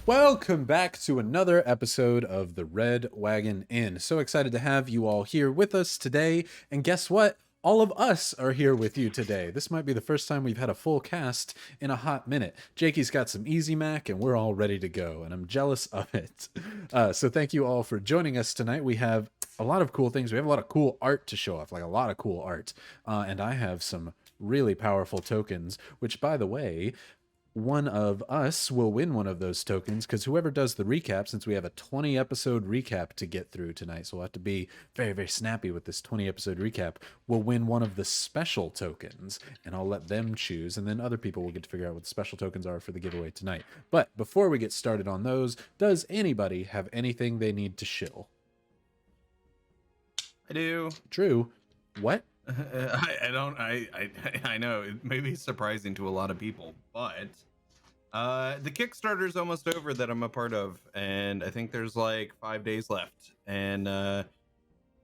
Welcome back to another episode of the Red Wagon Inn. So excited to have you all here with us today. And guess what? All of us are here with you today. This might be the first time we've had a full cast in a hot minute. Jakey's got some Easy Mac and we're all ready to go, and I'm jealous of it. So thank you all for joining us tonight. We have a lot of cool things. We have a lot of cool art to show off, like a lot of cool art. And I have some really powerful tokens, which, by the way, one of us will win one of those tokens, because whoever does the recap, since we have a 20 episode recap to get through tonight, so we'll have to be very, very snappy with this 20 episode recap, will win one of the special tokens, and I'll let them choose, and then other people will get to figure out what the special tokens are for the giveaway tonight. But before we get started on those, does anybody have anything they need to shill? I do. Drew, what? I know it may be surprising to a lot of people, but the Kickstarter is almost over that I'm a part of, and I think there's like 5 days left. And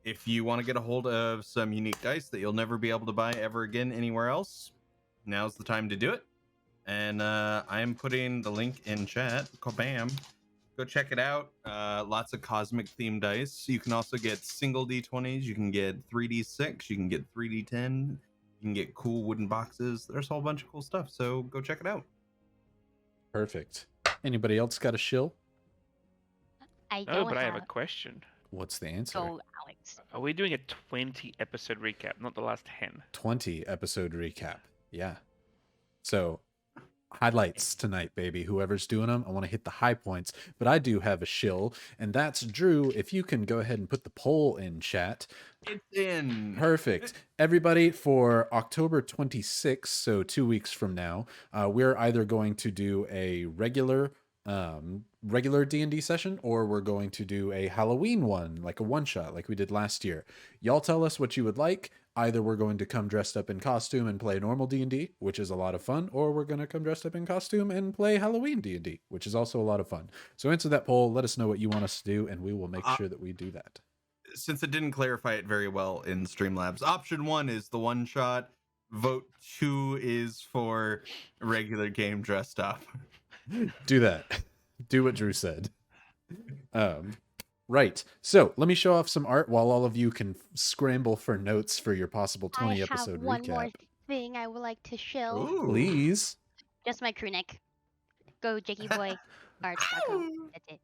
if you want to get a hold of some unique dice that you'll never be able to buy ever again anywhere else, now's the time to do it. And I am putting the link in chat. Kabam! Go check it out. Lots of cosmic themed dice. You can also get single D20s. You can get 3D6. You can get 3D10. You can get cool wooden boxes. There's a whole bunch of cool stuff. So go check it out. Perfect. Anybody else got a shill? I have a question. What's the answer? Go, Alex. Are we doing a 20 episode recap, not the last 10? 20 episode recap. Yeah. So highlights tonight, baby. Whoever's doing them, I want to hit the high points. But I do have a shill, and that's Drew. If you can go ahead and put the poll in chat. It's in. Perfect. Everybody, for October 26th, so 2 weeks from now, we're either going to do a regular D&D session, or we're going to do a Halloween one, like a one-shot like we did last year. Y'all tell us what you would like. Either we're going to come dressed up in costume and play normal D&D, which is a lot of fun, or we're going to come dressed up in costume and play Halloween D&D, which is also a lot of fun. So answer that poll, let us know what you want us to do, and we will make sure that we do that. Since it didn't clarify it very well in Streamlabs, option 1 is the one shot. Vote 2 is for a regular game dressed up. Do that. Do what Drew said. Right. So let me show off some art while all of you can scramble for notes for your possible 20 episode recap. I have one more thing I would like to shill. Ooh. Please. Just my crew neck. Go JakeyBoiArts.com. That's it.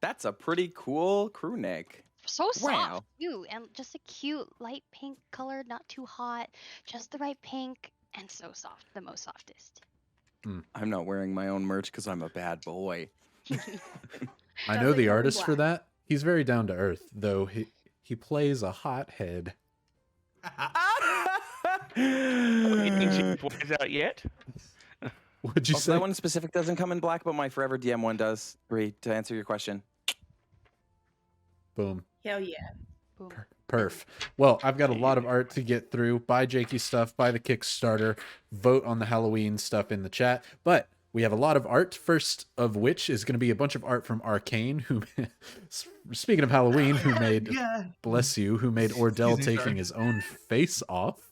That's a pretty cool crew neck. So soft, Wow. too, and just a cute light pink color, not too hot, just the right pink, and so soft, the most softest. I'm not wearing my own merch because I'm a bad boy. I know the artist for that. He's very down to earth, though he plays a hothead. Is out yet? What'd you say? That one specific doesn't come in black, but my Forever DM one does. Brie, to answer your question. Boom. Hell yeah. Boom. Perf. Well, I've got a lot of art to get through. Buy Jakey stuff, buy the Kickstarter, vote on the Halloween stuff in the chat. But we have a lot of art, first of which is going to be a bunch of art from Arcane, who, speaking of Halloween, who made, bless you, who made Ordell taking his own face off.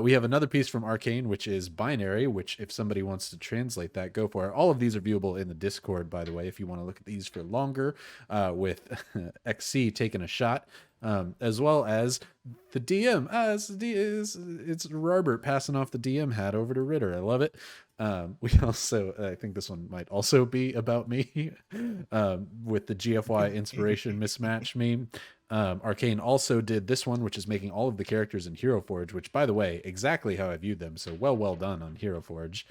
We have another piece from Arcane, which is Binary, which if somebody wants to translate that, go for it. All of these are viewable in the Discord, by the way, if you want to look at these for longer, with XC taking a shot. As well as the DM. It's Robert passing off the DM hat over to Ritter. I love it. We also, I think this one might also be about me, with the GFY inspiration mismatch meme. Arcane also did this one, which is making all of the characters in Hero Forge, which, by the way, exactly how I viewed them. So well done on Hero Forge.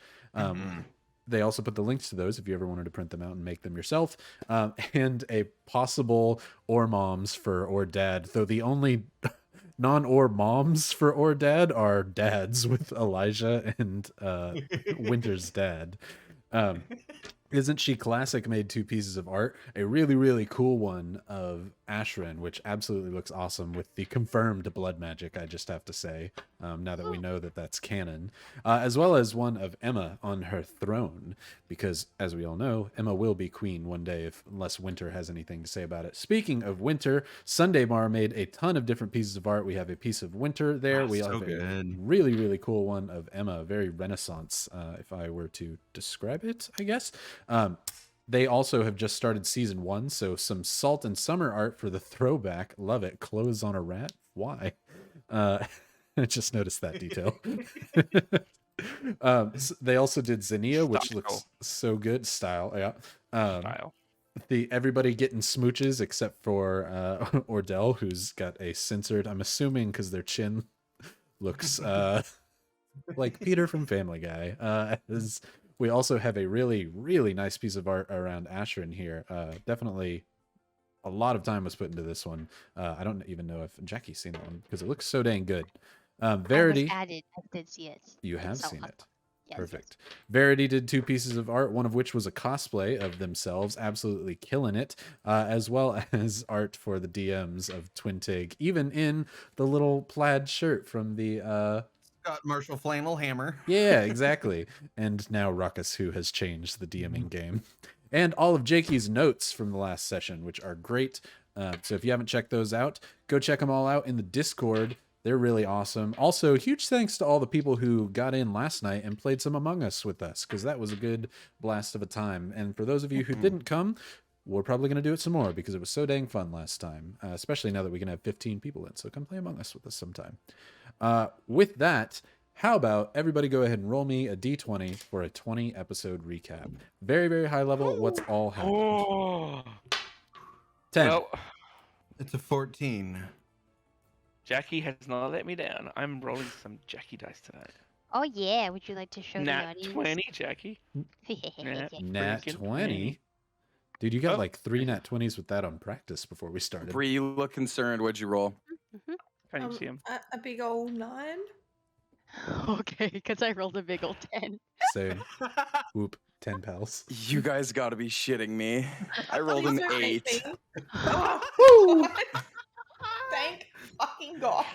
They also put the links to those if you ever wanted to print them out and make them yourself. And a possible Or Moms for Or Dad, though the only non-Or Moms for Or Dad are dads, with Elijah and Winter's dad. Isn't She Classic made 2 pieces of art? A really, really cool one of Ashrin, which absolutely looks awesome with the confirmed blood magic, I just have to say, now that we know that that's canon. As well as one of Emma on her throne, because as we all know, Emma will be queen one day unless Winter has anything to say about it. Speaking of Winter, Sunday Mar made a ton of different pieces of art. We have a piece of Winter there. We have a really, really cool one of Emma, very Renaissance, if I were to describe it, I guess. They also have just started season 1, so some salt and summer art for the throwback. Love it. Clothes on a rat. Why? I just noticed that detail. They also did Zinnia, which looks so good. Style, yeah. Style. Everybody getting smooches except for Ordell, who's got a censored. I'm assuming because their chin looks like Peter from Family Guy. We also have a really, really nice piece of art around Ashrin here. Definitely a lot of time was put into this one. I don't even know if Jackie's seen that one because it looks so dang good. Verity. I did see it. You have So seen it. yes, Perfect. Verity did 2 pieces of art, one of which was a cosplay of themselves, absolutely killing it, as well as art for the DMs of Twin Tig, even in the little plaid shirt from the Scott Marshall flannel hammer. Yeah, exactly. And now Ruckus, who has changed the DMing game. And all of Jakey's notes from the last session, which are great. So if you haven't checked those out, go check them all out in the Discord. They're really awesome. Also, huge thanks to all the people who got in last night and played some Among Us with us, because that was a good blast of a time. And for those of you who didn't come, we're probably going to do it some more because it was so dang fun last time, especially now that we can have 15 people in. So come play Among Us with us sometime. With that, how about everybody go ahead and roll me a d20 for a 20 episode recap. Very, very high level. What's all happened? Oh. 10. Well, It's a 14. Jackie has not let me down. I'm rolling some Jackie dice tonight. Oh yeah, would you like to show the Nat audience? 20, Jackie. Yeah. Nat freaking 20. Dude, you got Oh. like 3 nat 20s with that on practice before we started. Brie, you look concerned. What'd you roll? Can you see him? A big old 9. Okay, because I rolled a big old 10. Same. Whoop. 10 pals. You guys got to be shitting me. I rolled an These are 8. amazing. Oh, thank fucking God.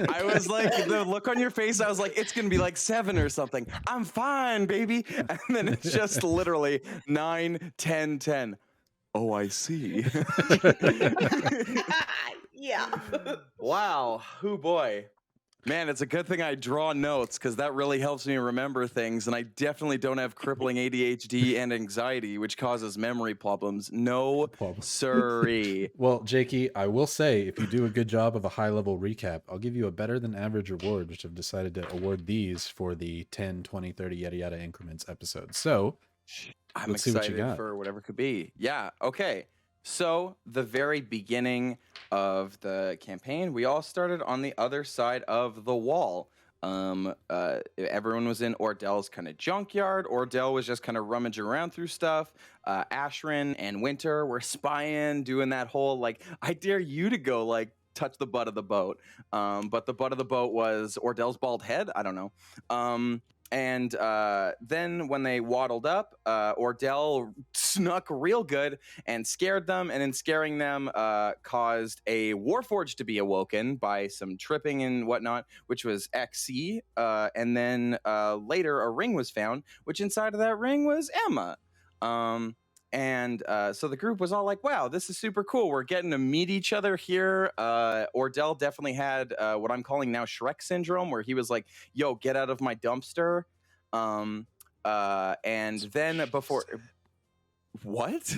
I was like, the look on your face, I was like, it's going to be like 7 or something. I'm fine, baby. And then it's just literally 9, 10, 10. Oh, I see. Yeah. Wow. Oh, boy. Man, it's a good thing I draw notes because that really helps me remember things. And I definitely don't have crippling ADHD and anxiety, which causes memory problems. No, sirree. Well, Jakey, I will say, if you do a good job of a high-level recap, I'll give you a better than average reward, which I've decided to award these for the 10, 20, 30, yada yada increments episodes. So, I'm let's see what you excited got. for whatever could be. Yeah, okay. So, the very beginning of the campaign, we all started on the other side of the wall. Everyone was in Ordell's kind of junkyard. Ordell was just kind of rummaging around through stuff. Ashrin and Winter were spying, doing that whole, like, I dare you to go, like, touch the butt of the boat. But the butt of the boat was Ordell's bald head. I don't know. And then when they waddled up, Ordell snuck real good and scared them. And in scaring them, caused a Warforged to be awoken by some tripping and whatnot, which was XC. And then later, a ring was found, which inside of that ring was Emma. And so the group was all like, wow, this is super cool. We're getting to meet each other here. Ordell definitely had what I'm calling now Shrek syndrome, where he was like, yo, get out of my dumpster. And then before... What?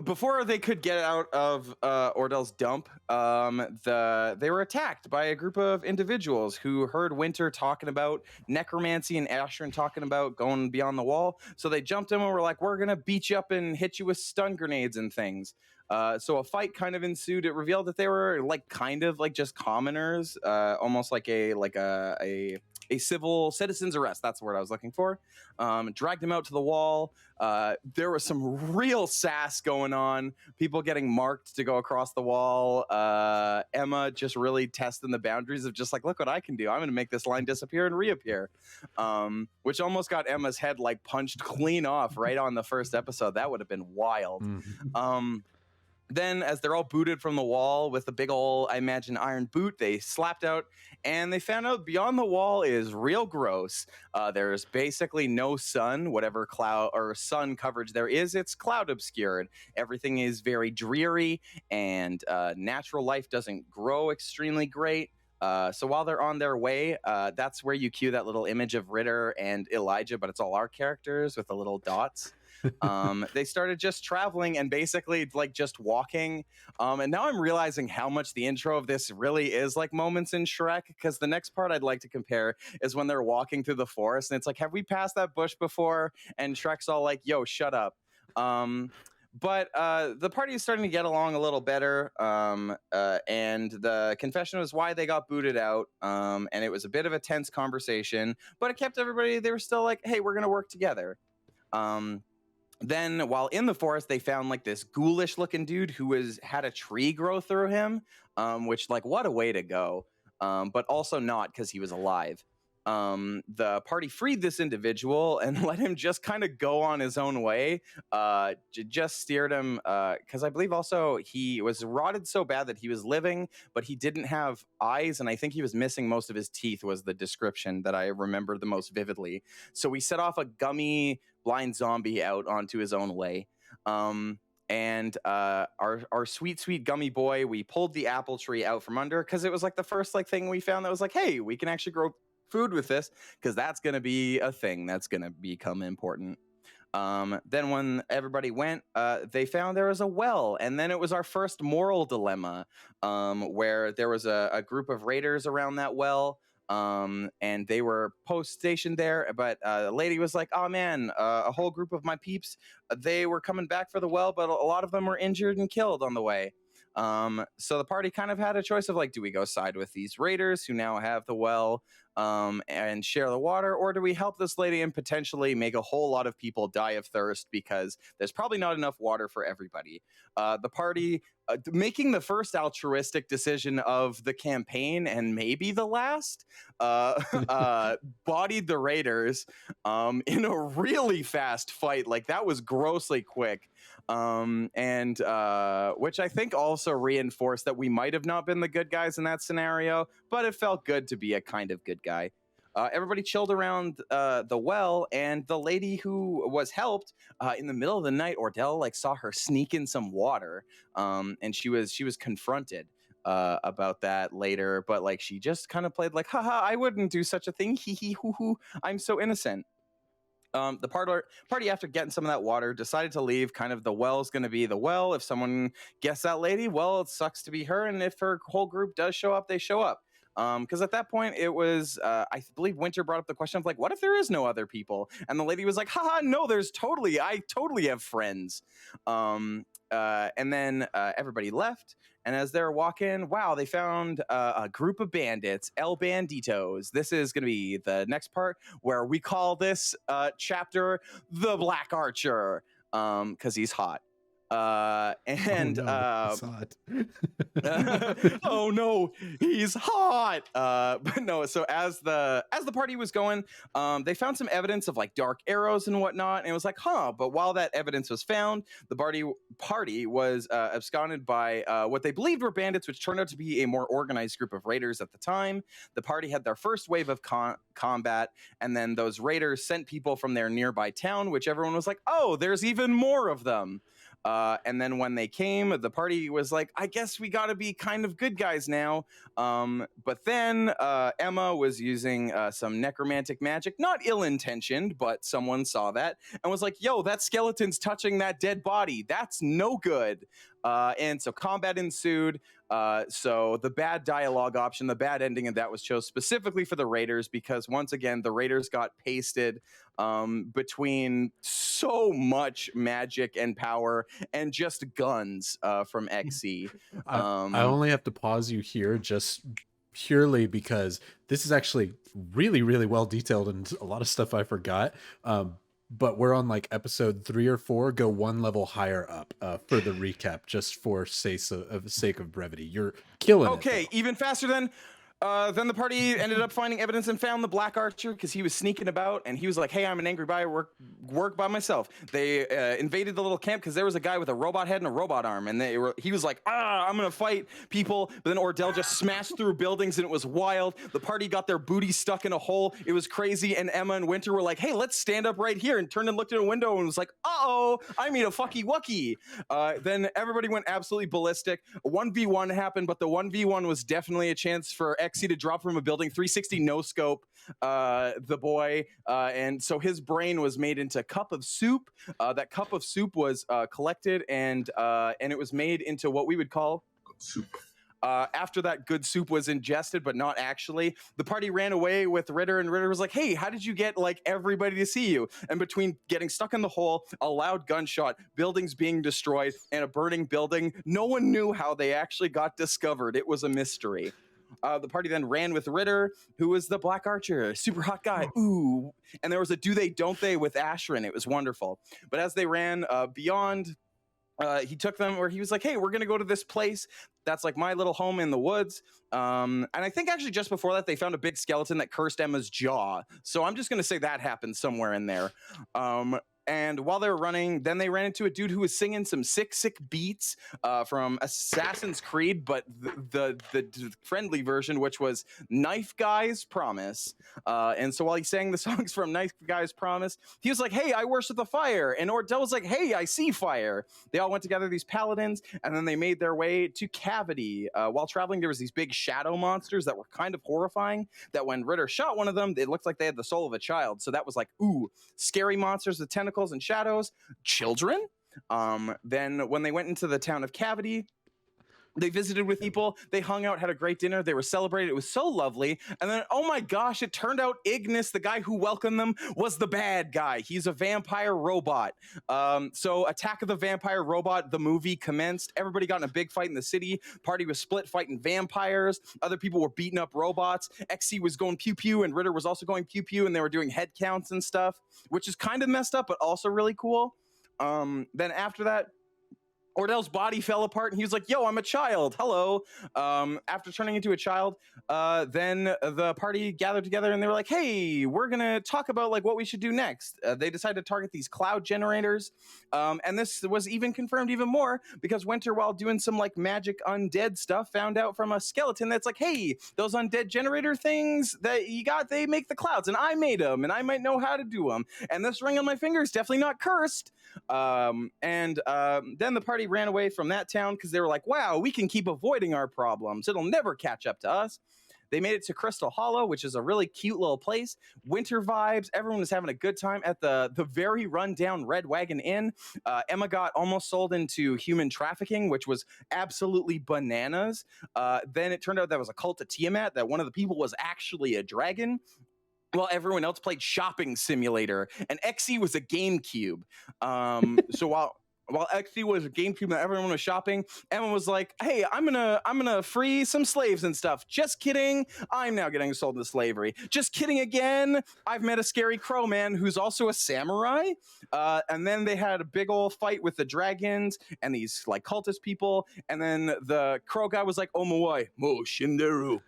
Before they could get out of Ordell's dump, they were attacked by a group of individuals who heard Winter talking about necromancy and Ashrin talking about going beyond the wall. So they jumped in and were like, we're going to beat you up and hit you with stun grenades and things. So a fight kind of ensued. It revealed that they were like kind of like just commoners, almost like a civil citizen's arrest. That's the word I was looking for. Dragged him out to the wall. There was some real sass going on. People getting marked to go across the wall. Emma just really testing the boundaries of just like, look what I can do. I'm going to make this line disappear and reappear. Which almost got Emma's head like punched clean off right on the first episode. That would have been wild. Then as they're all booted from the wall with the big old, I imagine, iron boot, they slapped out and they found out beyond the wall is real gross. There's basically no sun. Whatever cloud or sun coverage there is, it's cloud obscured. Everything is very dreary and natural life doesn't grow extremely great. So while they're on their way, that's where you cue that little image of Ritter and Elijah, but it's all our characters with the little dots. They started just traveling and basically like just walking. And now I'm realizing how much the intro of this really is like moments in Shrek, because the next part I'd like to compare is when they're walking through the forest and it's like, have we passed that bush before? And Shrek's all like, yo, shut up. But the party is starting to get along a little better, and the confession was why they got booted out, and it was a bit of a tense conversation, but it kept everybody, they were still like, hey, we're going to work together. Then while in the forest, they found like this ghoulish looking dude who had a tree grow through him, which like, what a way to go, but also not because he was alive. The party freed this individual and let him just kind of go on his own way. Just steered him because I believe also he was rotted so bad that he was living, but he didn't have eyes, and I think he was missing most of his teeth was the description that I remember the most vividly. So we set off a gummy blind zombie out onto his own way. And our sweet gummy boy, we pulled the apple tree out from under because it was like the first like thing we found that was like, hey, we can actually grow food with this, because that's going to be a thing that's going to become important. Then when everybody went, they found there was a well, and then it was our first moral dilemma, where there was a group of raiders around that well, and they were post-stationed there, but the lady was like, oh man, a whole group of my peeps, they were coming back for the well, but a lot of them were injured and killed on the way. So the party kind of had a choice of like, do we go side with these raiders who now have the well, and share the water, or do we help this lady and potentially make a whole lot of people die of thirst because there's probably not enough water for everybody? The party, making the first altruistic decision of the campaign and maybe the last, bodied the raiders in a really fast fight. Like, that was grossly quick. And which I think also reinforced that we might have not been the good guys in that scenario, but it felt good to be a kind of good guy. Everybody chilled around the well, and the lady who was helped in the middle of the night, Ordell like saw her sneak in some water, and she was confronted about that later, but like she just kind of played like, haha, I wouldn't do such a thing, hee hee hoo hoo, I'm so innocent. The party, after getting some of that water, decided to leave. Kind of the well's going to be the well. If someone guessed that lady, well, it sucks to be her. And if her whole group does show up, they show up. Because at that point, it was, I believe Winter brought up the question of like, what if there is no other people? And the lady was like, haha, no, I totally have friends. And then everybody left. And as they're walking, wow, they found a group of bandits, El Banditos. This is going to be the next part where we call this chapter the Black Archer, because he's hot. And oh no, he's hot. But no, so as the party was going, they found some evidence of like dark arrows and whatnot, and it was like, but while that evidence was found, the party was absconded by what they believed were bandits, which turned out to be a more organized group of raiders at the time. The party had their first wave of combat, and then those raiders sent people from their nearby town, which everyone was like, oh, there's even more of them. And then when they came, the party was like, I guess we got to be kind of good guys now. But then Emma was using some necromantic magic, not ill-intentioned, but someone saw that and was like, yo, that skeleton's touching that dead body. That's no good. And so combat ensued. So the bad dialogue option, the bad ending of that was chose specifically for the Raiders because once again, the Raiders got pasted between so much magic and power and just guns from XE. I only have to pause you here just purely because this is actually really, really well detailed and a lot of stuff I forgot. But we're on like episode 3 or 4. Go one level higher up for the recap, just for sake of brevity. You're killing it. Okay, even faster than. Then the party ended up finding evidence and found the Black Archer because he was sneaking about and he was like, hey, I'm an angry guy, work by myself. They invaded the little camp because there was a guy with a robot head and a robot arm, and he was like, I'm gonna fight people. But then Ordell just smashed through buildings and it was wild. The party got their booty stuck in a hole. It was crazy. And Emma and Winter were like, hey, let's stand up right here, and turned and looked at a window and was like, uh-oh, I mean a fucky wucky. Then everybody went absolutely ballistic. A 1v1 happened, but the 1v1 was definitely a chance for Exy to drop from a building, 360 no scope the boy, and so his brain was made into cup of soup. That cup of soup was collected and it was made into what we would call soup. After that good soup was ingested, but not actually, the party ran away with Ritter, and Ritter was like, hey, how did you get like everybody to see you? And between getting stuck in the hole, a loud gunshot, buildings being destroyed, and a burning building, no one knew how they actually got discovered. It was a mystery. The party then ran with Ritter, who was the Black Archer, super hot guy. Ooh. And there was a do they, don't they with Ashrin. It was wonderful. But as they ran beyond, he took them where he was like, hey, we're going to go to this place that's like my little home in the woods. And I think actually just before that, they found a big skeleton that cursed Emma's jaw. So I'm just going to say that happened somewhere in there. And while they were running, then they ran into a dude who was singing some sick beats from Assassin's Creed, but the friendly version, which was Knife Guy's Promise. And so while he sang the songs from Knife Guy's Promise, he was like, hey, I worship the fire. And Ordell was like, hey, I see fire. They all went together, these paladins, and then they made their way to Cavity. While traveling, there was these big shadow monsters that were kind of horrifying, that when Ritter shot one of them, it looked like they had the soul of a child. So that was like, ooh, scary monsters with tentacles and shadows. Children. Then when they went into the town of Cavity, they visited with people, they hung out, had a great dinner, they were celebrated, it was so lovely. And then, oh my gosh, it turned out Ignis, the guy who welcomed them, was the bad guy. He's a vampire robot. So Attack of the Vampire Robot, the movie commenced. Everybody got in a big fight in the city. Party was split fighting vampires. Other people were beating up robots. Exy was going pew pew, and Ritter was also going pew pew, and they were doing head counts and stuff, which is kind of messed up, but also really cool. Then after that, Ordell's body fell apart, and he was like, yo, I'm a child. Hello. After turning into a child, then the party gathered together, and they were like, hey, we're going to talk about like what we should do next. They decided to target these cloud generators. And this was even confirmed even more because Winter, while doing some like magic undead stuff, found out from a skeleton that's like, hey, those undead generator things that you got, they make the clouds, and I made them, and I might know how to do them. And this ring on my finger is definitely not cursed. Then the party ran away from that town because they were like, wow, we can keep avoiding our problems. It'll never catch up to us. They made it to Crystal Hollow, which is a really cute little place. Winter vibes. Everyone was having a good time at the very rundown Red Wagon Inn. Emma got almost sold into human trafficking, which was absolutely bananas. Then it turned out that was a cult of Tiamat, that one of the people was actually a dragon, while everyone else played Shopping Simulator, and Exy was a GameCube. So while Exy was a GameCube and everyone was shopping, Emma was like, hey, I'm gonna free some slaves and stuff. Just kidding. I'm now getting sold to slavery. Just kidding again. I've met a scary crow man who's also a samurai. And then they had a big old fight with the dragons and these like cultist people. And then the crow guy was like, Omawai, Mo Shinderu.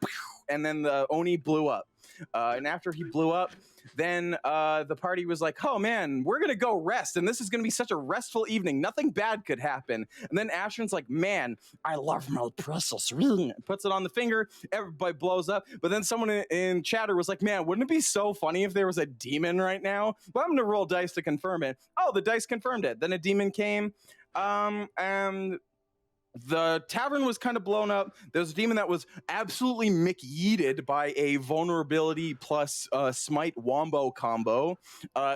And then the Oni blew up. And after he blew up, then the party was like, oh man, we're going to go rest. And this is going to be such a restful evening. Nothing bad could happen. And then Ashrin's like, man, I love my pretzels. Puts it on the finger. Everybody blows up. But then someone in chatter was like, man, wouldn't it be so funny if there was a demon right now? But I'm going to roll dice to confirm it. Oh, the dice confirmed it. Then a demon came. And the tavern was kind of blown up. There's a demon that was absolutely McYeeted by a vulnerability plus smite wombo combo.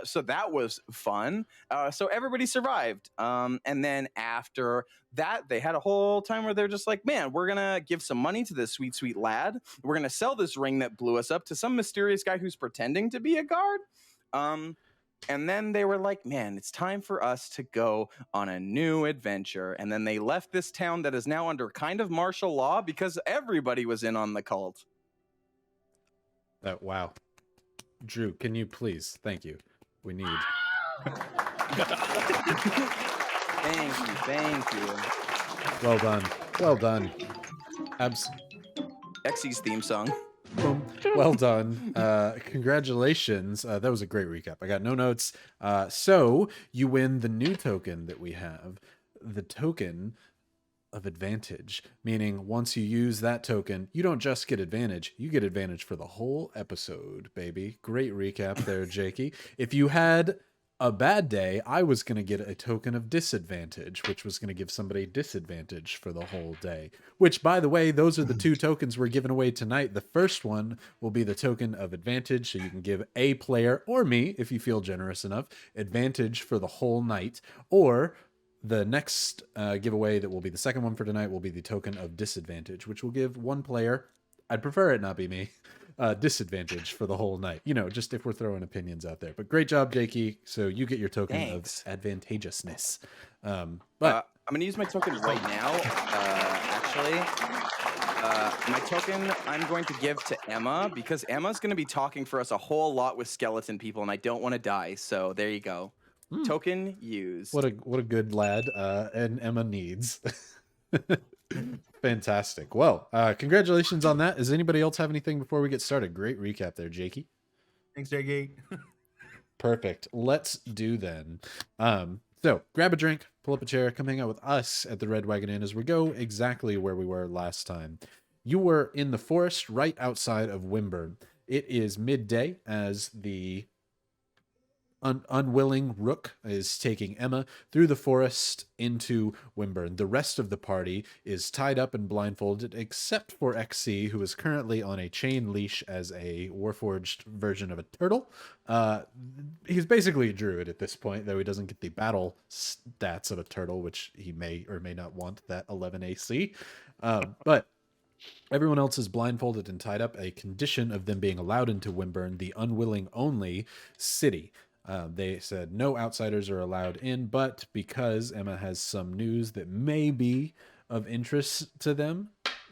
So that was fun. So everybody survived. And then after that, they had a whole time where they're just like, man, we're going to give some money to this sweet, sweet lad. We're going to sell this ring that blew us up to some mysterious guy who's pretending to be a guard. And then they were like, man, it's time for us to go on a new adventure. And then they left this town that is now under kind of martial law because everybody was in on the cult. Wow. Drew, can you please? Thank you. We need. Thank you. Well done. Well done. Exy's theme song. Boom. Well done. Congratulations. That was a great recap. I got no notes. So you win the new token that we have, the token of advantage, meaning once you use that token, you don't just get advantage, you get advantage for the whole episode, baby. Great recap there, Jakey. If you had a bad day, I was going to get a token of disadvantage, which was going to give somebody disadvantage for the whole day. Which, by the way, those are the two tokens we're giving away tonight. The first one will be the token of advantage, so you can give a player, or me, if you feel generous enough, advantage for the whole night. Or the next giveaway that will be the second one for tonight will be the token of disadvantage, which will give one player, I'd prefer it not be me, disadvantage for the whole night. You know, just if we're throwing opinions out there. But great job, Jakey. So you get your token Thanks. of advantageousness. But I'm going to use my token right now, actually. My token I'm going to give to Emma, because Emma's going to be talking for us a whole lot with skeleton people, and I don't want to die. So there you go. Token used. what a good lad, and Emma needs. Fantastic. Well, congratulations on that. Does anybody else have anything before we get started? Great recap there, Jakey. Thanks, Jakey. Perfect. Let's do then. So grab a drink, pull up a chair, come hang out with us at the Red Wagon Inn as we go exactly where we were last time. You were in the forest right outside of Wimburne. It is midday as the unwilling Rook is taking Emma through the forest into Wimburne. The rest of the party is tied up and blindfolded, except for XC, who is currently on a chain leash as a Warforged version of a turtle. He's basically a druid at this point, though he doesn't get the battle stats of a turtle, which he may or may not want, that 11 AC. But everyone else is blindfolded and tied up, a condition of them being allowed into Wimburne, the unwilling only city. They said no outsiders are allowed in, but because Emma has some news that may be of interest to them,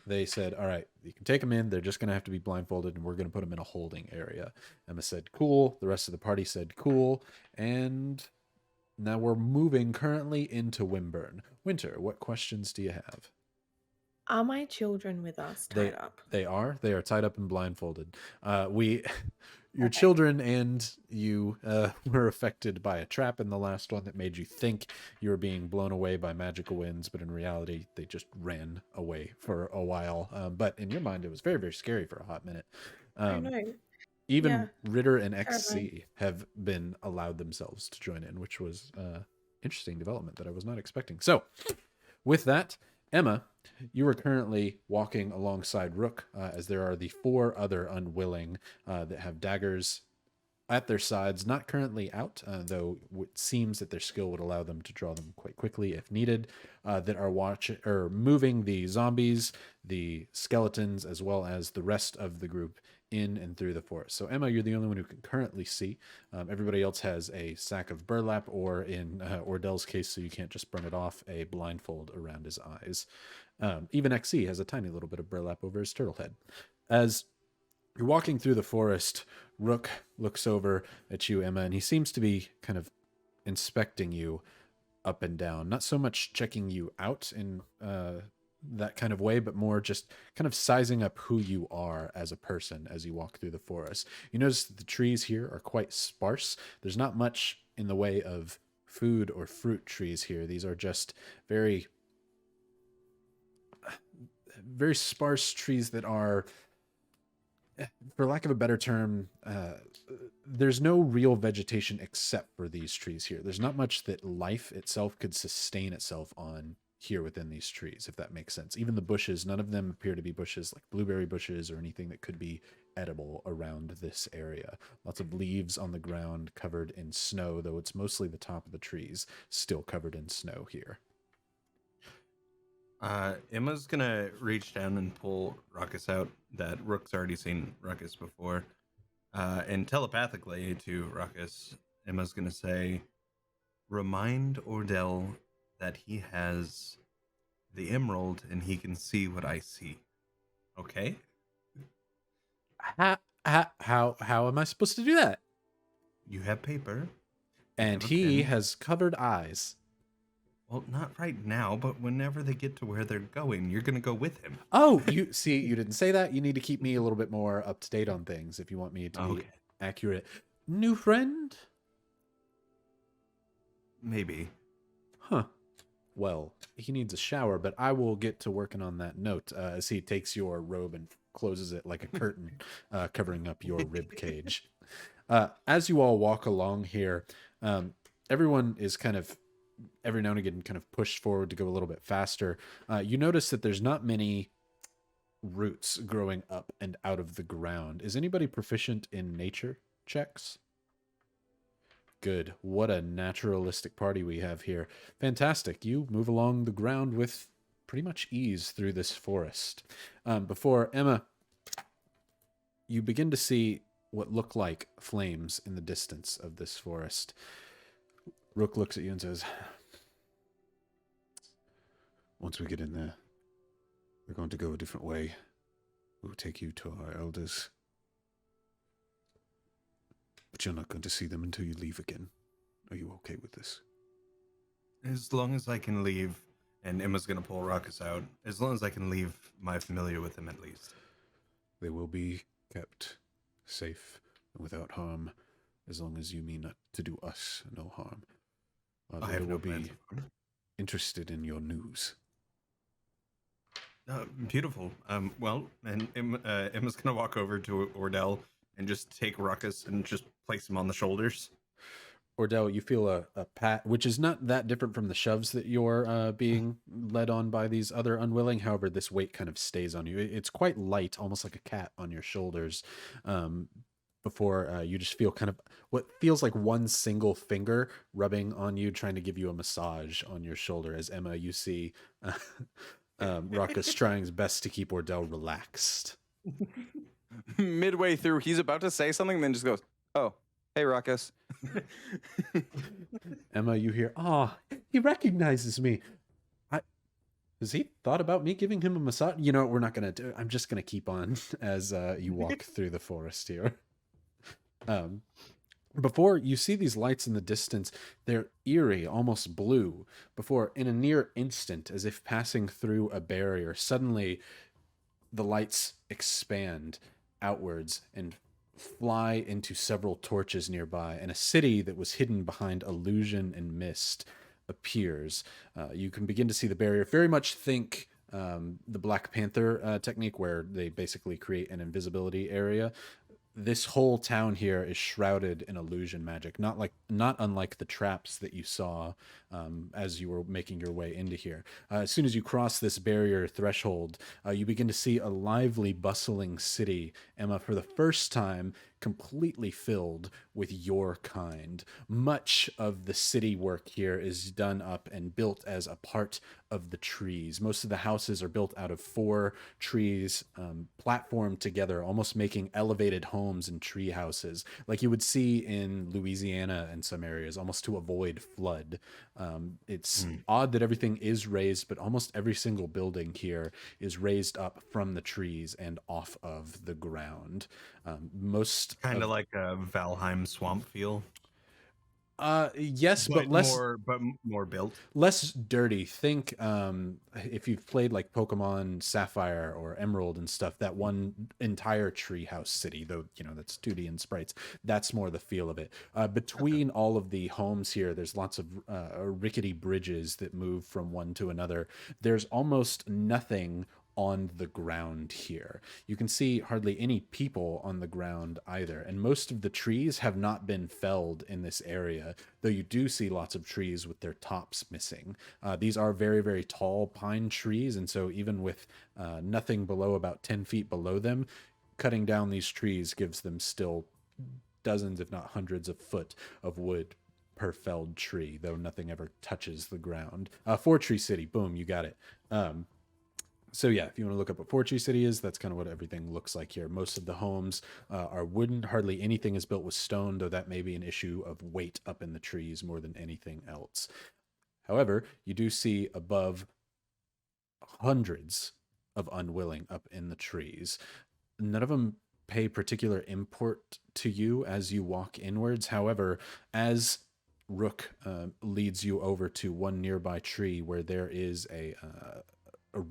they said, all right, you can take them in. They're just going to have to be blindfolded, and we're going to put them in a holding area. Emma said, cool. The rest of the party said, cool. And now we're moving currently into Wimburne. Winter, what questions do you have? Are my children with us tied up? They are tied up and blindfolded. Your children and you were affected by a trap in the last one that made you think you were being blown away by magical winds, but in reality, they just ran away for a while. But in your mind, it was very, very scary for a hot minute. I know. Even Yeah. Ritter and XC Terrifying. have been allowed themselves to join in, which was interesting development that I was not expecting. So with that, Emma, you are currently walking alongside Rook, as there are the 4 other unwilling that have daggers at their sides, not currently out, though it seems that their skill would allow them to draw them quite quickly if needed, that are moving the zombies, the skeletons, as well as the rest of the group in and through the forest. So Emma, you're the only one who can currently see. Everybody else has a sack of burlap, or in Ordell's case, so you can't just burn it off, a blindfold around his eyes. Even XC has a tiny little bit of burlap over his turtle head. As you're walking through the forest, Rook looks over at you, Emma, and he seems to be kind of inspecting you up and down. Not so much checking you out in that kind of way, but more just kind of sizing up who you are as a person as you walk through the forest. You notice that the trees here are quite sparse. There's not much in the way of food or fruit trees here. These are just very, very sparse trees that are, for lack of a better term, there's no real vegetation except for these trees here. There's not much that life itself could sustain itself on here within these trees, if that makes sense. Even the bushes, none of them appear to be bushes like blueberry bushes or anything that could be edible around this area. Lots of leaves on the ground covered in snow, though it's mostly the top of the trees still covered in snow here. Emma's gonna reach down and pull Ruckus out. That Rook's already seen Ruckus before. And telepathically to Ruckus, Emma's gonna say, remind Ordell that he has the emerald and he can see what I see. Okay? How am I supposed to do that? You have paper. And have a he pen. has covered eyes. Well, not right now, but whenever they get to where they're going, you're gonna go with him. Oh, you see, you didn't say that. You need to keep me a little bit more up to date on things if you want me to be Okay. accurate. New friend? Maybe. Huh. Well, he needs a shower, but I will get to working on that note as he takes your robe and closes it like a curtain, covering up your rib cage. As you all walk along here, everyone is kind of every now and again kind of pushed forward to go a little bit faster. You notice that there's not many roots growing up and out of the ground. Is anybody proficient in nature checks? Good. What a naturalistic party we have here. Fantastic. You move along the ground with pretty much ease through this forest. Before Emma, you begin to see what look like flames in the distance of this forest. Rook looks at you and says, once we get in there, we're going to go a different way. We'll take you to our elders. But you're not going to see them until you leave again. Are you okay with this? As long as I can leave, and Emma's going to pull Ruckus out, as long as I can leave my familiar with them at least. They will be kept safe and without harm, as long as you mean not to do us no harm. I have they no will plans be of harm. interested in your news. Beautiful. Well, and Emma's going to walk over to Ordell and just take Ruckus and just place him on the shoulders. Ordell, you feel a pat, which is not that different from the shoves that you're being led on by these other unwilling. However, this weight kind of stays on you. It's quite light, almost like a cat on your shoulders. Before you just feel kind of what feels like one single finger rubbing on you, trying to give you a massage on your shoulder. As Emma, you see Ruckus trying his best to keep Ordell relaxed. Midway through, he's about to say something, then just goes, "Oh, hey, Ruckus." Emma, you hear, he recognizes me. Has he thought about me giving him a massage? You know what, we're not going to do it. I'm just going to keep on as you walk through the forest here. Before you see these lights in the distance, they're eerie, almost blue. Before, in a near instant, as if passing through a barrier, suddenly the lights expand outwards and fly into several torches nearby, and a city that was hidden behind illusion and mist appears. You can begin to see the barrier. Very much think the Black Panther technique, where they basically create an invisibility area. This whole town here is shrouded in illusion magic, not unlike the traps that you saw as you were making your way into here. As soon as you cross this barrier threshold, you begin to see a lively, bustling city, Emma, for the first time, completely filled with your kind. Much of the city work here is done up and built as a part of the trees. Most of the houses are built out of 4 trees, platformed together, almost making elevated homes and tree houses, like you would see in Louisiana and some areas, almost to avoid flood. It's odd that everything is raised, but almost every single building here is raised up from the trees and off of the ground. Most kind of like a Valheim swamp feel. Yes, but less more built, less dirty. Think if you've played like Pokemon Sapphire or Emerald and stuff, that one entire treehouse city, though, you know, that's 2D and sprites, that's more the feel of it. Between all of the homes here, there's lots of rickety bridges that move from one to another. There's almost nothing on the ground here. You can see hardly any people on the ground either, and most of the trees have not been felled in this area, though you do see lots of trees with their tops missing. These are very, very tall pine trees, and so even with nothing below about 10 feet below them, cutting down these trees gives them still dozens, if not hundreds of foot of wood per felled tree, though nothing ever touches the ground. 4-tree city, boom, you got it. So yeah, if you want to look up what 4-tree city is, that's kind of what everything looks like here. Most of the homes are wooden. Hardly anything is built with stone, though that may be an issue of weight up in the trees more than anything else. However, you do see above hundreds of unwilling up in the trees. None of them pay particular import to you as you walk inwards. However, as Rook leads you over to one nearby tree where there is a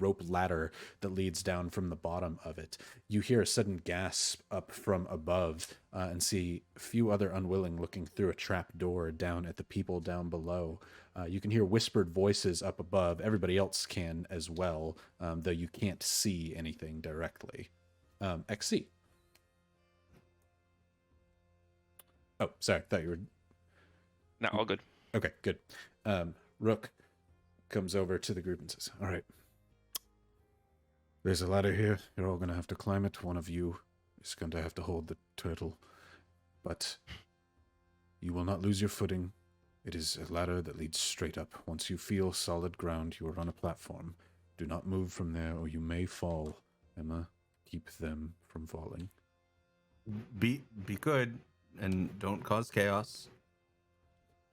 rope ladder that leads down from the bottom of it, you hear a sudden gasp up from above and see a few other unwilling looking through a trap door down at the people down below. You can hear whispered voices up above. Everybody else can as well, though you can't see anything directly. XC. Oh, sorry. Thought you were. No, all good. Okay, good. Rook comes over to the group and says, "All right. There's a ladder here. You're all going to have to climb it. One of you is going to have to hold the turtle. But you will not lose your footing. It is a ladder that leads straight up. Once you feel solid ground, you are on a platform. Do not move from there or you may fall. Emma, keep them from falling." Be good and don't cause chaos.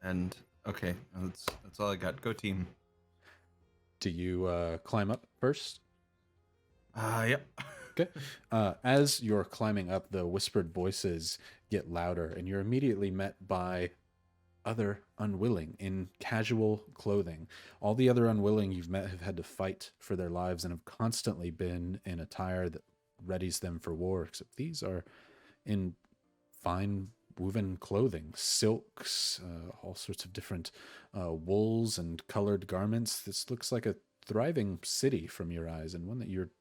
And okay, that's all I got. Go team. Do you climb up first? Yep. Okay. As you're climbing up, the whispered voices get louder, and you're immediately met by other unwilling in casual clothing. All the other unwilling you've met have had to fight for their lives and have constantly been in attire that readies them for war, except these are in fine woven clothing, silks, all sorts of different wools and colored garments. This looks like a thriving city from your eyes, and one that you're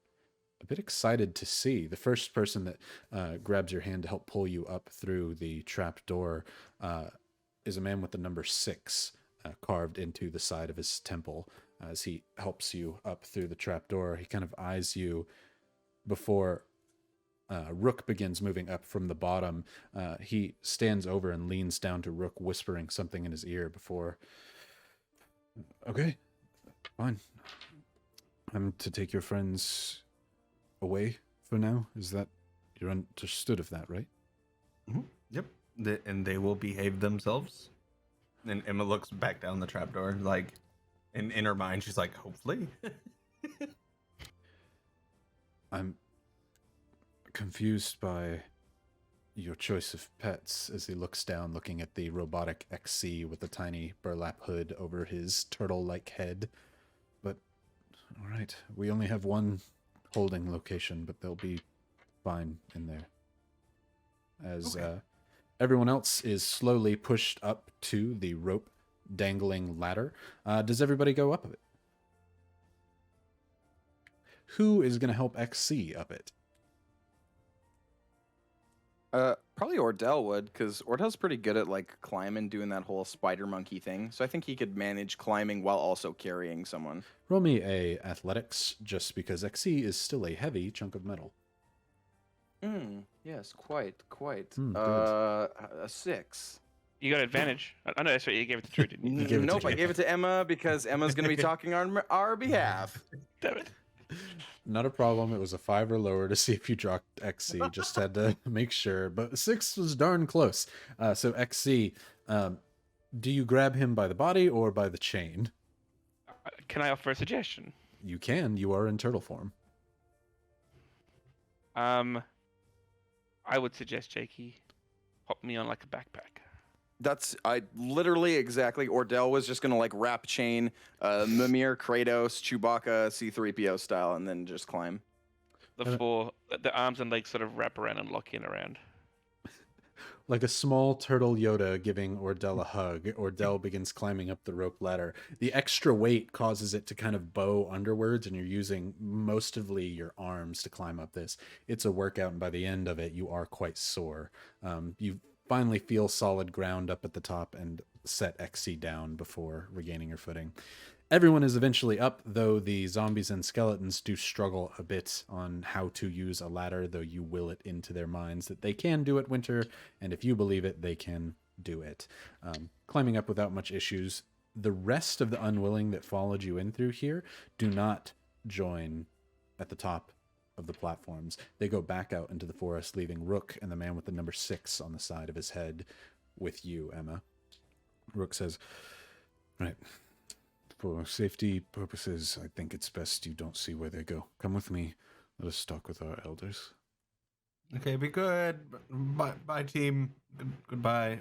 a bit excited to see. The first person that grabs your hand to help pull you up through the trap door is a man with the number 6 carved into the side of his temple. As he helps you up through the trap door, he kind of eyes you before Rook begins moving up from the bottom. He stands over and leans down to Rook, whispering something in his ear before... "Okay, fine. I'm to take your friends away for now. Is that... You're understood of that, right?" Mm-hmm. Yep. And they will behave themselves. And Emma looks back down the trapdoor, like, in her mind, she's like, hopefully. I'm confused by your choice of pets, as he looks down, looking at the robotic XC with the tiny burlap hood over his turtle-like head. But, all right, we only have one holding location, but they'll be fine in there. As everyone else is slowly pushed up to the rope dangling ladder. Does everybody go up it? Who is going to help XC up it? Probably Ordell would, because Ordell's pretty good at like climbing, doing that whole spider monkey thing. So I think he could manage climbing while also carrying someone. Roll me a athletics, just because XC is still a heavy chunk of metal. Yes, quite. Good. A 6. You got advantage. I know that's right. You gave it to Drew, didn't you? You gave it to Nope, I Jakey. gave it to Emma because Emma's going to be talking on our behalf. Damn it. Not a problem. It was a 5 or lower to see if you dropped XC. Just had to make sure. But 6 was darn close. So XC, do you grab him by the body or by the chain? Can I offer a suggestion? You can. You are in turtle form. I would suggest Jakey pop me on like a backpack. That's literally exactly. Ordell was just gonna like wrap chain, Mimir, Kratos, Chewbacca, C-3PO style, and then just climb. The arms and legs sort of wrap around and lock in around. Like a small turtle Yoda giving Ordell a hug, Ordell begins climbing up the rope ladder. The extra weight causes it to kind of bow underwards, and you're using mostly your arms to climb up this. It's a workout, and by the end of it, you are quite sore. You finally feel solid ground up at the top and set XC down before regaining your footing. Everyone is eventually up, though the zombies and skeletons do struggle a bit on how to use a ladder, though you will it into their minds that they can do it, Winter, and if you believe it, they can do it. Climbing up without much issues. The rest of the unwilling that followed you in through here do not join at the top of the platforms. They go back out into the forest, leaving Rook and the man with the number 6 on the side of his head with you, Emma. Rook says, "Right. For safety purposes, I think it's best you don't see where they go. Come with me. Let us talk with our elders." Okay, be good. Bye team. Goodbye.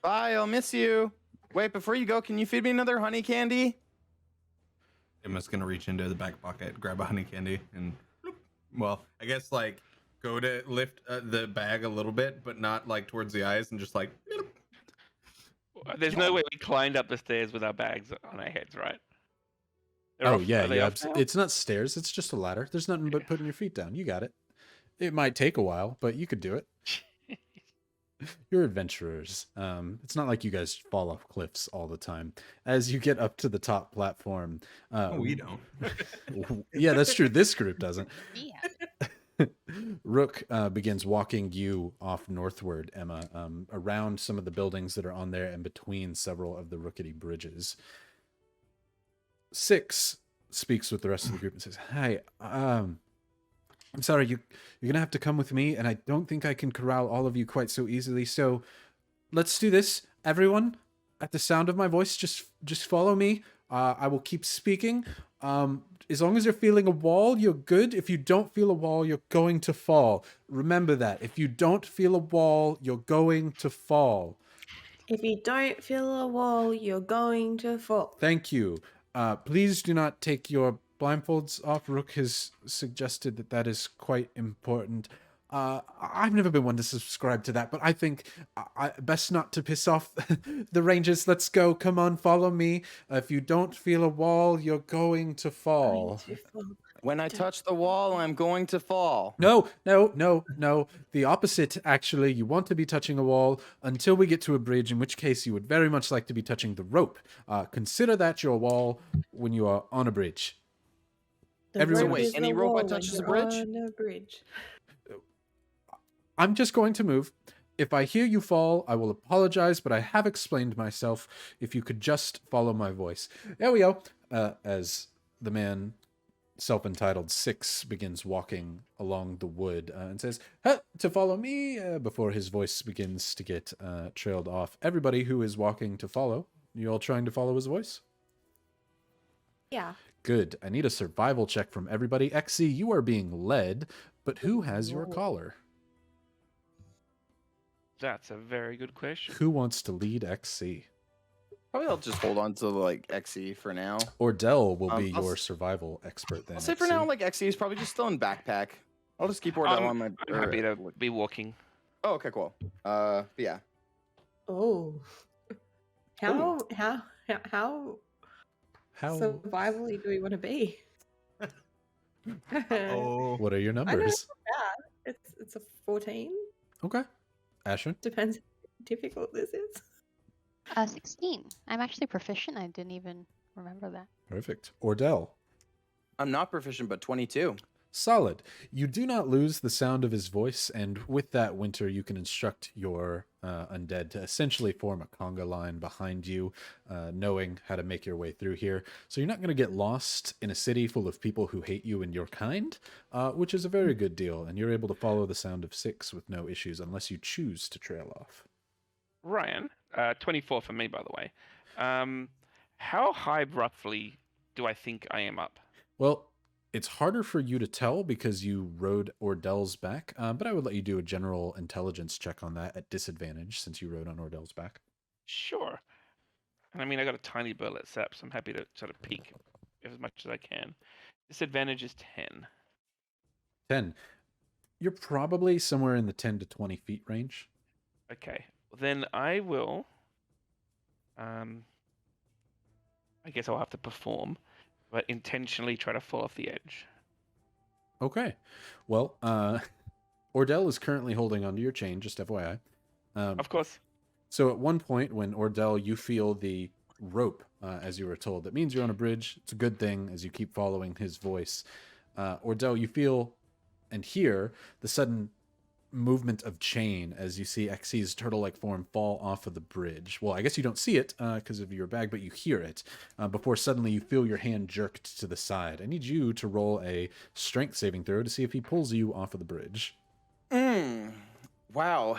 Bye, I'll miss you. Wait, before you go, can you feed me another honey candy? Emma's gonna reach into the back pocket, grab a honey candy, and well, I guess like go to lift the bag a little bit, but not like towards the eyes, and just like. There's no way we climbed up the stairs with our bags on our heads, right? They're Oh, off- yeah, are they yeah. off now? It's not stairs. It's just a ladder. There's nothing but putting your feet down. You got it. It might take a while, but you could do it. You're adventurers. It's not like you guys fall off cliffs all the time. As you get up to the top platform, We don't. yeah, that's true. This group doesn't. Yeah. Rook begins walking you off northward, Emma, around some of the buildings that are on there and between several of the rookety bridges. Six speaks with the rest of the group and says, "Hi, I'm sorry, you're gonna have to come with me, and I don't think I can corral all of you quite so easily. So let's do this, everyone. At the sound of my voice, just follow me. I will keep speaking. As long as you're feeling a wall, you're good. If you don't feel a wall, you're going to fall. Remember that. If you don't feel a wall, you're going to fall. If you don't feel a wall, you're going to fall. Thank you. Please do not take your blindfolds off. Rook has suggested that that is quite important. I've never been one to subscribe to that, but I think best not to piss off the rangers. Let's go. Come on, follow me. If you don't feel a wall, you're going to fall. When I touch the wall, I'm going to fall. No. The opposite, actually. You want to be touching a wall until we get to a bridge, in which case you would very much like to be touching the rope. Consider that your wall when you are on a bridge. Everyone, wait, any rope I touch is a bridge? On a bridge. I'm just going to move. If I hear you fall, I will apologize, but I have explained myself. If you could just follow my voice. There we go. As the man self-entitled 6 begins walking along the wood and says, to follow me, before his voice begins to get trailed off. Everybody who is walking to follow, you all trying to follow his voice? Yeah. Good. I need a survival check from everybody. XC, you are being led, but who has your collar? That's a very good question. Who wants to lead XC? Probably I'll just hold on to like XE for now. Ordell will be I'll your survival expert then. I'll say for XC. now, like XE is probably just still in backpack. I'll just keep Ordell on my. I'm happy to be walking. Oh, okay, cool. Yeah. Oh. How How? survivally do we want to be? Oh, What are your I know numbers? it's not bad. It's a 14. Okay. Ashwin? Depends how difficult this is. 16. I'm actually proficient. I didn't even remember that. Perfect. Ordell? I'm not proficient, but 22. Solid. You do not lose the sound of his voice, and with that, Winter, you can instruct your undead to essentially form a conga line behind you, knowing how to make your way through here. So you're not going to get lost in a city full of people who hate you and your kind, which is a very good deal, and you're able to follow the sound of 6 with no issues unless you choose to trail off. Ryan, 24 for me, by the way. How high roughly do I think I am up? Well, it's harder for you to tell because you rode Ordell's back, but I would let you do a general intelligence check on that at disadvantage since you rode on Ordell's back. Sure. And I mean, I got a tiny burlet sap, so I'm happy to sort of peek as much as I can. Disadvantage is 10. 10. You're probably somewhere in the 10 to 20 feet range. Okay. Well, then I will. I guess I'll have to perform, but intentionally try to fall off the edge. Okay. Well, Ordell is currently holding onto your chain, just FYI. Of course. So at one point, when Ordell, you feel the rope, as you were told, that means you're on a bridge. It's a good thing as you keep following his voice. Ordell, you feel and hear the sudden movement of chain as you see XC's turtle-like form fall off of the bridge. Well, I guess you don't see it because of your bag, but you hear it before suddenly you feel your hand jerked to the side. I need you to roll a strength saving throw to see if he pulls you off of the bridge. Wow.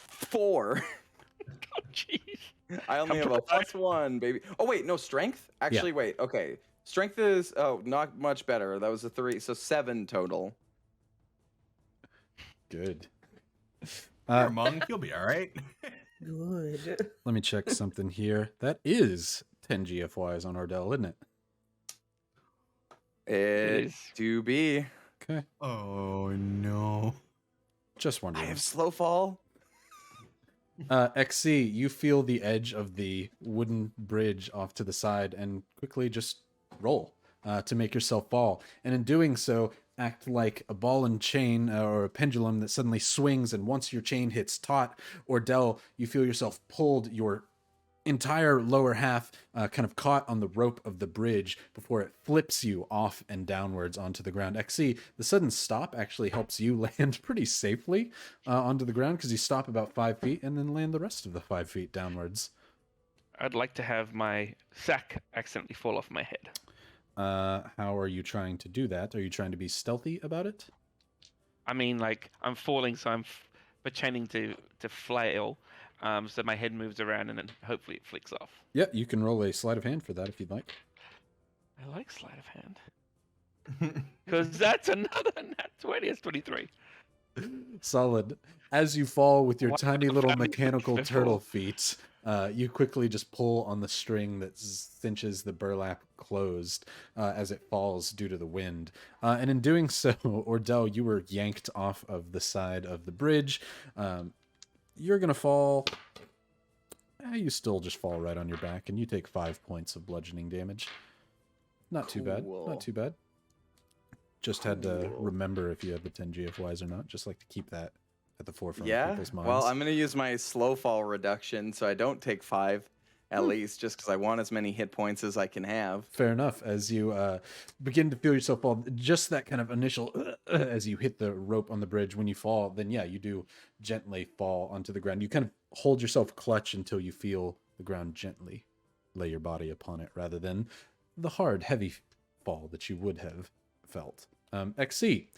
4. Oh, jeez. I only have a +1, baby. Oh, wait, no, strength? Actually, wait, okay. Strength is, not much better. That was a 3, so 7 total. Good. you're a monk. You'll be all right. Good. Let me check something here. That is 10 GFYs on Ordell, isn't it? It is. do be. Okay. Oh no. Just I wondering. have slow fall. XC, you feel the edge of the wooden bridge off to the side and quickly just roll to make yourself fall. And in doing so, act like a ball and chain or a pendulum that suddenly swings, and once your chain hits taut or Dell, you feel yourself pulled, your entire lower half kind of caught on the rope of the bridge before it flips you off and downwards onto the ground. XC, the sudden stop actually helps you land pretty safely onto the ground because you stop about 5 feet and then land the rest of the 5 feet downwards. I'd like to have my sack accidentally fall off my head. How are you trying to do that? Are you trying to be stealthy about it? I mean, like, I'm falling, so I'm pretending to flail, so my head moves around, and then hopefully it flicks off. Yeah, you can roll a sleight of hand for that if you'd like. I like sleight of hand. Because that's another nat 20. It's 23. Solid. As you fall with your Wow, tiny little I've never mechanical before. turtle feet, you quickly just pull on the string that cinches the burlap closed as it falls due to the wind. And in doing so, Ordell, you were yanked off of the side of the bridge. You're going to fall. You still just fall right on your back, and you take 5 points of bludgeoning damage. Not too bad. Cool. Not too bad. Just had to remember if you have the 10 GFYs or not. Just like to keep that at the forefront of Yeah. people's minds. Well, I'm gonna use my slow fall reduction, so I don't take 5 at least, just because I want as many hit points as I can have. Fair enough. As you begin to feel yourself fall, just that kind of initial as you hit the rope on the bridge, when you fall, then yeah, you do gently fall onto the ground. You kind of hold yourself clutch until you feel the ground gently lay your body upon it, rather than the hard, heavy fall that you would have felt. XC,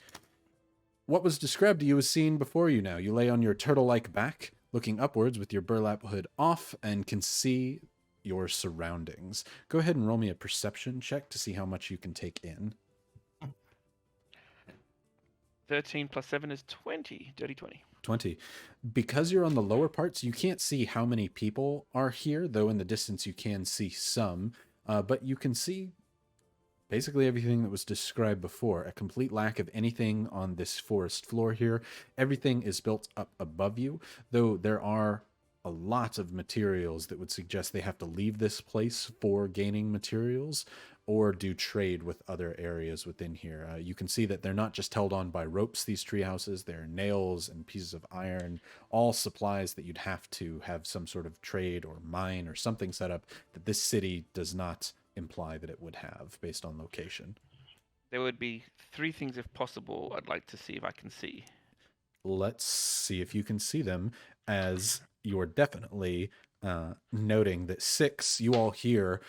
what was described to you is seen before you now. You lay on your turtle-like back, looking upwards with your burlap hood off, and can see your surroundings. Go ahead and roll me a perception check to see how much you can take in. 13 plus 7 is 20. Dirty 20. 20. Because you're on the lower parts, you can't see how many people are here, though in the distance you can see some. But you can see basically everything that was described before. A complete lack of anything on this forest floor here. Everything is built up above you, though there are a lot of materials that would suggest they have to leave this place for gaining materials or do trade with other areas within here. You can see that they're not just held on by ropes, these tree houses. They're nails and pieces of iron, all supplies that you'd have to have some sort of trade or mine or something set up that this city does not imply that it would have based on location. There would be 3 things, if possible, I'd like to see if I can see. Let's see if you can see them, as you're definitely noting that 6, you all hear,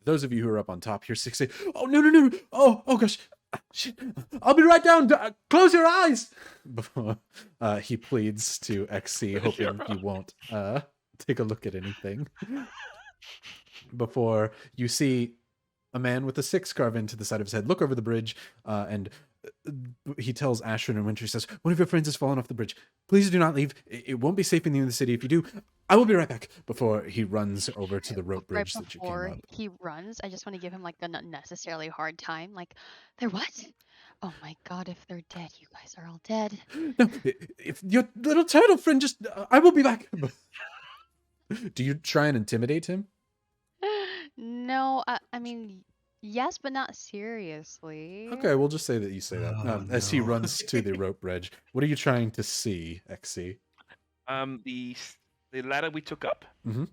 those of you who are up on top hear 6 say, "Oh, no. Oh gosh. Shit. I'll be right down. Close your eyes." Before he pleads to XC, hoping he won't take a look at anything. Before you see a man with a 6 carved into the side of his head look over the bridge, and he tells Ashrin and Winter, he says, "One of your friends has fallen off the bridge. Please do not leave. It won't be safe in the city. If you do, I will be right back." Before he runs over to the rope bridge Right that you came before up. he runs, I just want to give him like an unnecessarily hard time. Like, they're what? Oh my god, if they're dead, you guys are all dead. No, if your little turtle friend just, I will be back. Do you try and intimidate him? No, I mean, yes, but not seriously. Okay, we'll just say that you say that. Oh, As he no. runs to the rope bridge. What are you trying to see, XC? The ladder we took up, Mhm.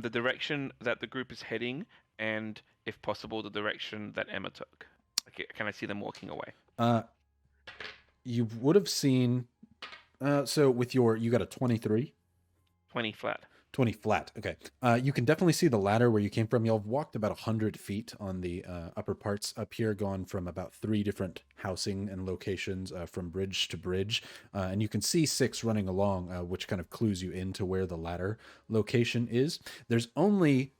The direction that the group is heading, and if possible, the direction that Emma took. Okay, can I see them walking away? You would have seen, so with you got a 23? 20 flat. 20 flat. Okay. You can definitely see the ladder where you came from. Y'all have walked about 100 feet on the upper parts up here, gone from about 3 different housing and locations from bridge to bridge. And you can see 6 running along, which kind of clues you into where the ladder location is. There's only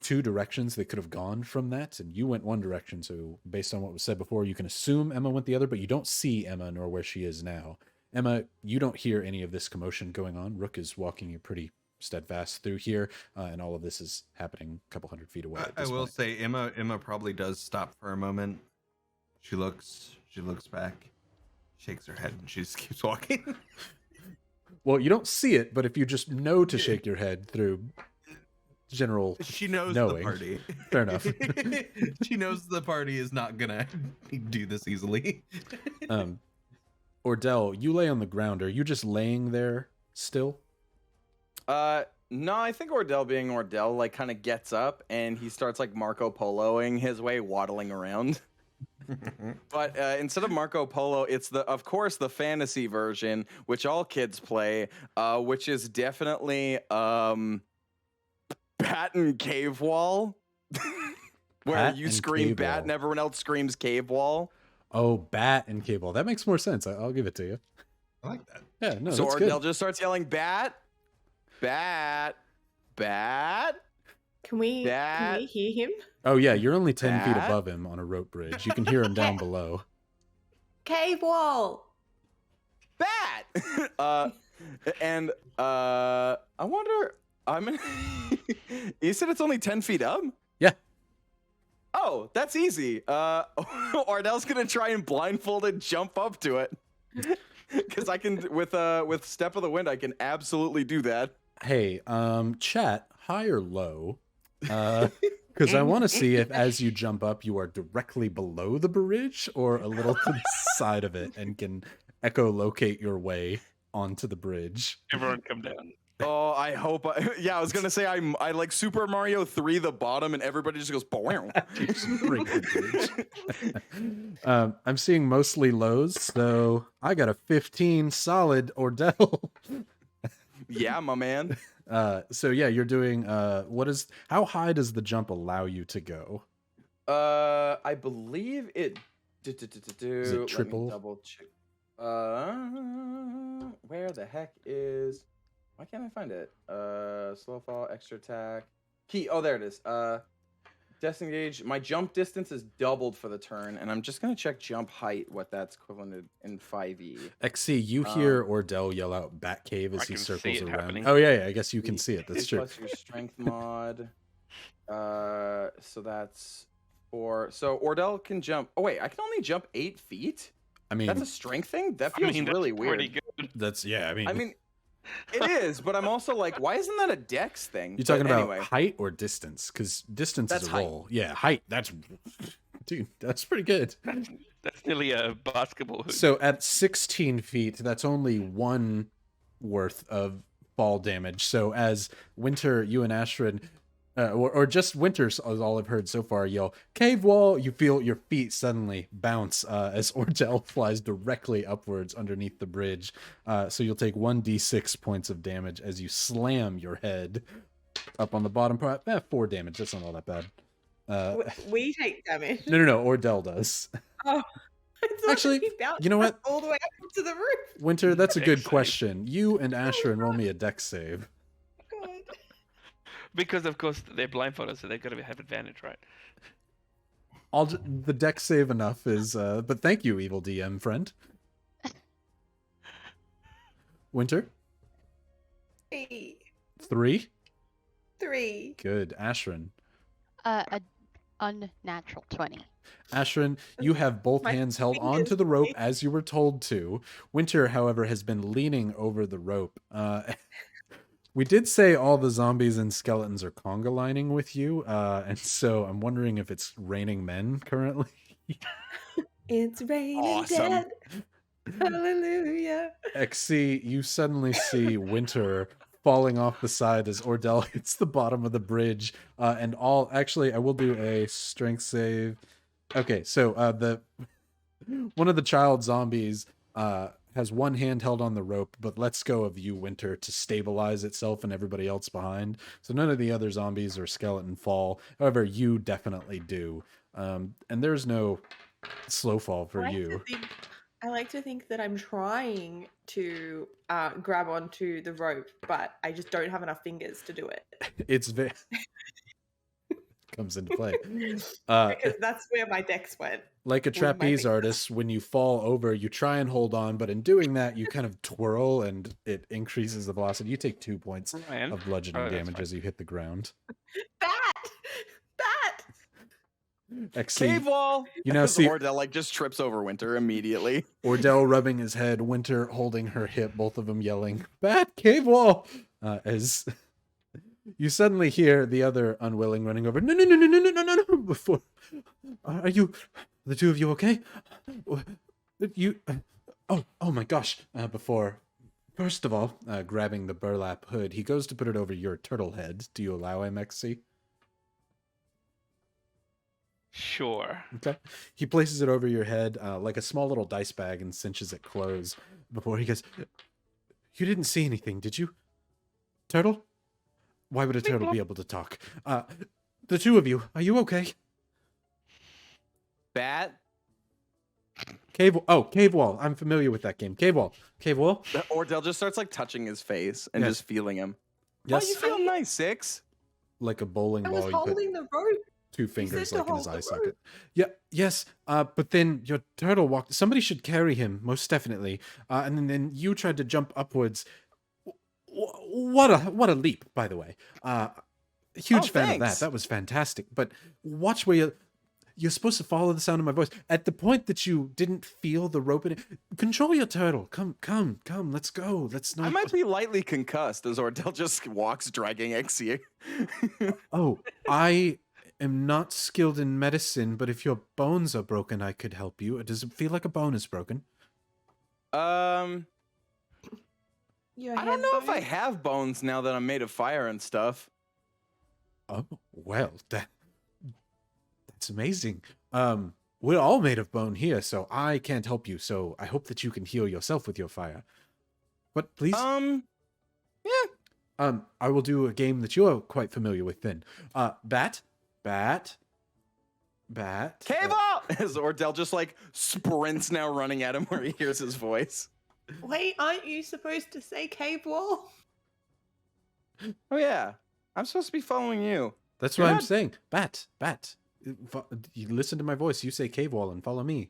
2 directions they could have gone from that, and you went one direction. So based on what was said before, you can assume Emma went the other, but you don't see Emma nor where she is now. Emma, you don't hear any of this commotion going on. Rook is walking you pretty steadfast through here, and all of this is happening a couple hundred feet away. At I this will point. say Emma probably does stop for a moment. She looks back, shakes her head, and she just keeps walking. Well, you don't see it, but if you just know to shake your head through general She knows knowing. the party. Fair enough. She knows the party is not gonna do this easily. Ordell, you lay on the ground. Are you just laying there still? No, I think Ordell, being Ordell, like kind of gets up and he starts like Marco Poloing his way, waddling around. But instead of Marco Polo, it's of course the fantasy version, which all kids play, which is definitely Bat and Cave Wall, where Bat you and scream Cave Bat Wall. and everyone else screams Cave Wall. Oh, Bat and Cable. That makes more sense. I'll give it to you. I like that. Yeah, no, So that's Ordell good. just starts yelling Bat, Bat, Bat. Can we hear him? Oh yeah, you're only 10 feet Bat? above him on a rope bridge. You can hear him down below. Cave wall. Bat. And I wonder. You said it's only 10 feet up. Yeah. Oh, that's easy. Ordell's gonna try and blindfolded jump up to it. Because I can with Step of the Wind, I can absolutely do that. Hey, chat, high or low? Because I want to see if as you jump up, you are directly below the bridge or a little to the side of it and can echolocate your way onto the bridge. Everyone come down. Oh, I hope. Yeah, I was gonna say I like Super Mario 3 the bottom, and everybody just goes. Bow. Break the bridge. I'm seeing mostly lows, so I got a 15 solid Ordell. Yeah, my man. So yeah, you're doing how high does the jump allow you to go? I believe it. Is it Let me triple? double check. Where the heck is? Why can't I find it? Slow fall, extra attack, key. Oh, there it is. Disengage. My jump distance is doubled for the turn, and I'm just gonna check jump height, what that's equivalent in 5e. XC, you hear Ordell yell out "Bat Cave" as I he can see circles it around. happening. Oh yeah, I guess you can see it. That's true. Plus your strength mod. So that's 4. So Ordell can jump. Oh wait, I can only jump 8 feet. I mean, That's a strength thing. That I feels mean, really that's weird. pretty good. that's yeah. I mean, it is, but I'm also like, why isn't that a dex thing? You're talking But about anyway. height or distance? Because distance That's is a height. roll. Yeah, height. That's dude. That's pretty good. That's nearly a basketball hoop. So at 16 feet, that's only 1 worth of fall damage. So as Winter, you and Ashrin, or just Winter, is all I've heard so far, yell, "Cave wall," you feel your feet suddenly bounce as Ordell flies directly upwards underneath the bridge. So you'll take 1d6 points of damage as you slam your head up on the bottom part. 4 damage. That's not all that bad. We take damage. No. Ordell does. Oh, I thought Actually, he bounced you know what? all the way up to the roof. Winter, that's a Dex good save. question. You and Ashrin roll me a dex save. God. Because of course they're blindfolded, so they've got to have advantage, right? The dex save enough is, but thank you, evil DM friend. Winter, 3. 3. Good. Ashrin. A unnatural 20. Ashrin, you have both My hands held fingers onto the rope bleed. as you were told to. Winter, however, has been leaning over the rope. We did say all the zombies and skeletons are conga lining with you, and so I'm wondering if it's raining men currently. It's raining Awesome. dead. Hallelujah. XC, you suddenly see Winter falling off the side as Ordell hits the bottom of the bridge, and actually, I will do a strength save. Okay, so one of the child zombies has one hand held on the rope, but lets go of you, Winter, to stabilize itself and everybody else behind. So none of the other zombies or skeleton fall. However, you definitely do. And there's no slow fall for you. I like to think that I'm trying to grab onto the rope, but I just don't have enough fingers to do it. It's comes into play. Because that's where my dex went. Like a with my trapeze fingers. artist, when you fall over, you try and hold on, but in doing that, you kind of twirl and it increases the velocity. You take 2 points Ryan, of bludgeoning that's damage fine. as you hit the ground. Bat! XC, Cave wall. you now see Ordell like just trips over Winter immediately. Ordell rubbing his head, Winter holding her hip, both of them yelling, "Bat, cave wall!" As You suddenly hear the other unwilling running over. No, no, no, no, no, no, no, no, no. Before, are you, the two of you okay? You, oh my gosh. Before, first of all, grabbing the burlap hood, he goes to put it over your turtle head. Do you allow MXC? Sure. Okay. He places it over your head like a small little dice bag and cinches it closed before he goes, you didn't see anything, did you? Turtle? Why would a turtle be able to talk? The two of you, are you okay? Bat. Cave wall. I'm familiar with that game. Cave wall. Ordell just starts like touching his face and Yes. just feeling him. Yes. Oh, you feel nice, Six. Like a bowling I was ball. You put holding the rope. 2 said fingers to like in his hold the eye socket. rope. Yeah. Yes. But then your turtle walked. Somebody should carry him, most definitely. And then you tried to jump upwards. What a leap, by the way. Huge fan of that. Thanks. That was fantastic. But watch where you're supposed to follow the sound of my voice. At the point that you didn't feel the rope in it, control your turtle. Come. Let's go. Let's not. I might be lightly concussed as Ordell just walks dragging Exia. Oh, I am not skilled in medicine, but if your bones are broken, I could help you. Does it feel like a bone is broken? Your I don't know if I head have bones now that I'm made of fire and stuff. Oh, well, that's amazing. We're all made of bone here, so I can't help you. So I hope that you can heal yourself with your fire. But please, Yeah. I will do a game that you're quite familiar with then. Bat. Cave up! As Ordell just like sprints now running at him where he hears his voice. Wait, aren't you supposed to say cave wall? Oh yeah. I'm supposed to be following you. That's You're what I'm not- saying. Bat. You listen to my voice. You say cave wall and follow me.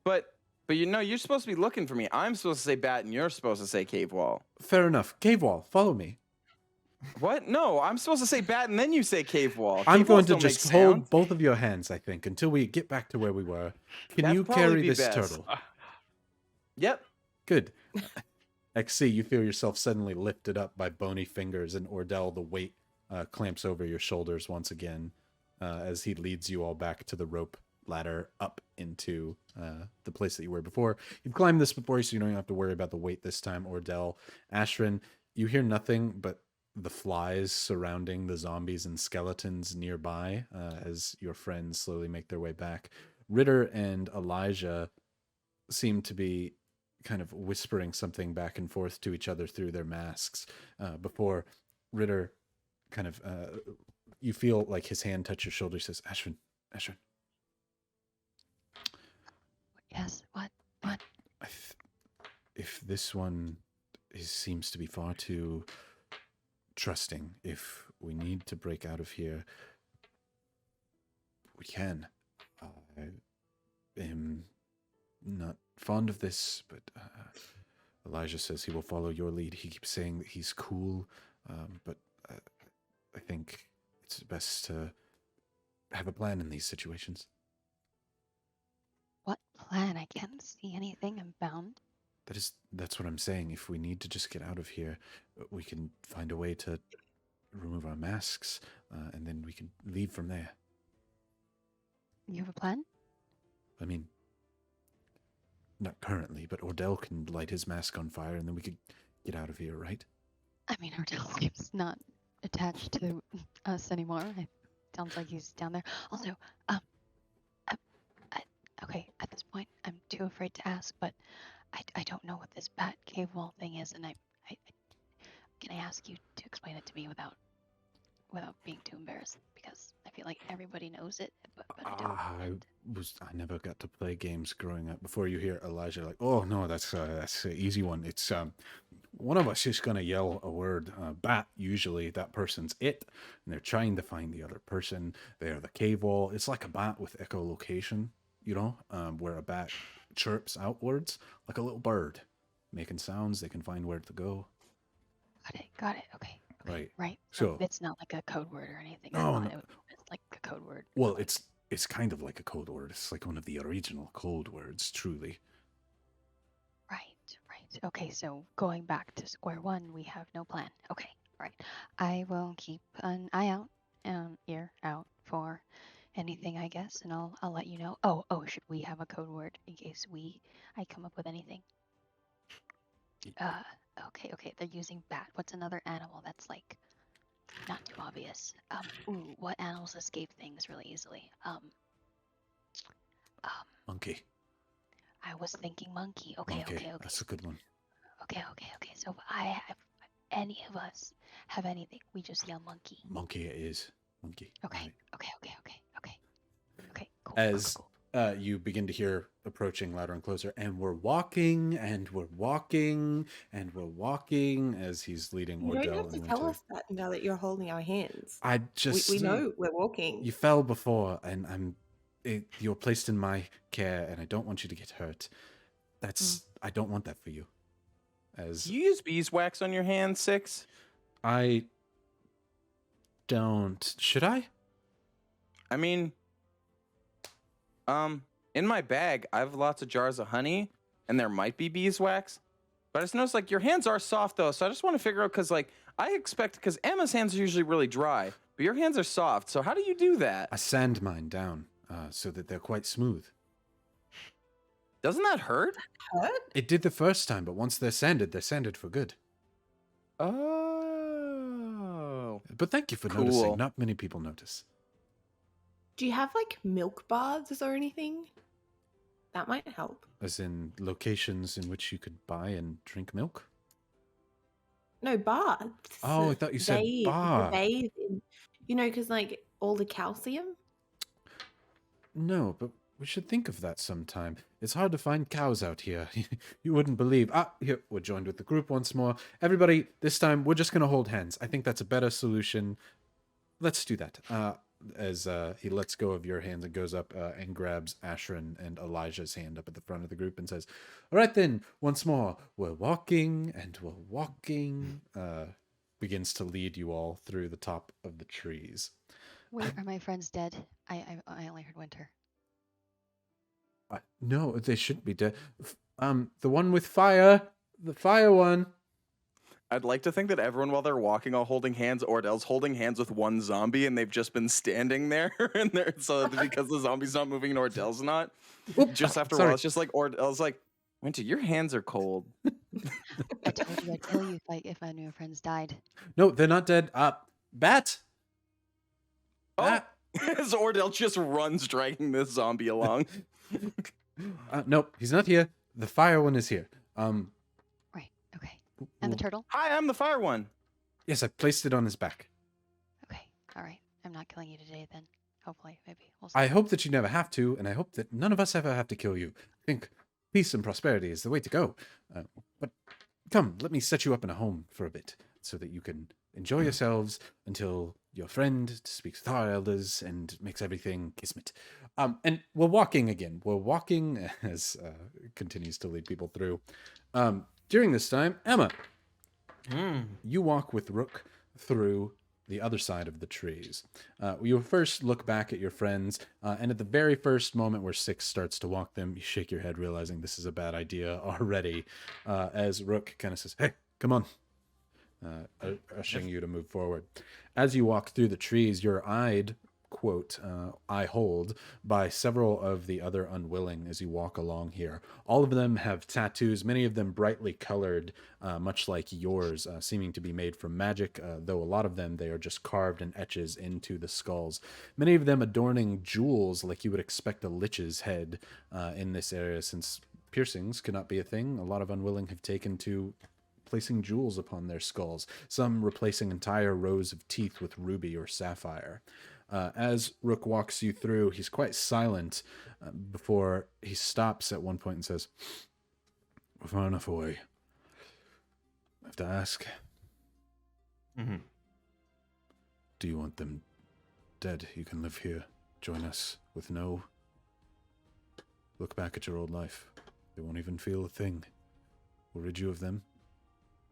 But you know, you're supposed to be looking for me. I'm supposed to say bat and you're supposed to say cave wall. Fair enough. Cave wall. Follow me. What? No, I'm supposed to say bat and then you say cave wall. I'm Cave going walls to don't make just hold sound. both of your hands, I think, until we get back to where we were. Can That'd you probably carry be this best. turtle? Yep. Good. XC, you feel yourself suddenly lifted up by bony fingers, and Ordell, the weight clamps over your shoulders once again as he leads you all back to the rope ladder up into the place that you were before. You've climbed this before, so you don't have to worry about the weight this time. Ordell, Ashrin, you hear nothing but the flies surrounding the zombies and skeletons nearby as your friends slowly make their way back. Ritter and Elijah seem to be kind of whispering something back and forth to each other through their masks before Ritter kind of you feel like his hand touch your shoulder. He says, Ashrin. Yes. What? If this one seems to be far too trusting, if we need to break out of here, we can. I am not fond of this, but Elijah says he will follow your lead. He keeps saying that he's cool, but I think it's best to have a plan in these situations. What plan? I can't see anything. I'm bound. That's what I'm saying. If we need to just get out of here, we can find a way to remove our masks, and then we can leave from there. You have a plan? I mean, not currently, but Ordell can light his mask on fire, and then we could get out of here, right? I mean, Ordel's not attached to us anymore. It sounds like he's down there. Also, okay, at this point, I'm too afraid to ask, but I don't know what this bat cave wall thing is, and I can I ask you to explain it to me without being too embarrassed, because I feel like everybody knows it, but I don't. I never got to play games growing up. Before you hear Elijah like, oh no, that's an easy one. It's one of us is gonna yell a word, bat. Usually that person's it, and they're trying to find the other person. They are the cave wall. It's like a bat with echolocation, you know, where a bat chirps outwards like a little bird, making sounds. They can find where to go. Got it. Okay. Right. So it's not like a code word or anything. No, It's like a code word. well, it's kind of like a code word. It's like one of the original code words, truly. Right. Okay, so going back to square one, we have no plan. Okay, all right. I will keep an eye out, ear out for anything, I guess, and I'll let you know. Oh, should we have a code word in case I come up with anything? Uh, okay. They're using bat. What's another animal that's like not too obvious? What animals escape things really easily? Monkey. I was thinking monkey. Okay. Monkey. That's a good one. Okay. So if any of us have anything, we just yell monkey. Monkey it is. Monkey. Okay. Right. Okay. Cool. As cool. you begin to hear approaching louder and closer, and we're walking, and we're walking, and we're walking as he's leading You Ordell don't have to and tell Winter. us that now that you're holding our hands. I just We know we're walking. you fell before, and you're placed in my care, and I don't want you to get hurt. I don't want that for you. As Do you use beeswax on your hands, Six? I don't. Should I? I mean, in my bag, I have lots of jars of honey, and there might be beeswax. But I just noticed, like, your hands are soft, though, so I just want to figure out, because Emma's hands are usually really dry, but your hands are soft, so how do you do that? I sand mine down so that they're quite smooth. Doesn't that hurt? Hurt? It did the first time, but once they're sanded for good. Oh. But thank you for Cool. noticing. Not many people notice. Do you have like milk baths or anything? That might help. As in locations in which you could buy and drink milk? No, baths. Oh, I thought you said bar. Bathe in, because like all the calcium. No, but we should think of that sometime. It's hard to find cows out here. You wouldn't believe. Here, we're joined with the group once more. Everybody, this time, we're just going to hold hands. I think that's a better solution. Let's do that. As he lets go of your hands and goes up and grabs Ashrin and Elijah's hand up at the front of the group and says, all right then, once more, we're walking and we're walking. Begins to lead you all through the top of the trees. Wait, are my friends dead? I only heard Winter. No, they shouldn't be dead. The one with fire. The fire one. I'd like to think that everyone, while they're walking, all holding hands, Ordell's holding hands with one zombie, and they've just been standing there, so because the zombie's not moving and Ordell's not. Just after a while, it's just like Ordell's like, Winter, your hands are cold. I told you I'd kill you if I knew your friends died. No, they're not dead. Bat. As Ordell just runs, dragging this zombie along. Nope, he's not here. The fire one is here. Right. Okay. And the turtle? Hi, I'm the fire one. Yes, I placed it on his back. Okay. All right. I'm not killing you today then. Hopefully, maybe. We'll see. I hope that you never have to, and I hope that none of us ever have to kill you. I think peace and prosperity is the way to go. But come, let me set you up in a home for a bit, so that you can enjoy yourselves until your friend speaks with our elders and makes everything kismet. And we're walking again. We're walking as continues to lead people through. During this time, Emma, you walk with Rook through the other side of the trees. You first look back at your friends, and at the very first moment where Six starts to walk them, you shake your head, realizing this is a bad idea already, as Rook kind of says, hey, come on, ushering you to move forward. As you walk through the trees, you're eyed, quote, eye hold, by several of the other unwilling as you walk along here. All of them have tattoos, many of them brightly colored, much like yours, seeming to be made from magic, though a lot of them, they are just carved and etches into the skulls. Many of them adorning jewels like you would expect a lich's head in this area, since piercings cannot be a thing. A lot of unwilling have taken to placing jewels upon their skulls, some replacing entire rows of teeth with ruby or sapphire. As Rook walks you through, he's quite silent before he stops at one point and says, we're far enough away. I have to ask. Do you want them dead? You can live here, join us with no... Look back at your old life. They won't even feel a thing. We'll rid you of them.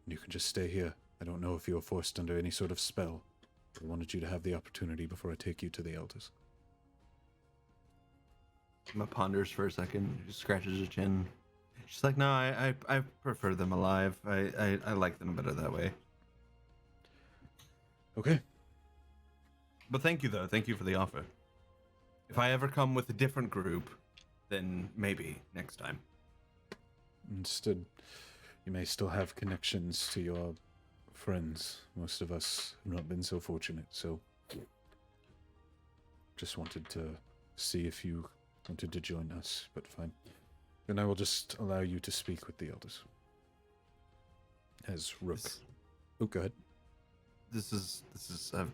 You can just stay here. I don't know if you are forced under any sort of spell. I wanted you to have the opportunity before I take you to the elders. Emma ponders for a second, just scratches her chin. She's like, no, I prefer them alive. I like them better that way. Okay. But thank you, though. Thank you for the offer. If I ever come with a different group, then maybe next time. Instead, you may still have connections to your friends. Most of us have not been so fortunate, so just wanted to see if you wanted to join us, but fine. Then I will just allow you to speak with the elders. As Rook. Oh, go ahead. This is a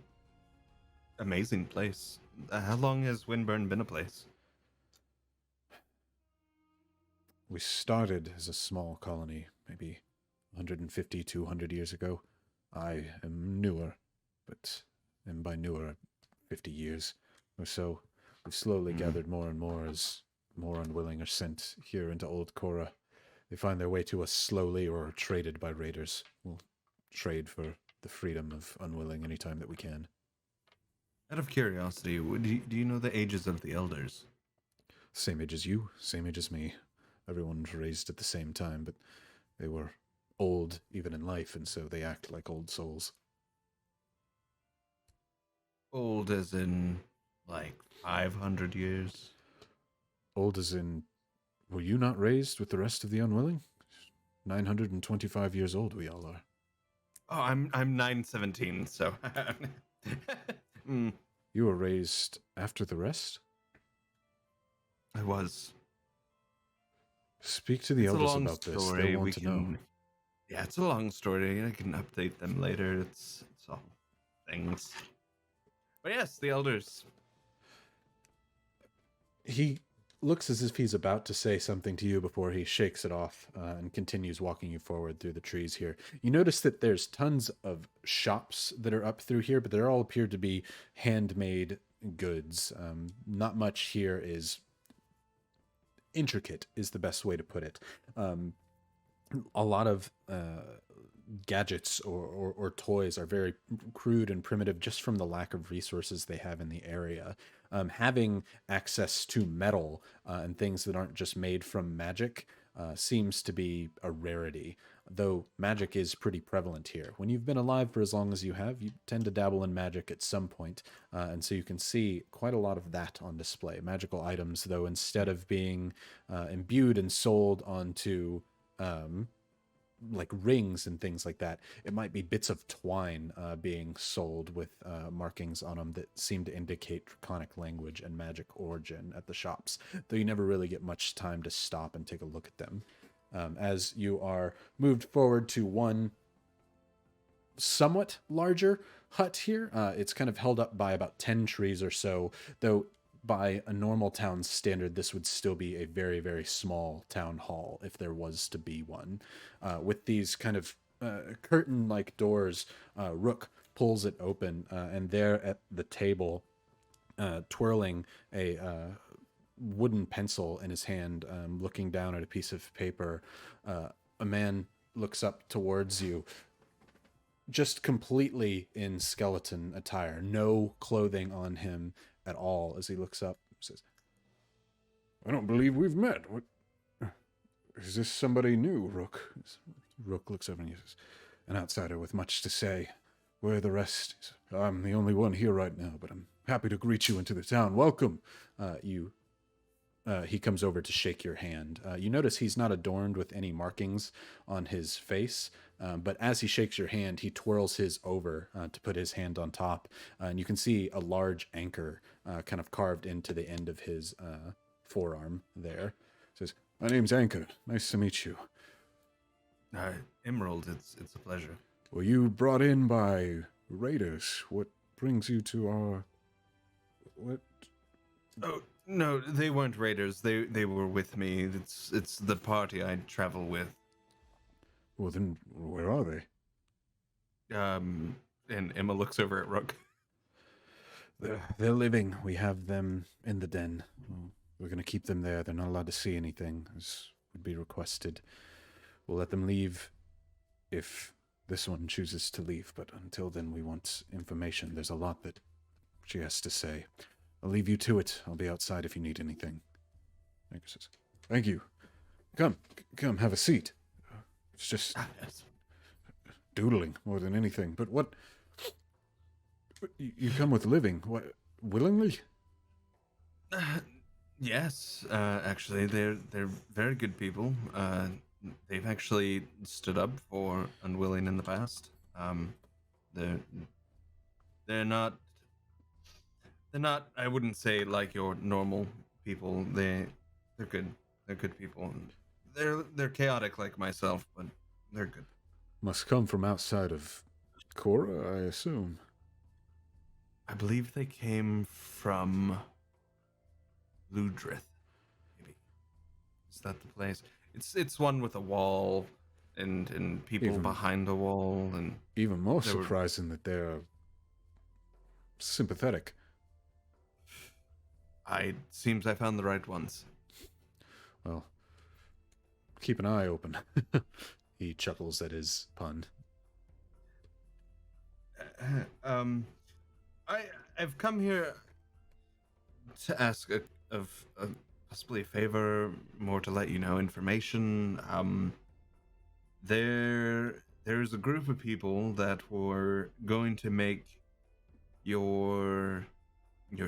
amazing place. How long has Wimburne been a place? We started as a small colony, maybe 150, 200 years ago. I am newer, and by newer, 50 years or so. We've slowly gathered more and more as more unwilling are sent here into Old Korra. They find their way to us slowly or are traded by raiders. We'll trade for the freedom of unwilling anytime that we can. Out of curiosity, do you know the ages of the elders? Same age as you, same age as me. Everyone was raised at the same time, but they were old even in life, and so they act like old souls. Old as in, like, 500 years? Old as in, were you not raised with the rest of the unwilling? 925 years old we all are. Oh, I'm 917, so... You were raised after the rest? I was. Speak to the It's a elders long about this. story. They want to know. Yeah, it's a long story. I can update them later. It's all things. But yes, the elders. He looks as if he's about to say something to you before he shakes it off and continues walking you forward through the trees here. You notice that there's tons of shops that are up through here, but they all appear to be handmade goods. Not much here is intricate, is the best way to put it. A lot of gadgets or toys are very crude and primitive just from the lack of resources they have in the area. Having access to metal and things that aren't just made from magic seems to be a rarity, though magic is pretty prevalent here. When you've been alive for as long as you have, you tend to dabble in magic at some point, and so you can see quite a lot of that on display. Magical items, though, instead of being imbued and sold onto like rings and things like that, it might be bits of twine being sold with markings on them that seem to indicate draconic language and magic origin at the shops, though you never really get much time to stop and take a look at them. As you are moved forward to one somewhat larger hut here, it's kind of held up by about 10 trees or so, though by a normal town standard, this would still be a very, very small town hall if there was to be one. With these kind of curtain-like doors, Rook pulls it open, and there at the table, twirling a wooden pencil in his hand, looking down at a piece of paper, a man looks up towards you, just completely in skeleton attire, no clothing on him at all. As he looks up, says, "I don't believe we've met. What is this? Somebody new, Rook?" Rook looks over and he says, "An outsider with much to say. Where are the rest?" He says, "I'm the only one here right now, but I'm happy to greet you into the town. Welcome." He comes over to shake your hand. You notice he's not adorned with any markings on his face, but as he shakes your hand, he twirls his over to put his hand on top, and you can see a large anchor kind of carved into the end of his forearm there. He says, "My name's Anchor. Nice to meet you." Emerald, it's a pleasure. Were you brought in by raiders? What brings you to our... What? Oh, no, they weren't raiders. They were with me. It's the party I travel with. Well, then, where are they? And Emma looks over at Rook. They're living. We have them in the den. Well, we're going to keep them there. They're not allowed to see anything, as would be requested. We'll let them leave if this one chooses to leave, but until then we want information. There's a lot that she has to say. I'll leave you to it. I'll be outside if you need anything. Anchor says, "Thank you. Come, have a seat." It's just Yes. doodling more than anything. But You come with living. What? Willingly? Yes, actually, they're very good people. They've actually stood up for unwilling in the past. They're they're not they're not. I wouldn't say like your normal people. They're good. They're good people. They're chaotic like myself, but they're good. Must come from outside of Cora, I assume. I believe they came from Ludrith. Maybe is that the place? It's one with a wall and people Even- behind a wall and Even more They were- surprising that they're sympathetic. seems I found the right ones. Well, keep an eye open. He chuckles at his pun. I've come here to ask of possibly a favor, more to let you know information. There's a group of people that were going to make your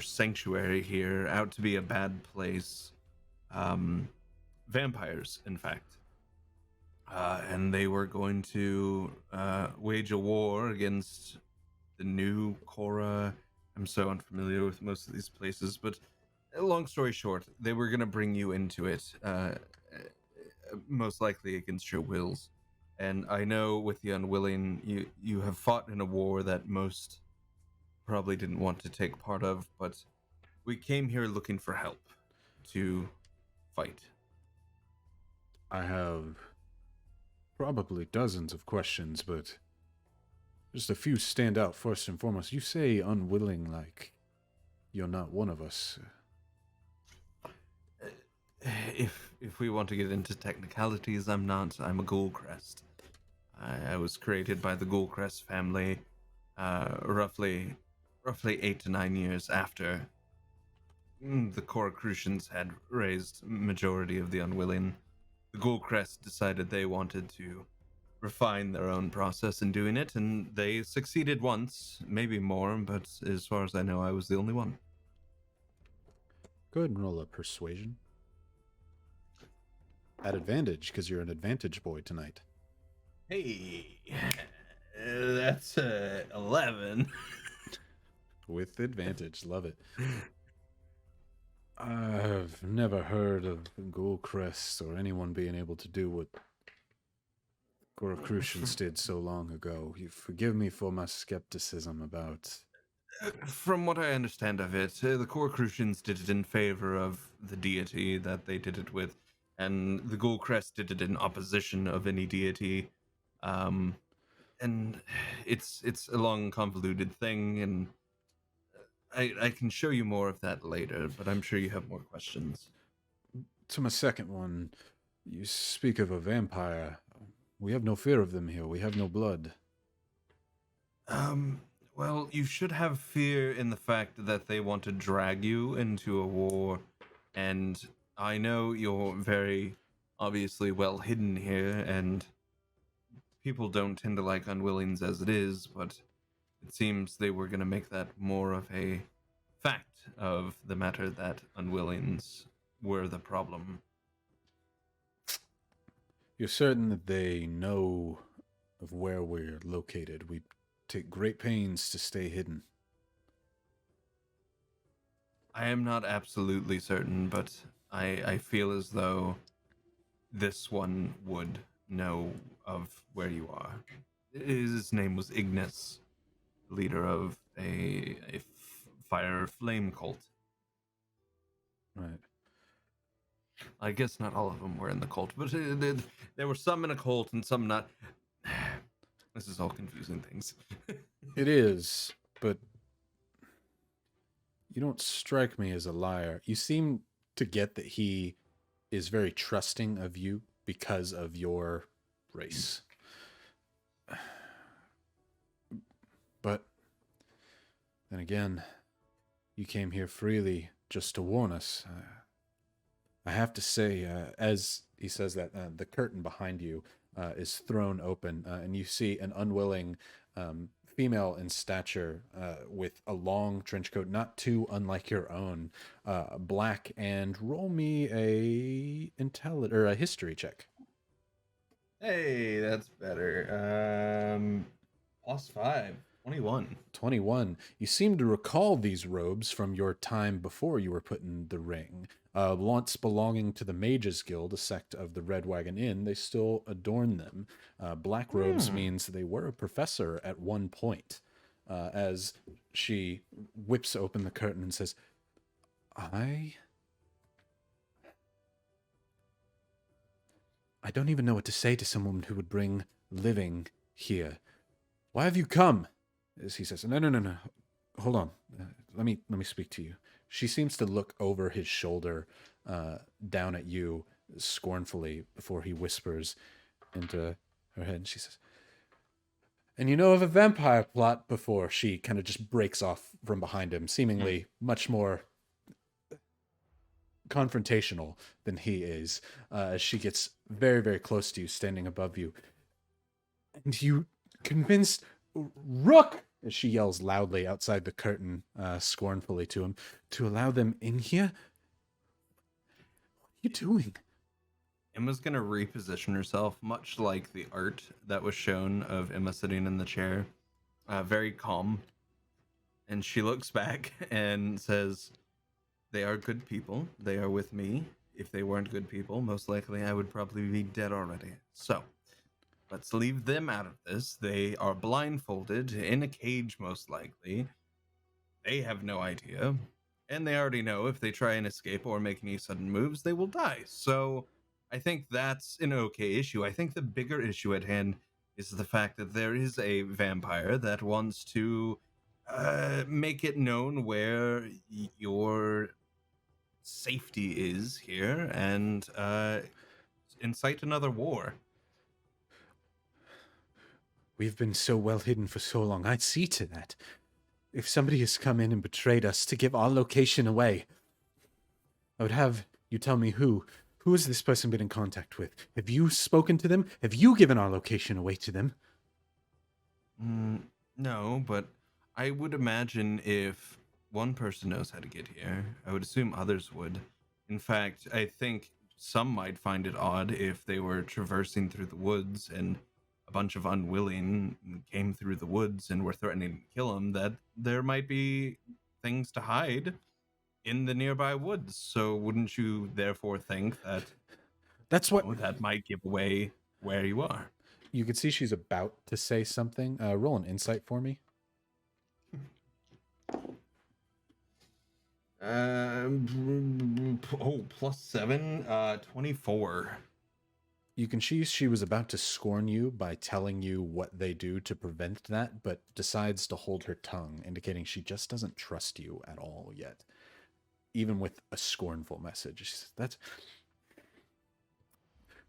sanctuary here out to be a bad place. Vampires, in fact. And they were going to wage a war against the new Cora. I'm so unfamiliar with most of these places, but long story short, they were going to bring you into it, most likely against your wills. And I know with the unwilling, you have fought in a war that most probably didn't want to take part of, but we came here looking for help to fight. I have probably dozens of questions, but just a few stand out. First and foremost, you say unwilling like you're not one of us. If we want to get into technicalities, I'm not. I'm a Ghoulcrest. I was created by the Ghoulcrest family, roughly 8 to 9 years after the Coracrucians had raised majority of the unwilling. The Ghoulcrest decided they wanted to refine their own process in doing it, and they succeeded once, maybe more, but as far as I know, I was the only one. Go ahead and roll a persuasion. At advantage, because you're an advantage boy tonight. Hey, that's 11. With advantage, love it. I've never heard of Ghoulcrest or anyone being able to do what Goracrucians did so long ago. You forgive me for my skepticism about... From what I understand of it, the Coracrucians did it in favor of the deity that they did it with, and the Ghoulcrest did it in opposition of any deity. And it's a long, convoluted thing, and I can show you more of that later, but I'm sure you have more questions. To my second one, you speak of a vampire. We have no fear of them here. We have no blood. Well, you should have fear in the fact that they want to drag you into a war, and I know you're very obviously well hidden here, and people don't tend to like unwillings as it is, but it seems they were going to make that more of a fact of the matter that unwillings were the problem. You're certain that they know of where we're located? We take great pains to stay hidden. I am not absolutely certain, but I feel as though this one would know of where you are. His name was Ignis, leader of a fire flame cult. Right. I guess not all of them were in the cult, but there were some in a cult and some not. This is all confusing things. It is, but you don't strike me as a liar. You seem to get that he is very trusting of you because of your race. But then again, you came here freely just to warn us. I have to say, as he says that, the curtain behind you is thrown open, and you see an unwilling female in stature, with a long trench coat, not too unlike your own, black, and roll me a history check. Hey, that's better. +5, 21. 21. You seem to recall these robes from your time before you were put in the ring. Once belonging to the Mages Guild, a sect of the Red Wagon Inn, they still adorn them. Black robes means they were a professor at one point. As she whips open the curtain and says, I don't even know what to say to someone who would bring living here. Why have you come? As he says, no. Hold on. Let me speak to you. She seems to look over his shoulder, down at you scornfully before he whispers into her head. She says, and you know of a vampire plot before? She kind of just breaks off from behind him, seemingly much more confrontational than he is, as she gets very, very close to you, standing above you. And you convinced Rook, as she yells loudly outside the curtain, scornfully to him, to allow them in here? What are you doing? Emma's gonna reposition herself, much like the art that was shown of Emma sitting in the chair, very calm. And she looks back and says, they are good people. They are with me. If they weren't good people, most likely I would probably be dead already. So, let's leave them out of this. They are blindfolded, in a cage most likely. They have no idea. And they already know if they try and escape or make any sudden moves, they will die. So, I think that's an okay issue. I think the bigger issue at hand is the fact that there is a vampire that wants to make it known where your safety is here and incite another war. We've been so well hidden for so long. I'd see to that. If somebody has come in and betrayed us to give our location away, I would have you tell me who. Who has this person been in contact with? Have you spoken to them? Have you given our location away to them? No, but I would imagine if one person knows how to get here, I would assume others would. In fact, I think some might find it odd if they were traversing through the woods and a bunch of unwilling came through the woods and were threatening to kill them, that there might be things to hide in the nearby woods. So wouldn't you therefore think that That's what that might give away where you are? you can see. She's about to say something. Roll an insight for me. +7, 24. You can see she was about to scorn you by telling you what they do to prevent that, but decides to hold her tongue, indicating she just doesn't trust you at all yet, even with a scornful message. She says,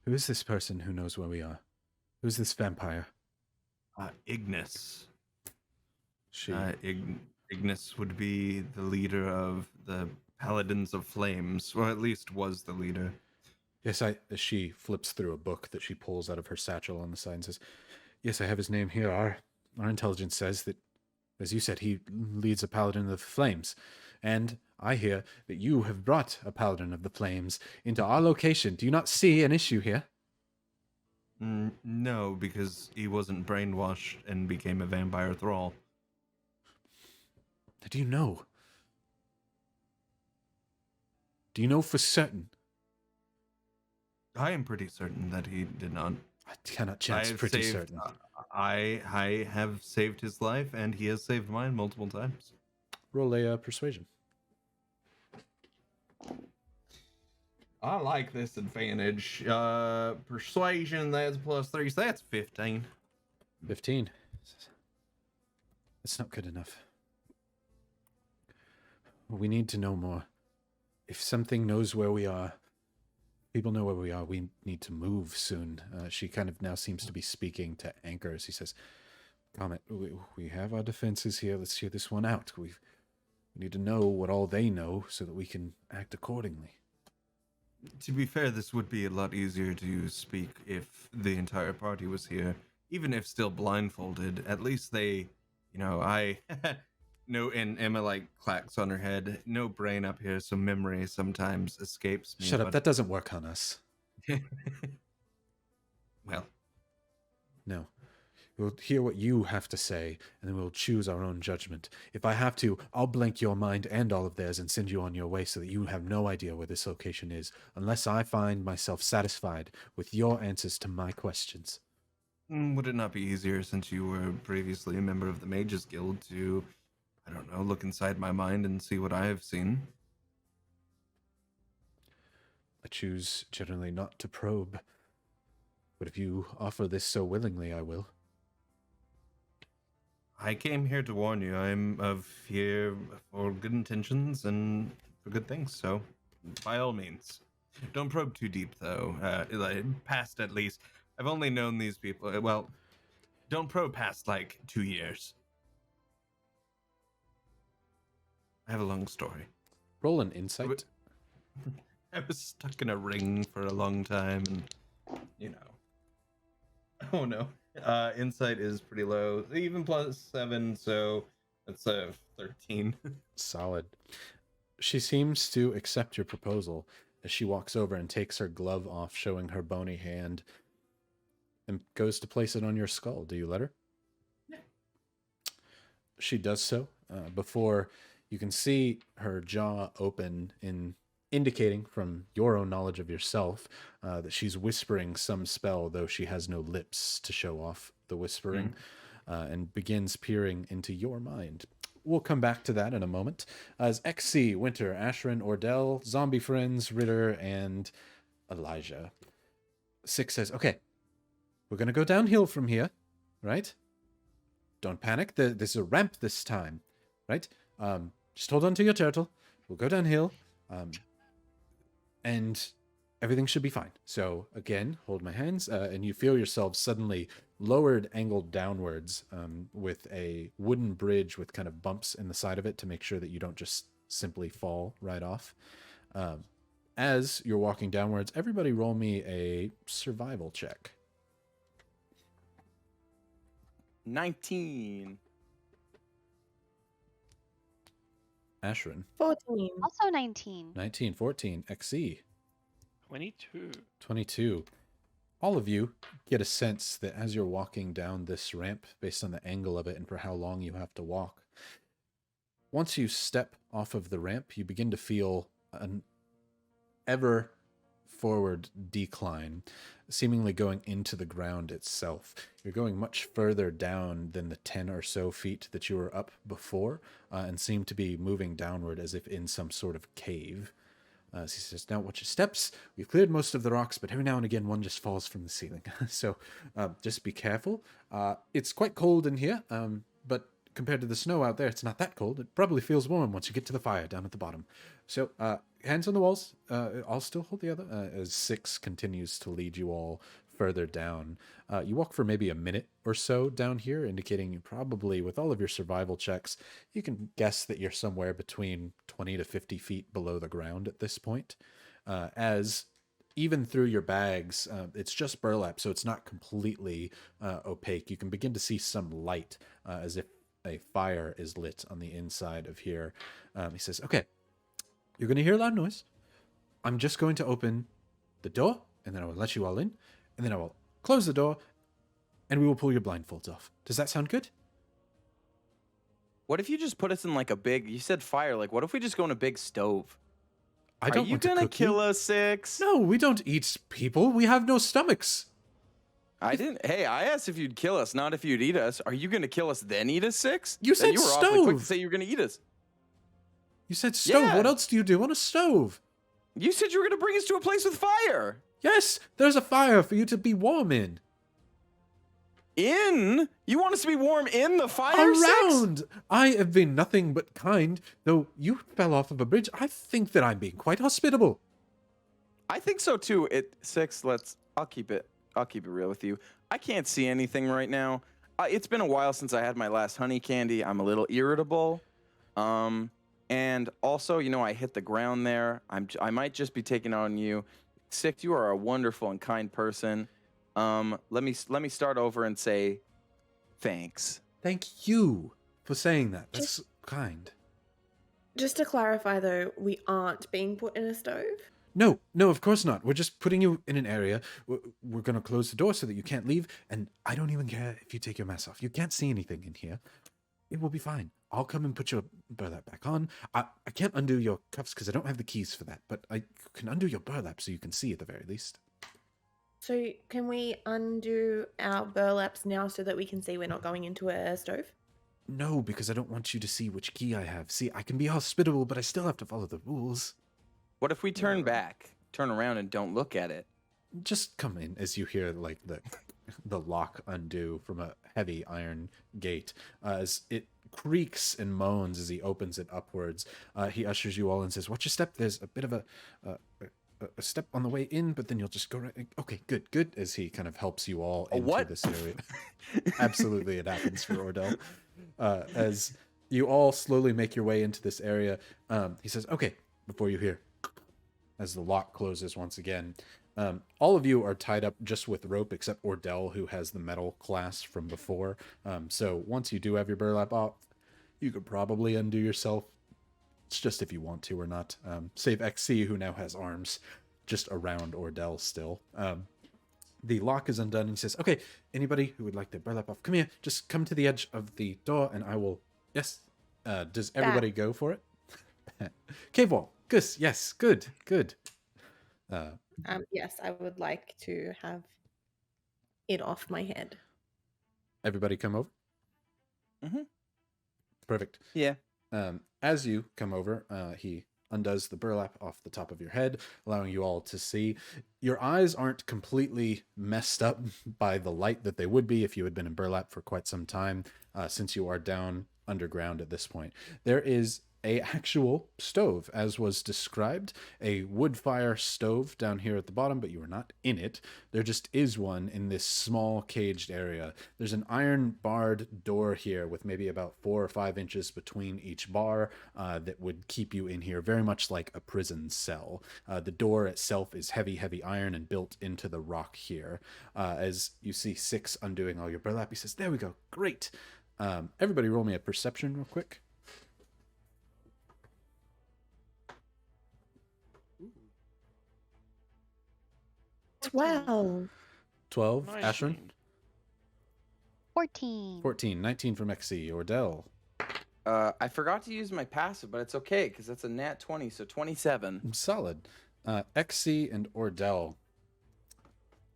who is this person who knows where we are? Who's this vampire? Ignis. She. Ignis would be the leader of the Paladins of Flames, or at least was the leader. Yes, she flips through a book that she pulls out of her satchel on the side and says, yes, I have his name here. Our intelligence says that, as you said, he leads a Paladin of the Flames. And I hear that you have brought a Paladin of the Flames into our location. Do you not see an issue here? No, because he wasn't brainwashed and became a vampire thrall. How do you know? Do you know for certain? I am pretty certain that he did not. I cannot chance pretty certain. I have saved his life, and he has saved mine multiple times. Roll a persuasion. I like this advantage. Persuasion, that's +3, so that's 15. 15. That's not good enough. We need to know more. If something knows where we are, people know where we are, we need to move soon. She kind of now seems to be speaking to Anchor as he says, Comet, we have our defenses here. Let's hear this one out. We need to know what all they know so that we can act accordingly. To be fair, this would be a lot easier to speak if the entire party was here. Even if still blindfolded, at least they I no, and Emma like clacks on her head. No brain up here, so memory sometimes escapes me. Shut up. That doesn't work on us. Well, No. We'll hear what you have to say, and then we'll choose our own judgment. If I have to, I'll blank your mind and all of theirs and send you on your way so that you have no idea where this location is, unless I find myself satisfied with your answers to my questions. would it not be easier, since you were previously a member of the Mages Guild, to, I don't know, look inside my mind and see what I have seen? I choose generally not to probe, but if you offer this so willingly, I will. I came here to warn you. I'm of here for good intentions and for good things, so by all means. Don't probe too deep, though. Past, at least. I've only known these people. Well, don't probe past, 2 years. I have a long story. Roll an insight. I was stuck in a ring for a long time, and, Oh, no. Insight is pretty low. Even +7, so that's a 13. Solid. She seems to accept your proposal as she walks over and takes her glove off, showing her bony hand, and goes to place it on your skull. Do you let her? Yeah. She does so. Before you can see her jaw open, indicating from your own knowledge of yourself that she's whispering some spell, though she has no lips to show off the whispering, and begins peering into your mind. We'll come back to that in a moment. As XC, Winter, Ashrin, Ordell, Zombie Friends, Ritter, and Elijah. Six says, okay, we're going to go downhill from here, right? Don't panic. There's a ramp this time, right? Just hold on to your turtle. We'll go downhill. And everything should be fine. So again, hold my hands, and you feel yourselves suddenly lowered, angled downwards, with a wooden bridge with kind of bumps in the side of it to make sure that you don't just simply fall right off. As you're walking downwards, everybody roll me a survival check. 19. Ashrin, 14. Also 19. 19, 14, XE, 22. 22. All of you get a sense that as you're walking down this ramp, based on the angle of it and for how long you have to walk, once you step off of the ramp, you begin to feel an ever forward decline, seemingly going into the ground itself. You're going much further down than the 10 or so feet that you were up before, and seem to be moving downward as if in some sort of cave. So he says, now watch your steps. We've cleared most of the rocks, but every now and again one just falls from the ceiling. So just be careful. It's quite cold in here, but compared to the snow out there, it's not that cold. It probably feels warm once you get to the fire down at the bottom. So hands on the walls. I'll still hold the other as Six continues to lead you all further down. You walk for maybe a minute or so down here, indicating you probably, with all of your survival checks, you can guess that you're somewhere between 20 to 50 feet below the ground at this point. As even through your bags, it's just burlap, so it's not completely opaque. You can begin to see some light, as if a fire is lit on the inside of here. He says, okay, you're going to hear a loud noise. I'm just going to open the door, and then I will let you all in, and then I will close the door, and we will pull your blindfolds off. Does that sound good? What if you just put us in like a big, you said fire, like what if we just go in a big stove? I don't Are you want to gonna cook kill you. us, Six? No, we don't eat people. We have no stomachs. I didn't. Hey, I asked if you'd kill us, not if you'd eat us. Are you gonna kill us then eat us, Six? You said You were awfully quick to stove. say you were gonna eat us. You said stove. Yeah. What else do you do on a stove? You said you were gonna bring us to a place with fire. Yes, there's a fire for you to be warm in. In? You want us to be warm in the fire, Six? Around! I have been nothing but kind, though you fell off of a bridge. I think that I'm being quite hospitable. I think so too. Six. I'll keep it real with you. I can't see anything right now. It's been a while since I had my last honey candy. I'm a little irritable. And also, I hit the ground there. I might just be taking on you. Six, you are a wonderful and kind person. Let me start over and say thanks. Thank you. for saying that. That's kind. Just to clarify, though, we aren't being put in a stove. No, of course not. We're just putting you in an area. We're going to close the door so that you can't leave. And I don't even care if you take your mask off. You can't see anything in here. It will be fine. I'll come and put your burlap back on. I can't undo your cuffs because I don't have the keys for that. But I can undo your burlap so you can see at the very least. So can we undo our burlaps now so that we can see we're not going into a stove? No, because I don't want you to see which key I have. See, I can be hospitable, but I still have to follow the rules. What if we turn back, turn around, and don't look at it? Just come in as you hear like the lock undo from a heavy iron gate as it creaks and moans as he opens it upwards. He ushers you all in and says, "Watch your step. There's a bit of a step on the way in, but then you'll just go right." Okay, good. As he kind of helps you all into this area. Absolutely, it happens for Ordell. As you all slowly make your way into this area, he says, "Okay, before you hear," as the lock closes once again. All of you are tied up just with rope except Ordell, who has the metal class from before. So once you do have your burlap off, you could probably undo yourself. It's just if you want to or not. Save XC, who now has arms just around Ordell still. The lock is undone, and he says, "Okay, anybody who would like their burlap off, come here. Just come to the edge of the door, and I will..." Yes? Does everybody go for it? Cave wall. Yes, good. Yes, I would like to have it off my head. Everybody come over? Mm-hmm. Perfect. Yeah. As you come over, he undoes the burlap off the top of your head, allowing you all to see. Your eyes aren't completely messed up by the light that they would be if you had been in burlap for quite some time, since you are down underground at this point. There is a actual stove, as was described, a wood fire stove down here at the bottom, but you are not in it. There just is one in this small caged area. There's an iron barred door here with maybe about 4 or 5 inches between each bar that would keep you in here, very much like a prison cell. The door itself is heavy iron and built into the rock here. As you see Six undoing all your burlap, he says, "There we go, great." Everybody roll me a perception real quick. 12. 12, Nice. Ashrin. 14. 14, 19 from XC. Ordell. I forgot to use my passive, but it's okay because that's a nat 20, so 27. Solid. XC and Ordell.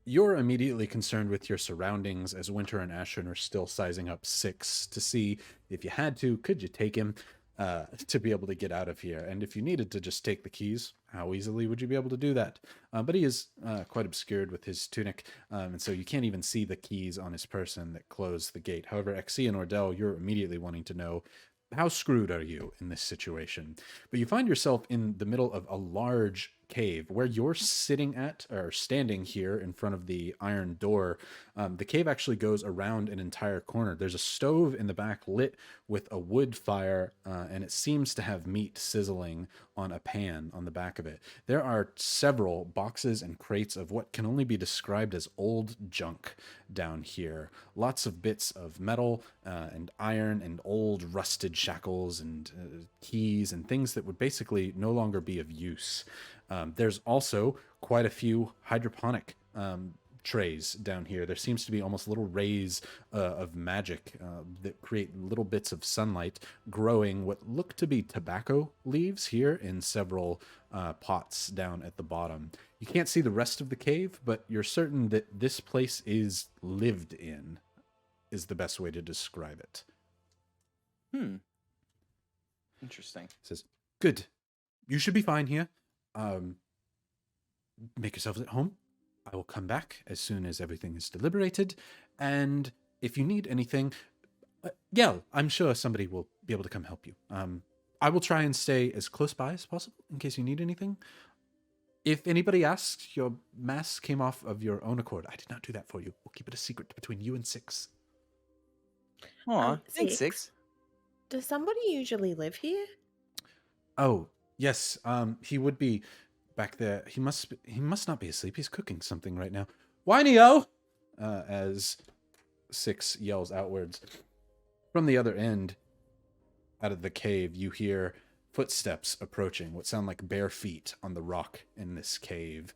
You're immediately concerned with your surroundings as Winter and Ashrin are still sizing up Six to see if you had to, could you take him to be able to get out of here? And if you needed to just take the keys, how easily would you be able to do that? But he is quite obscured with his tunic, and so you can't even see the keys on his person that close the gate. However, XC and Ordell, you're immediately wanting to know, how screwed are you in this situation? But you find yourself in the middle of a large cave where you're sitting at, or standing here in front of the iron door. The cave actually goes around an entire corner. There's a stove in the back lit with a wood fire, and it seems to have meat sizzling on a pan on the back of it. There are several boxes and crates of what can only be described as old junk down here. Lots of bits of metal and iron and old rusted shackles and keys and things that would basically no longer be of use. There's also quite a few hydroponic trays down here. There seems to be almost little rays of magic that create little bits of sunlight growing what look to be tobacco leaves here in several pots down at the bottom. You can't see the rest of the cave, but you're certain that this place is lived in, is the best way to describe it. Interesting. It says, "Good. You should be fine here. Make yourselves at home. I will come back as soon as everything is deliberated, and if you need anything, yell. I'm sure somebody will be able to come help you. I will try and stay as close by as possible in case you need anything. If anybody asks, your mask came off of your own accord. I did not do that for you. We'll keep it a secret between you and Six." Aw, thanks, Six. Does somebody usually live here? Oh, yes. He would be back there. He must not be asleep. He's cooking something right now. Winey-o! As Six yells outwards. From the other end, out of the cave, you hear footsteps approaching, what sound like bare feet on the rock in this cave.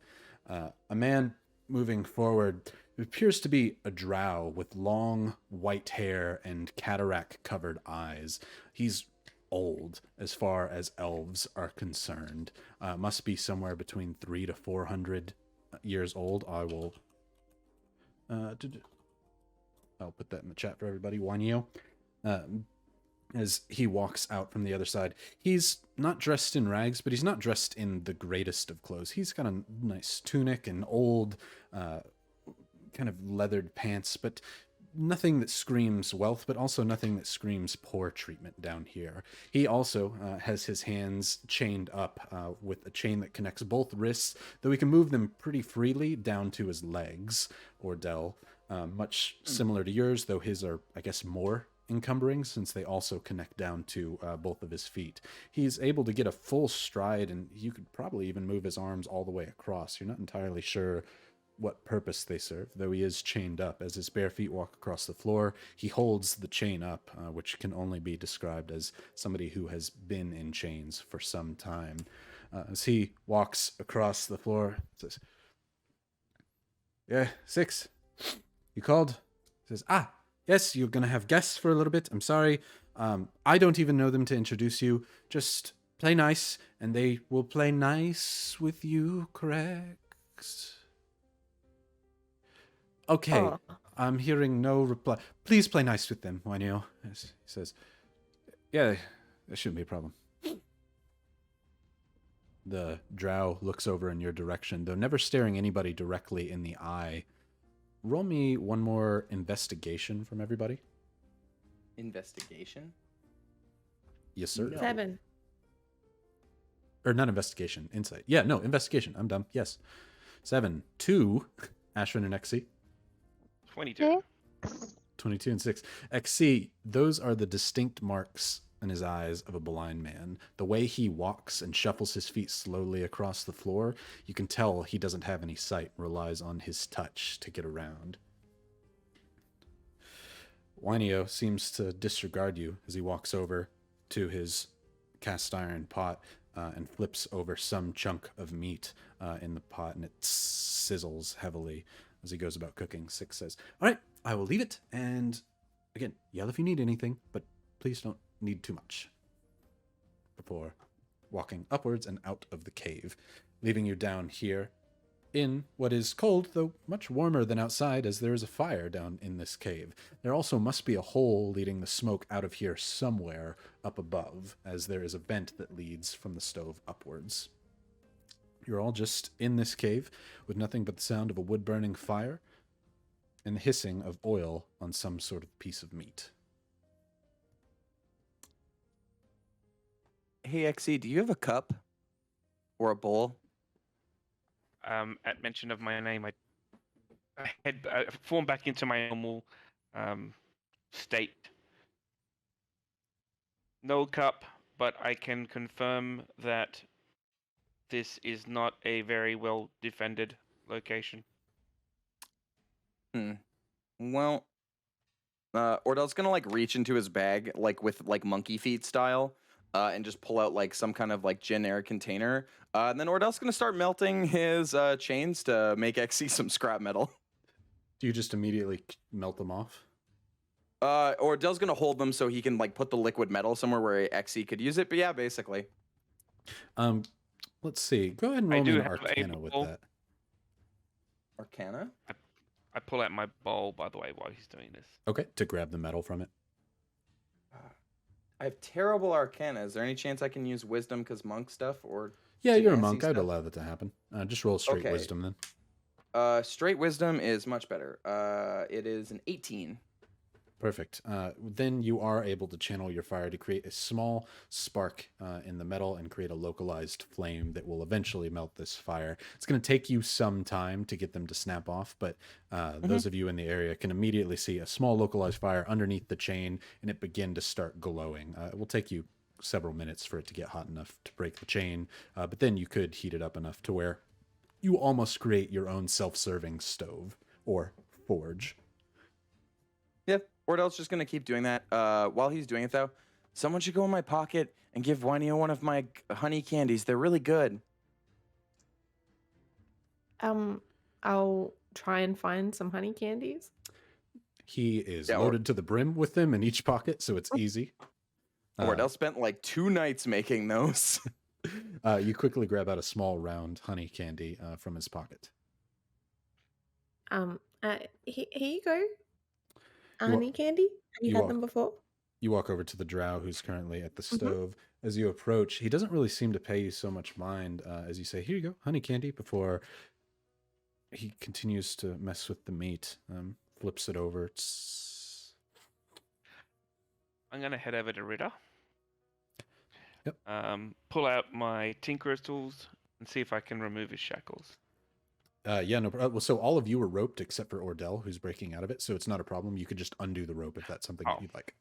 A man moving forward. It appears to be a drow with long white hair and cataract-covered eyes. He's old as far as elves are concerned. Must be somewhere between 300 to 400 years old. I will... I'll put that in the chat for everybody. Wanyo. As he walks out from the other side. He's not dressed in rags, but he's not dressed in the greatest of clothes. He's got a nice tunic and old kind of leathered pants, but nothing that screams wealth, but also nothing that screams poor treatment down here. He also has his hands chained up with a chain that connects both wrists, though he can move them pretty freely down to his legs, Ordell. Much similar to yours, though his are, I guess, more encumbering since they also connect down to both of his feet. He's able to get a full stride, and you could probably even move his arms all the way across. You're not entirely sure what purpose they serve, though he is chained up. As his bare feet walk across the floor, he holds the chain up, which can only be described as somebody who has been in chains for some time. As he walks across the floor, says, "Yeah, 6. You called?" Says, "Yes, you're going to have guests for a little bit. I'm sorry. I don't even know them to introduce you. Just play nice, and they will play nice with you, correct?" "Okay, Oh. I'm hearing no reply. Please play nice with them, Wanyo." He says, "Yeah, that shouldn't be a problem." The drow looks over in your direction, though never staring anybody directly in the eye. Roll me one more investigation from everybody. Investigation? Yes, sir. No. 7. Or not investigation, insight. Yeah, no, investigation. I'm dumb. Yes. 7. 2, Ashwin and XC. 22. 22 and 6. XC, those are the distinct marks in his eyes of a blind man. The way he walks and shuffles his feet slowly across the floor, you can tell he doesn't have any sight, relies on his touch to get around. Wynio seems to disregard you as he walks over to his cast iron pot and flips over some chunk of meat in the pot, and it sizzles heavily as he goes about cooking. 6 says, "All right, I will leave it, and again, yell if you need anything, but please don't need too much," before walking upwards and out of the cave, leaving you down here in what is cold, though much warmer than outside, as there is a fire down in this cave. There also must be a hole leading the smoke out of here somewhere up above, as there is a vent that leads from the stove upwards. You're all just in this cave with nothing but the sound of a wood-burning fire and the hissing of oil on some sort of piece of meat. Hey, XE, do you have a cup or a bowl? At mention of my name, I form back into my normal state. No cup, but I can confirm that this is not a very well defended location. Well, Ordell's gonna like reach into his bag, like with like monkey feet style, and just pull out like some kind of like generic container. And then Ordell's gonna start melting his chains to make XC some scrap metal. Do you just immediately melt them off? Ordell's gonna hold them so he can like put the liquid metal somewhere where XC could use it. But yeah, basically. Let's see. Go ahead and I roll me do an have a Arcana with bowl. that. Arcana? I pull out my bowl, by the way, while he's doing this. Okay, to grab the metal from it. I have terrible Arcana. Is there any chance I can use Wisdom because monk stuff or? Yeah, you're a Genasi monk. I'd stuff? allow that to happen. Just roll straight Okay. wisdom then. Straight Wisdom is much better. It is an 18. Perfect. Then you are able to channel your fire to create a small spark in the metal and create a localized flame that will eventually melt this fire. It's going to take you some time to get them to snap off, but those of you in the area can immediately see a small localized fire underneath the chain and it begin to start glowing. It will take you several minutes for it to get hot enough to break the chain, but then you could heat it up enough to where you almost create your own self-serving stove or forge. Yep. Ordell's just gonna keep doing that. While he's doing it though, Someone should go in my pocket and give Wyneo one of my honey candies. They're really good. I'll try and find some honey candies. He is Yeah, loaded to the brim with them in each pocket, so it's easy. Ordell spent like 2 nights making those. You quickly grab out a small round honey candy from his pocket. Here you go. wa- Honey candy. Have you you had walk- them before? You walk over to the drow who's currently at the Mhm. stove. As you approach, he doesn't really seem to pay you so much mind as you say, "Here you go, honey candy," before he continues to mess with the meat, flips it over. Tss. I'm gonna head over to Ritter. Yep. Pull out my tinkerer's tools and see if I can remove his shackles. Yeah, no. Well, so all of you are roped except for Ordell, who's breaking out of it. So it's not a problem. You could just undo the rope if that's something that Oh. you'd like.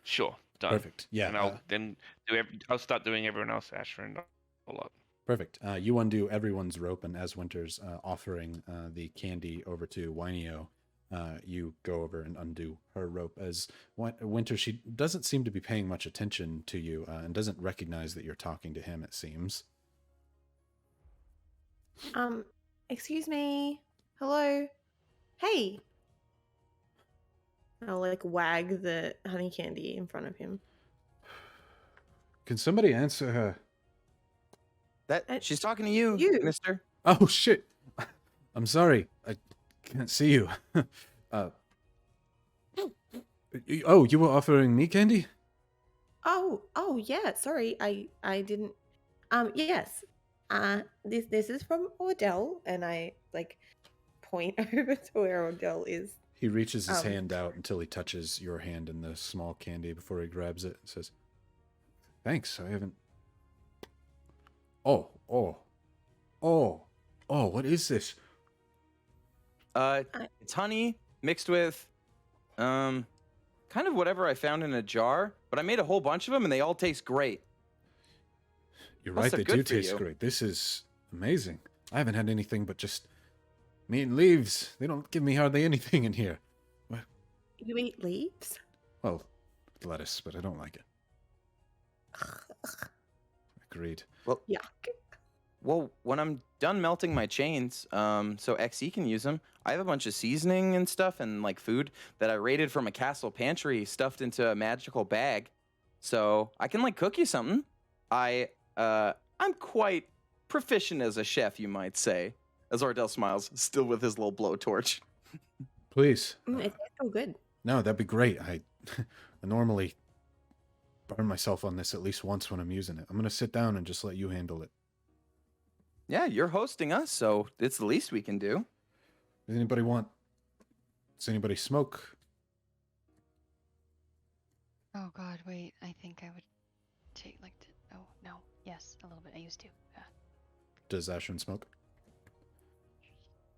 Sure, done. Perfect. Yeah. And I'll then I'll start doing everyone else, Asher, and all up. Perfect. You undo everyone's rope, and as Winter's offering the candy over to Wyneo, you go over and undo her rope. As Winter, she doesn't seem to be paying much attention to you and doesn't recognize that you're talking to him, it seems. Excuse me. Hello. Hey. I'll like wag the honey candy in front of him. Can somebody answer her? She's talking to you, You. mister. Oh, shit. I'm sorry. I can't see you. Oh, you were offering me candy? Oh yeah, sorry. I didn't yes. This is from Ordell, and I like point over to where Ordell is. He reaches his hand out until he touches your hand in the small candy before he grabs it and says, "Thanks, I haven't..." Oh, what is this? It's honey mixed with kind of whatever I found in a jar, but I made a whole bunch of them and they all taste great. You're Must right, have they do good for taste you. great. This is amazing. I haven't had anything but just meat and leaves. They don't give me hardly anything in here. You eat leaves? Well, lettuce, but I don't like it. Agreed. Yuck. Well, when I'm done melting my chains, so XE can use them, I have a bunch of seasoning and stuff and like food that I raided from a castle pantry stuffed into a magical bag. So I can like cook you something. I'm quite proficient as a chef, you might say. As Ordell smiles, still with his little blowtorch. Please. It tastes so good. No, that'd be great. I normally burn myself on this at least once when I'm using it. I'm going to sit down and just let you handle it. Yeah, you're hosting us, so it's the least we can do. Does anybody smoke? Oh God, wait. I think I would take oh no, yes, a little bit. I used to. Does Ashrin smoke?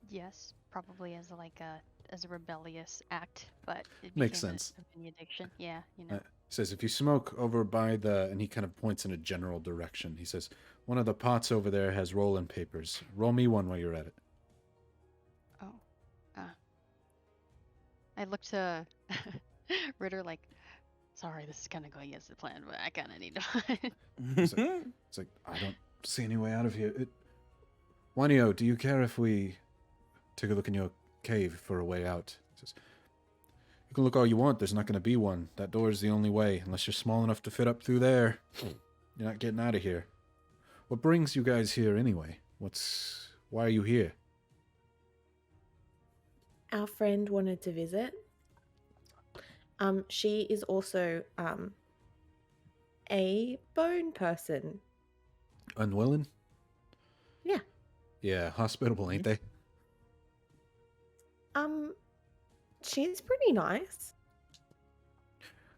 Yes, probably as a rebellious act, but it Makes became sense. a mini addiction. Yeah, you know. He says, if you smoke over by and he kind of points in a general direction. He says, one of the pots over there has roll-in papers. Roll me one while you're at it. Oh. I look to Ritter like, sorry, this is kind of going against the plan, but I kind of need to. It's like, I don't see any way out of here. Wyneo, do you care if we take a look in your cave for a way out? He says, you can look all you want. There's not going to be one. That door is the only way. Unless you're small enough to fit up through there, you're not getting out of here. What brings you guys here anyway? Why are you here? Our friend wanted to visit. She is also a bone person. Unwilling? Yeah. Yeah, hospitable, ain't they? She's pretty nice.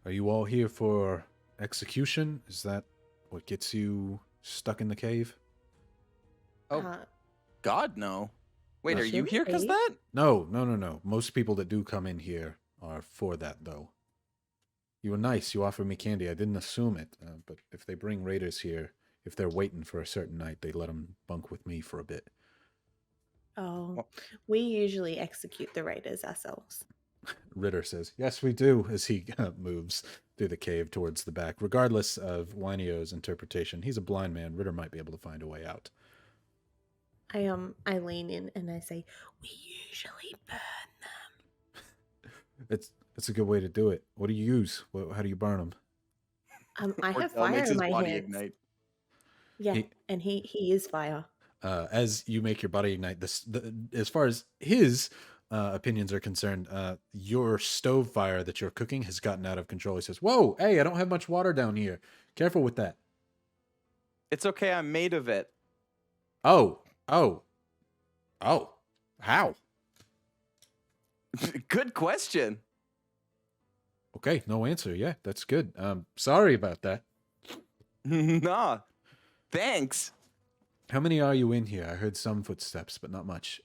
Are you all here for execution? Is that what gets you stuck in the cave? Oh. God, no. Wait, No. are you here because Really? that? No. Most people that do come in here are for that, though. You were nice. You offered me candy. I didn't assume it. But if they bring raiders here, if they're waiting for a certain night, they let them bunk with me for a bit. Oh, we usually execute the raiders ourselves. Ritter says, yes, we do, as he moves. through the cave towards the back. Regardless of Winio's interpretation, he's a blind man. Ritter might be able to find a way out. I lean in and I say, we usually burn It's a good way to do it. What do you use? How do you burn them? I have Ordell fire makes in his my body hands. ignite. Yeah, and he is fire. As you make your body ignite, as far as his opinions are concerned, your stove fire that you're cooking has gotten out of control. He says, "Whoa, hey, I don't have much water down here. Careful with that." It's okay. I'm made of it. Oh, how? Good question. Okay, no answer. Yeah, that's good. Sorry about that. Nah. Thanks. How many are you in here? I heard some footsteps, but not much.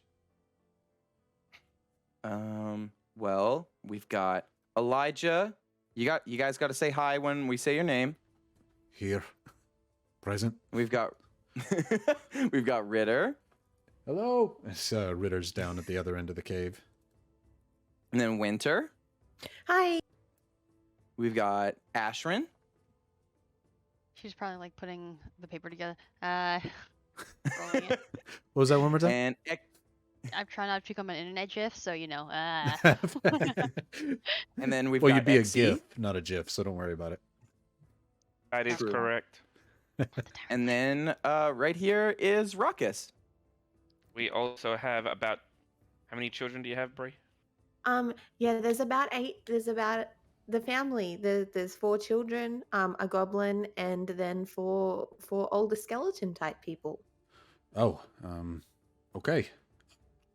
Well, we've got Elijah. You guys got to say hi when we say your name. Here. Present. We've got we've got Ritter, Hello. It's, Ritter's down at the other end of the cave. and then Winter. Hi. We've got Ashrin. She's probably like putting the paper together. Rolling it. What was that one more time? And I'm trying not to become an internet gif, so you know. and then we've well, got you'd be a Exy. GIF, not a GIF, so don't worry about it. That is True. correct. And then right here is Ruckus. We also have about how many children do you have, Brie? Yeah, there's about 8. There's about the family. There's 4 children, a goblin, and then four older skeleton type people. Oh, okay.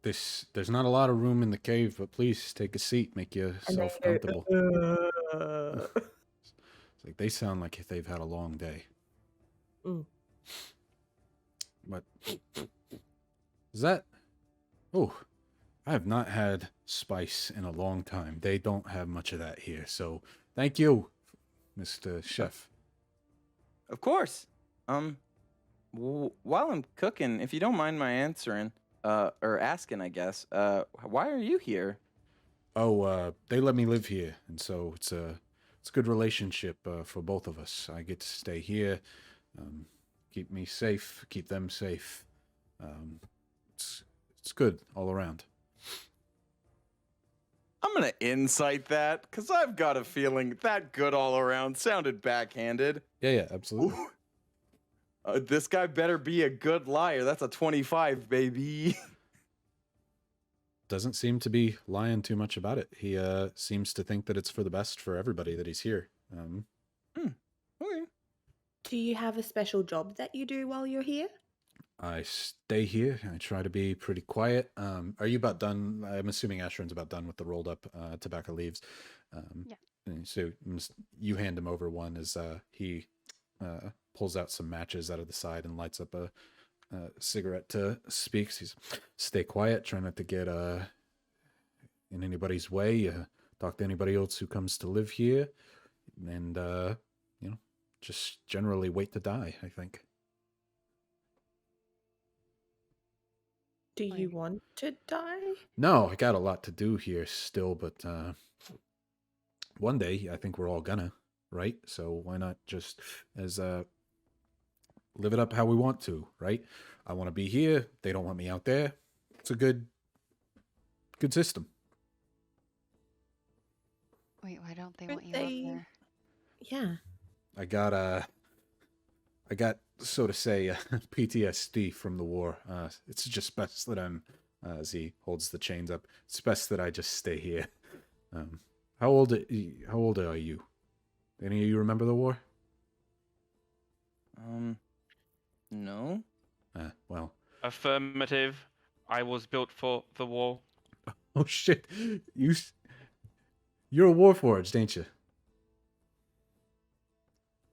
There's not a lot of room in the cave, but please take a seat, make yourself comfortable. It's like they sound like if they've had a long day. Mm. But is that? Oh, I have not had spice in a long time. They don't have much of that here, so thank you, Mr. Chef. Of course. While I'm cooking, if you don't mind my answering, or asking, I guess, why are you here? Oh, they let me live here, and so it's a good relationship for both of us. I get to stay here, keep me safe, keep them safe. It's good all around. I'm gonna incite that because I've got a feeling that good all around sounded backhanded. Yeah, absolutely. Ooh. This guy better be a good liar. That's a 25, baby. Doesn't seem to be lying too much about it. He seems to think that it's for the best for everybody that he's here. Okay. Do you have a special job that you do while you're here? I stay here. I try to be pretty quiet. Are you about done? I'm assuming Ashrin's about done with the rolled up tobacco leaves. Yeah. And so you hand him over one as he pulls out some matches out of the side and lights up a cigarette to speak. He's stay quiet, try not to get in anybody's way. Talk to anybody else who comes to live here, and just generally wait to die, I think. Do you want to die? No, I got a lot to do here still, but one day I think we're all gonna, right? So why not just as live it up how we want to, right? I want to be here. They don't want me out there. It's a good system. Wait, why don't they Aren't want you they- out there? Yeah. I got so to say PTSD from the war. It's just best that I'm as he holds the chains up. It's best that I just stay here. How old are you? Any of you remember the war? No. Well. Affirmative. I was built for the war. Oh shit! You're a warforged, ain't you?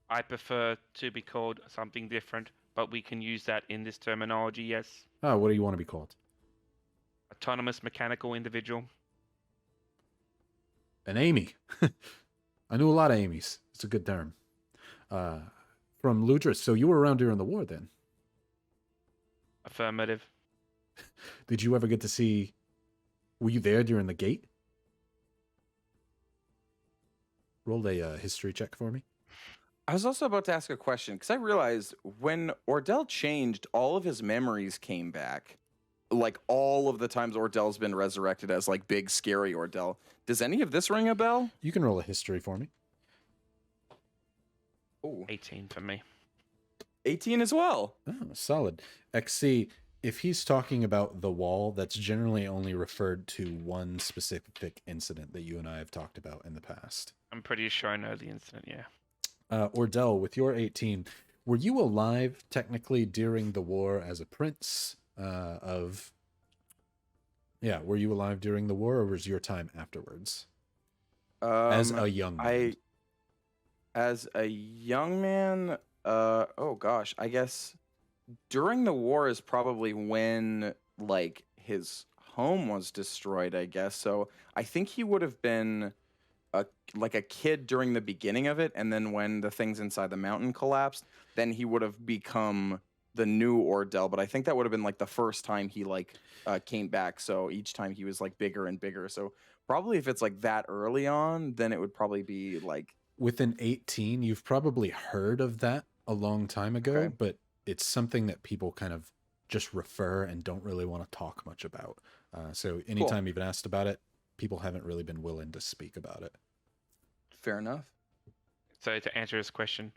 I prefer to be called something different, but we can use that in this terminology, yes. Oh, what do you want to be called? Autonomous mechanical individual. An Amy. I knew a lot of Amy's. It's a good term. From Ludris. So you were around during the war then? Affirmative. Did you ever get to see... Were you there during the gate? roll a history check for me. I was also about to ask a question because I realized when Ordell changed, all of his memories came back. Like all of the times Ordell's been resurrected as like big scary Ordell. Does any of this ring a bell? You can roll a history for me. Oh, 18 for me. 18 as well. Oh, solid. XC, if he's talking about the wall, that's generally only referred to one specific incident that you and I have talked about in the past. I'm pretty sure I know the incident, yeah. Ordell, with your 18, were you alive technically during the war as a prince were you alive during the war, or was your time afterwards? As a young man. As a young man, oh gosh, I guess during the war is probably when like his home was destroyed, I guess. So I think he would have been like a kid during the beginning of it, and then when the things inside the mountain collapsed, then he would have become the new Ordell. But I think that would have been like the first time he like came back. So each time he was like bigger and bigger. So probably if it's like that early on, then it would probably be like with an 18, you've probably heard of that a long time ago, Okay. but it's something that people kind of just refer and don't really want to talk much about. So anytime you've been asked about it, people haven't really been willing to speak about it. fair enough. So to answer his question,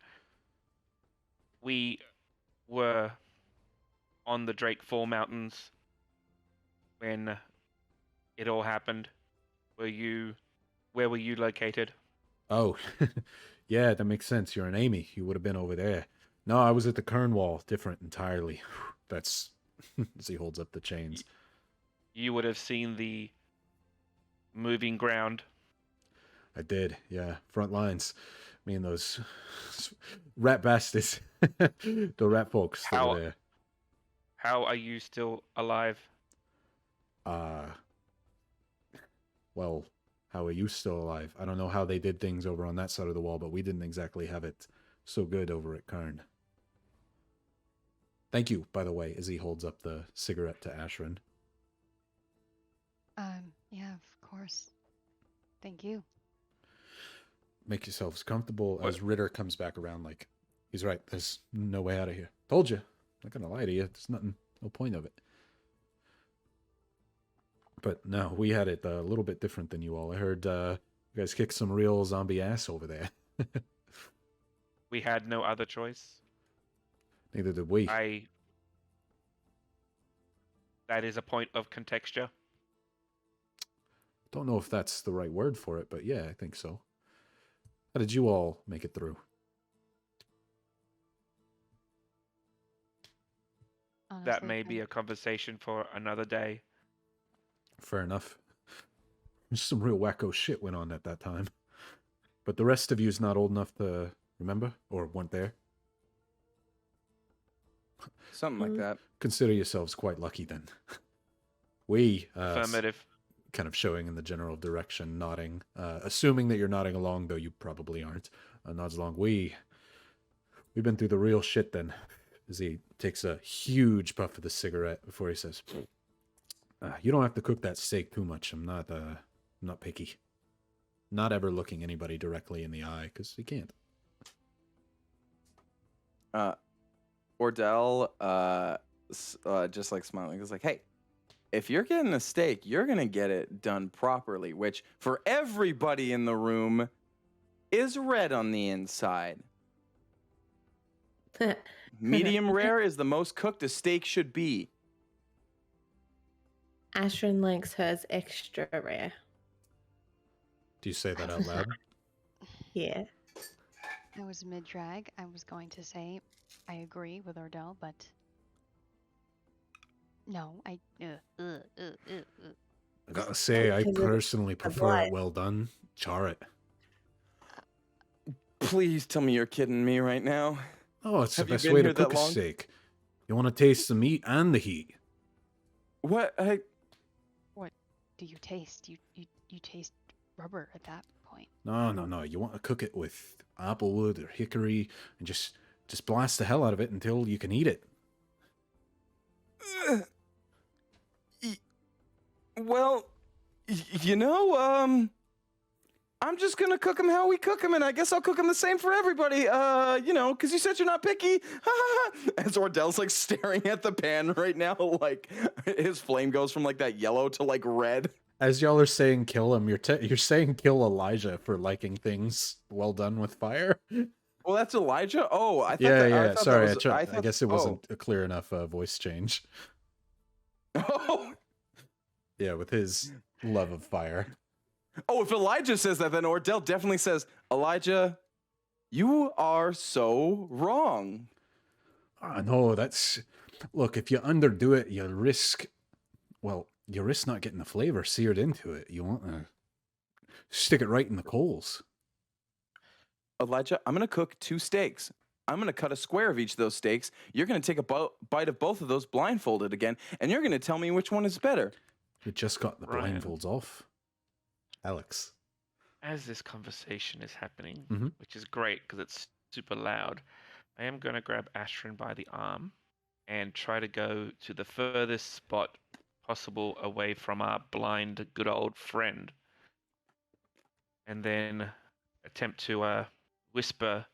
we were on the Drake Fall Mountains when it all happened. Where were you located? Oh, yeah, that makes sense. You're an Amy. You would have been over there. No, I was at the Kern Wall. Different entirely. That's as he holds up the chains. You would have seen the moving ground. I did, yeah. Front lines. Me and those rat bastards. The rat folks that were there. How are you still alive? Well, how are you still alive? I don't know how they did things over on that side of the wall, but we didn't exactly have it so good over at Karn. Thank you, by the way, as he holds up the cigarette to Ashrin. Yeah, of course. Thank you. Make yourselves comfortable as Ritter comes back around like, he's right, there's no way out of here. Told you. Not gonna lie to you. There's no point of it. But no, we had it a little bit different than you all. I heard you guys kicked some real zombie ass over there. We had no other choice. Neither did we. That is a point of contexture. Don't know if that's the right word for it, but yeah, I think so. How did you all make it through? That Honestly, may be a conversation for another day. Fair enough. Some real wacko shit went on at that time. But the rest of you's not old enough to remember or weren't there. Something like that. Consider yourselves quite lucky then. We, Affirmative. kind of showing in the general direction, nodding, assuming that you're nodding along, though you probably aren't. Nods along. We've been through the real shit then. As he takes a huge puff of the cigarette before he says, "You don't have to cook that steak too much. I'm not picky. Not ever looking anybody directly in the eye because he can't." Ordell, just like smiling, is like, "Hey, if you're getting a steak, you're gonna get it done properly, which for everybody in the room is red on the inside. Medium rare is the most cooked a steak should be." Ashrin likes hers extra rare. Do you say that out loud? Yeah. I was mid-drag. I was going to say I agree with Ordell, but no, I Gotta say, I Because of personally the prefer blood. it well done. Char it. Please tell me you're kidding me right now. Oh, it's the Have you best been way to here that cook a long? steak. You want to taste the meat and the heat. What? do you taste? You taste rubber at that point. No. You want to cook it with applewood or hickory and just blast the hell out of it until you can eat it. Well, you know, I'm just gonna cook them how we cook them, and I guess I'll cook them the same for everybody. Because you said you're not picky. As Ordell's like staring at the pan right now, like his flame goes from like that yellow to like red. As y'all are saying kill him, you're saying kill Elijah for liking things well done with fire. Well, that's Elijah. Oh, I thought. Yeah. thought Sorry, that was, I guess it wasn't a clear enough voice change. Oh. Yeah, with his love of fire. Oh, if Elijah says that, then Ordell definitely says, Elijah, you are so wrong. No, that's... Look, if you underdo it, you risk not getting the flavor seared into it. You want to stick it right in the coals. Elijah, I'm going to cook 2 steaks. I'm going to cut a square of each of those steaks. You're going to take a bite of both of those blindfolded again, and you're going to tell me which one is better. You just got the Ryan. blindfolds off. Alex. As this conversation is happening, Mhm. which is great because it's super loud, I am going to grab Astrid by the arm and try to go to the furthest spot possible away from our blind good old friend. And then attempt to whisper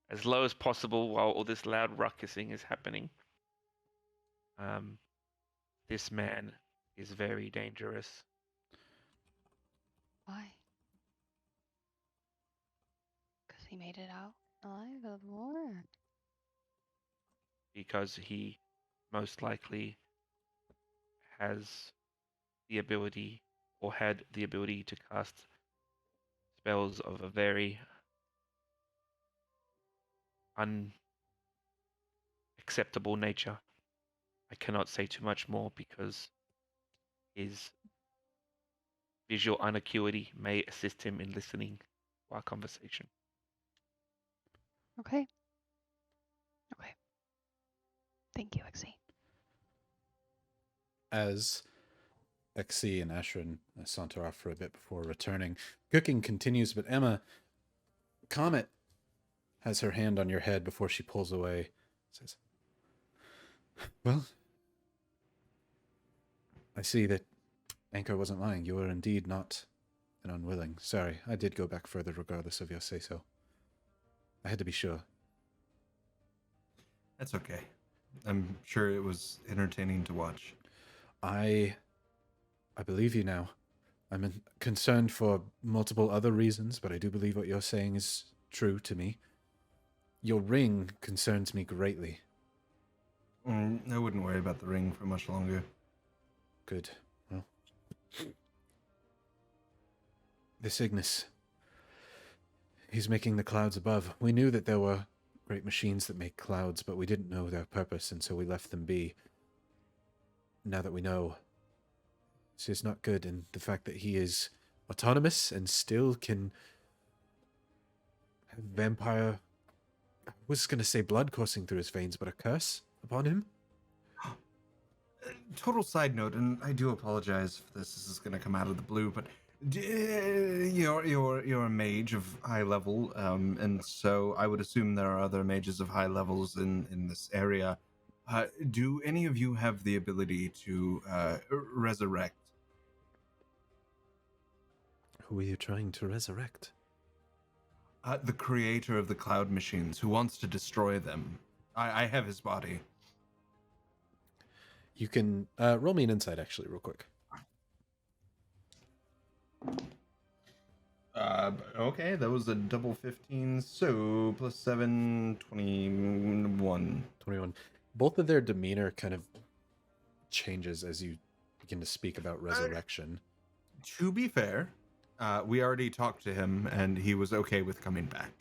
as low as possible while all this loud ruckusing is happening. This man is very dangerous. Why? Because he made it out alive of the war. Because he most likely has the ability or had the ability to cast spells of a very unacceptable nature. I cannot say too much more because his visual unacuity may assist him in listening to our conversation. Okay. Okay. Thank you, Exie. As Exie and Ashrin saunter off for a bit before returning, cooking continues, but Emma, Comet has her hand on your head before she pulls away. Says, well, I see that Anchor wasn't lying. You were indeed not an unwilling. Sorry, I did go back further regardless of your say-so. I had to be sure. That's okay. I'm sure it was entertaining to watch. I believe you now. I'm concerned for multiple other reasons, but I do believe what you're saying is true to me. Your ring concerns me greatly. I wouldn't worry about the ring for much longer. Good. Well, this Ignis, he's making the clouds above. We knew that there were great machines that make clouds, but we didn't know their purpose, and so we left them be. Now that we know, this is not good, and the fact that he is autonomous and still can have vampire... I was going to say blood coursing through his veins, but a curse upon him? Total side note, and I do apologize for this. This is going to come out of the blue, but you're a mage of high level, and so I would assume there are other mages of high levels in this area. Do any of you have the ability to resurrect? Who are you trying to resurrect? The creator of the cloud machines, who wants to destroy them. I have his body. You can roll me an insight, actually, real quick. Okay, that was a double 15, so plus 7, 21. 21. Both of their demeanor kind of changes as you begin to speak about resurrection. To be fair, we already talked to him, and he was okay with coming back.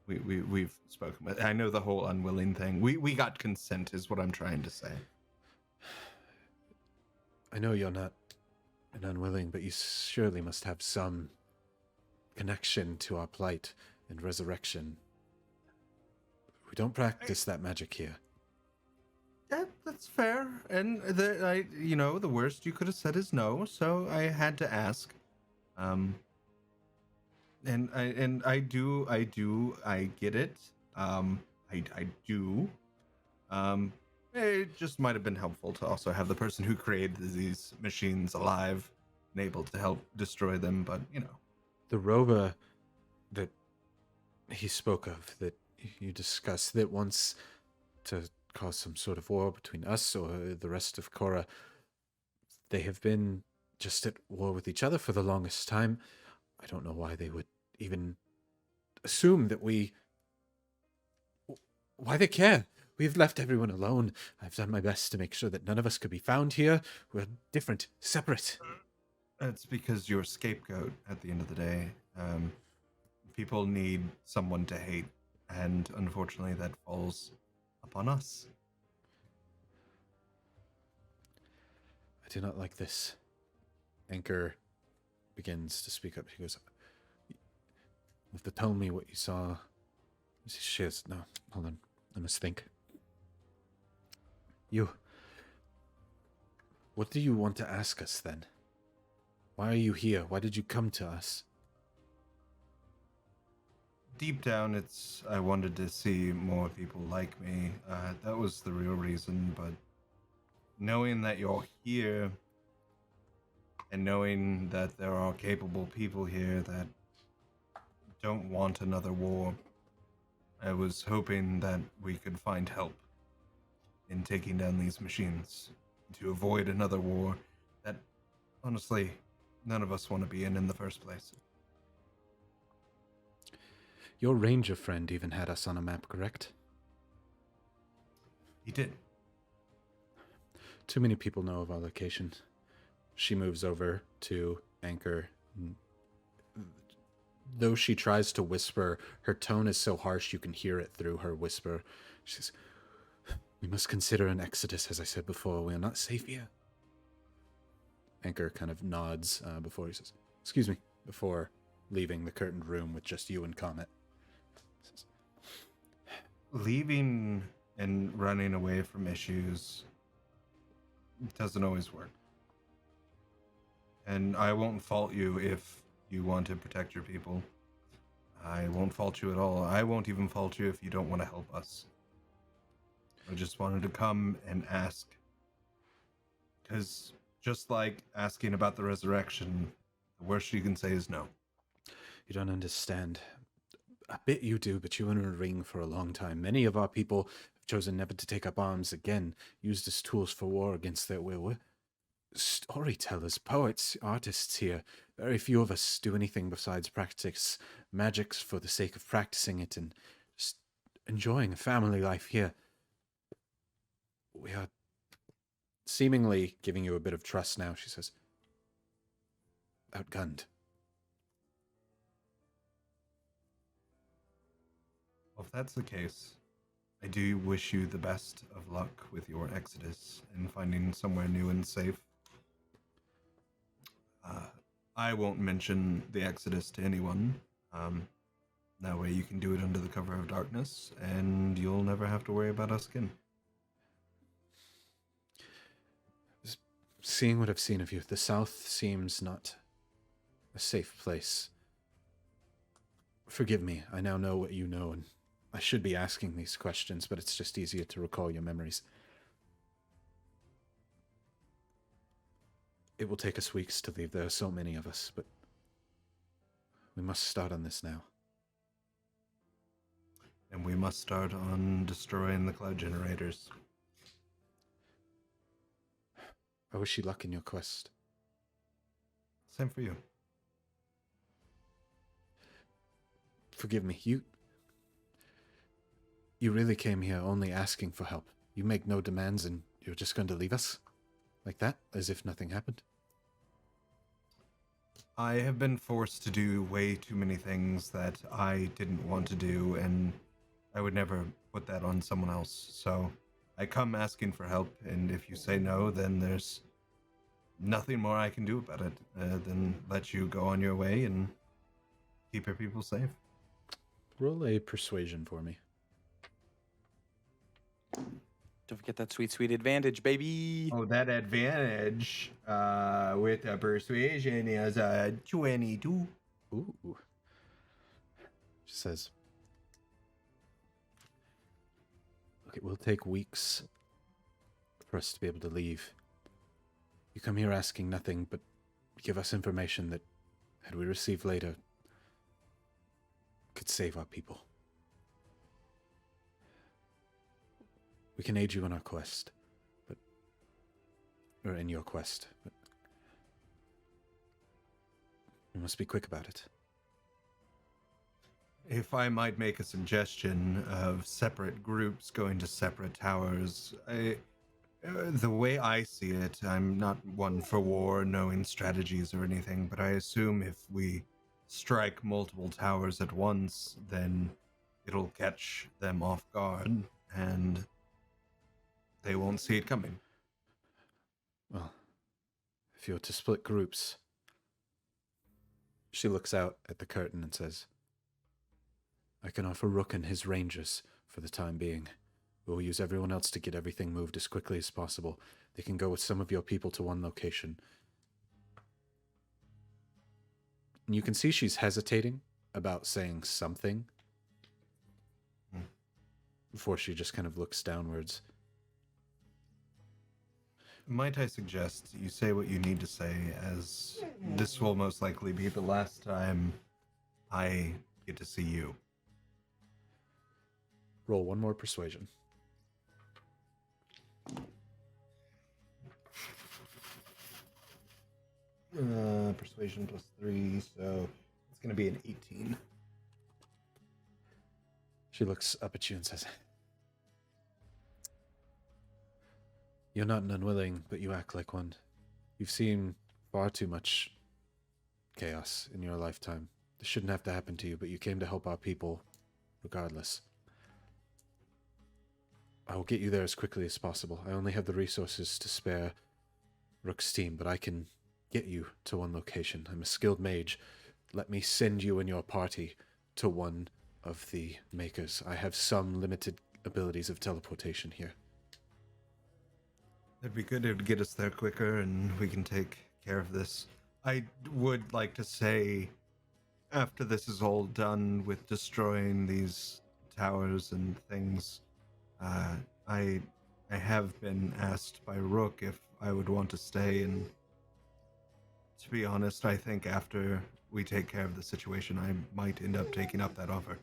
We've spoken, but I know the whole unwilling thing. We got consent, is what I'm trying to say. I know you're not an unwilling, but you surely must have some connection to our plight and resurrection. We don't practice that magic here. That's fair. And the worst you could have said is no, so I had to ask. And I get it. I do. It just might have been helpful to also have the person who created these machines alive, able to help destroy them, but you know. The rover that he spoke of, that you discussed, that wants to cause some sort of war between us or the rest of Korra, they have been just at war with each other for the longest time. I don't know why they would even assume that why they care. We've left everyone alone. I've done my best to make sure that none of us could be found here. We're different, separate. It's because you're a scapegoat at the end of the day. People need someone to hate, and unfortunately that falls upon us. I do not like this. Anchor begins to speak up. He goes, "You have to tell me what you saw." She goes, "No, hold on. I must think. What do you want to ask us then? Why are you here? Why did you come to us?" Deep down, it's I wanted to see more people like me. That was the real reason, but knowing that you're here and knowing that there are capable people here that don't want another war, I was hoping that we could find help in taking down these machines to avoid another war that, honestly, none of us want to be in the first place. Your ranger friend even had us on a map, correct? He did. Too many people know of our location. She moves over to Anchor. Though she tries to whisper, her tone is so harsh you can hear it through her whisper. She says, "We must consider an exodus, as I said before. We are not safe here." Anchor kind of nods before he says, "Excuse me," before leaving the curtained room with just you and Comet. Says, Leaving and running away from issues doesn't always work. And I won't fault you if you want to protect your people. I won't fault you at all. I won't even fault you if you don't want to help us. I just wanted to come and ask. Because just like asking about the resurrection, the worst you can say is no. "You don't understand. A bit you do, but you were in a ring for a long time. Many of our people have chosen never to take up arms again, used as tools for war against their will. We're storytellers, poets, artists here. Very few of us do anything besides practice magics for the sake of practicing it and just enjoying a family life here. We are seemingly giving you a bit of trust now," she says. "Outgunned." Well, if that's the case, I do wish you the best of luck with your exodus and finding somewhere new and safe. I won't mention the exodus to anyone. That way you can do it under the cover of darkness, and you'll never have to worry about us again. Seeing what I've seen of you, the South seems not a safe place. Forgive me, I now know what you know, and I should be asking these questions, but it's just easier to recall your memories. It will take us weeks to leave. There are so many of us, but we must start on this now. And we must start on destroying the cloud generators. I wish you luck in your quest. Same for you. Forgive me, you really came here only asking for help. You make no demands and you're just going to leave us? Like that? As if nothing happened? I have been forced to do way too many things that I didn't want to do, and I would never put that on someone else. So I come asking for help, and if you say no, then there's nothing more I can do about it than let you go on your way and keep your people safe. Roll a persuasion for me. Don't forget that sweet, sweet advantage, baby. Oh, that advantage with a persuasion is a 22. Ooh. She says, "Look, it will take weeks for us to be able to leave. You come here asking nothing, but give us information that, had we received later, could save our people. We can aid you in our quest, or in your quest, but we must be quick about it. If I might make a suggestion of separate groups going to separate towers, the way I see it, I'm not one for war, knowing strategies or anything, but I assume if we strike multiple towers at once, then it'll catch them off guard, and they won't see it coming. Well, if you're to split groups... She looks out at the curtain and says, I can offer Rook and his rangers for the time being. We'll use everyone else to get everything moved as quickly as possible. They can go with some of your people to one location. And you can see she's hesitating about saying something before she just kind of looks downwards. Might I suggest you say what you need to say, as this will most likely be the last time I get to see you. Roll one more persuasion. Persuasion plus 3, so it's going to be an 18. She looks up at you and says, You're not an unwilling, but you act like one. You've seen far too much chaos in your lifetime. This shouldn't have to happen to you, but you came to help our people regardless. I will get you there as quickly as possible. I only have the resources to spare Rook's team, but I can get you to one location. I'm a skilled mage. Let me send you and your party to one of the makers. I have some limited abilities of teleportation here. That'd be good. It would get us there quicker, and we can take care of this. I would like to say, after this is all done with destroying these towers and things, I have been asked by Rook if I would want to stay, and to be honest, I think after we take care of the situation, I might end up taking up that offer.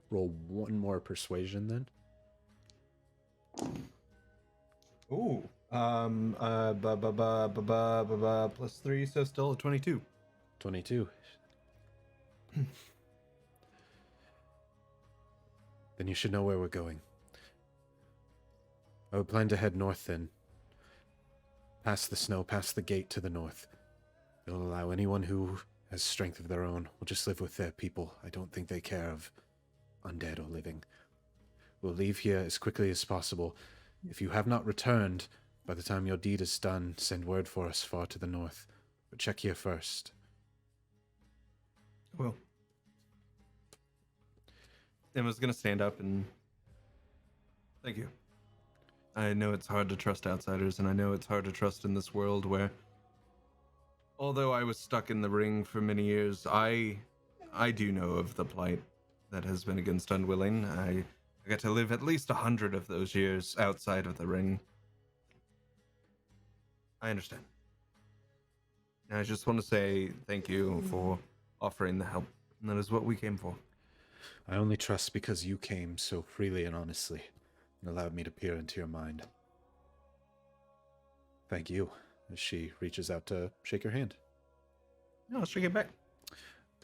Roll one more persuasion then. Ooh. Plus 3, so still a 22. 22. Then you should know where we're going. I would plan to head north then. Past the snow, past the gate to the north. It'll allow anyone who has strength of their own will just live with their people. I don't think they care of undead or living. We'll leave here as quickly as possible. If you have not returned, by the time your deed is done, send word for us far to the north. But check here first. Well. Emma's gonna stand up and... Thank you. I know it's hard to trust outsiders, and I know it's hard to trust in this world where... Although I was stuck in the ring for many years, I do know of the plight that has been against unwilling. I got to live at least 100 of those years outside of the ring. I understand. And I just want to say thank you for offering the help. And that is what we came for. I only trust because you came so freely and honestly and allowed me to peer into your mind. Thank you, as she reaches out to shake your hand. No, I'll shake it back.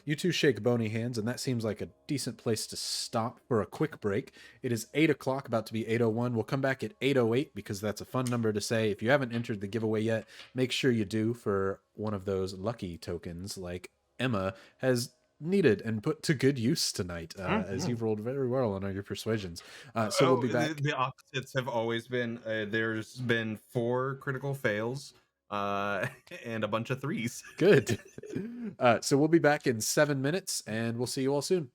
You two shake bony hands, and that seems like a decent place to stop for a quick break. It is 8 o'clock, about to be 8:01. We'll come back at 8:08 because that's a fun number to say. If you haven't entered the giveaway yet, make sure you do for one of those lucky tokens like Emma has needed and put to good use tonight, as you've rolled very well on all your persuasions. So we'll be back. The opposites have always been, there's been 4 critical fails. And a bunch of 3s. Good. So we'll be back in 7 minutes, and we'll see you all soon.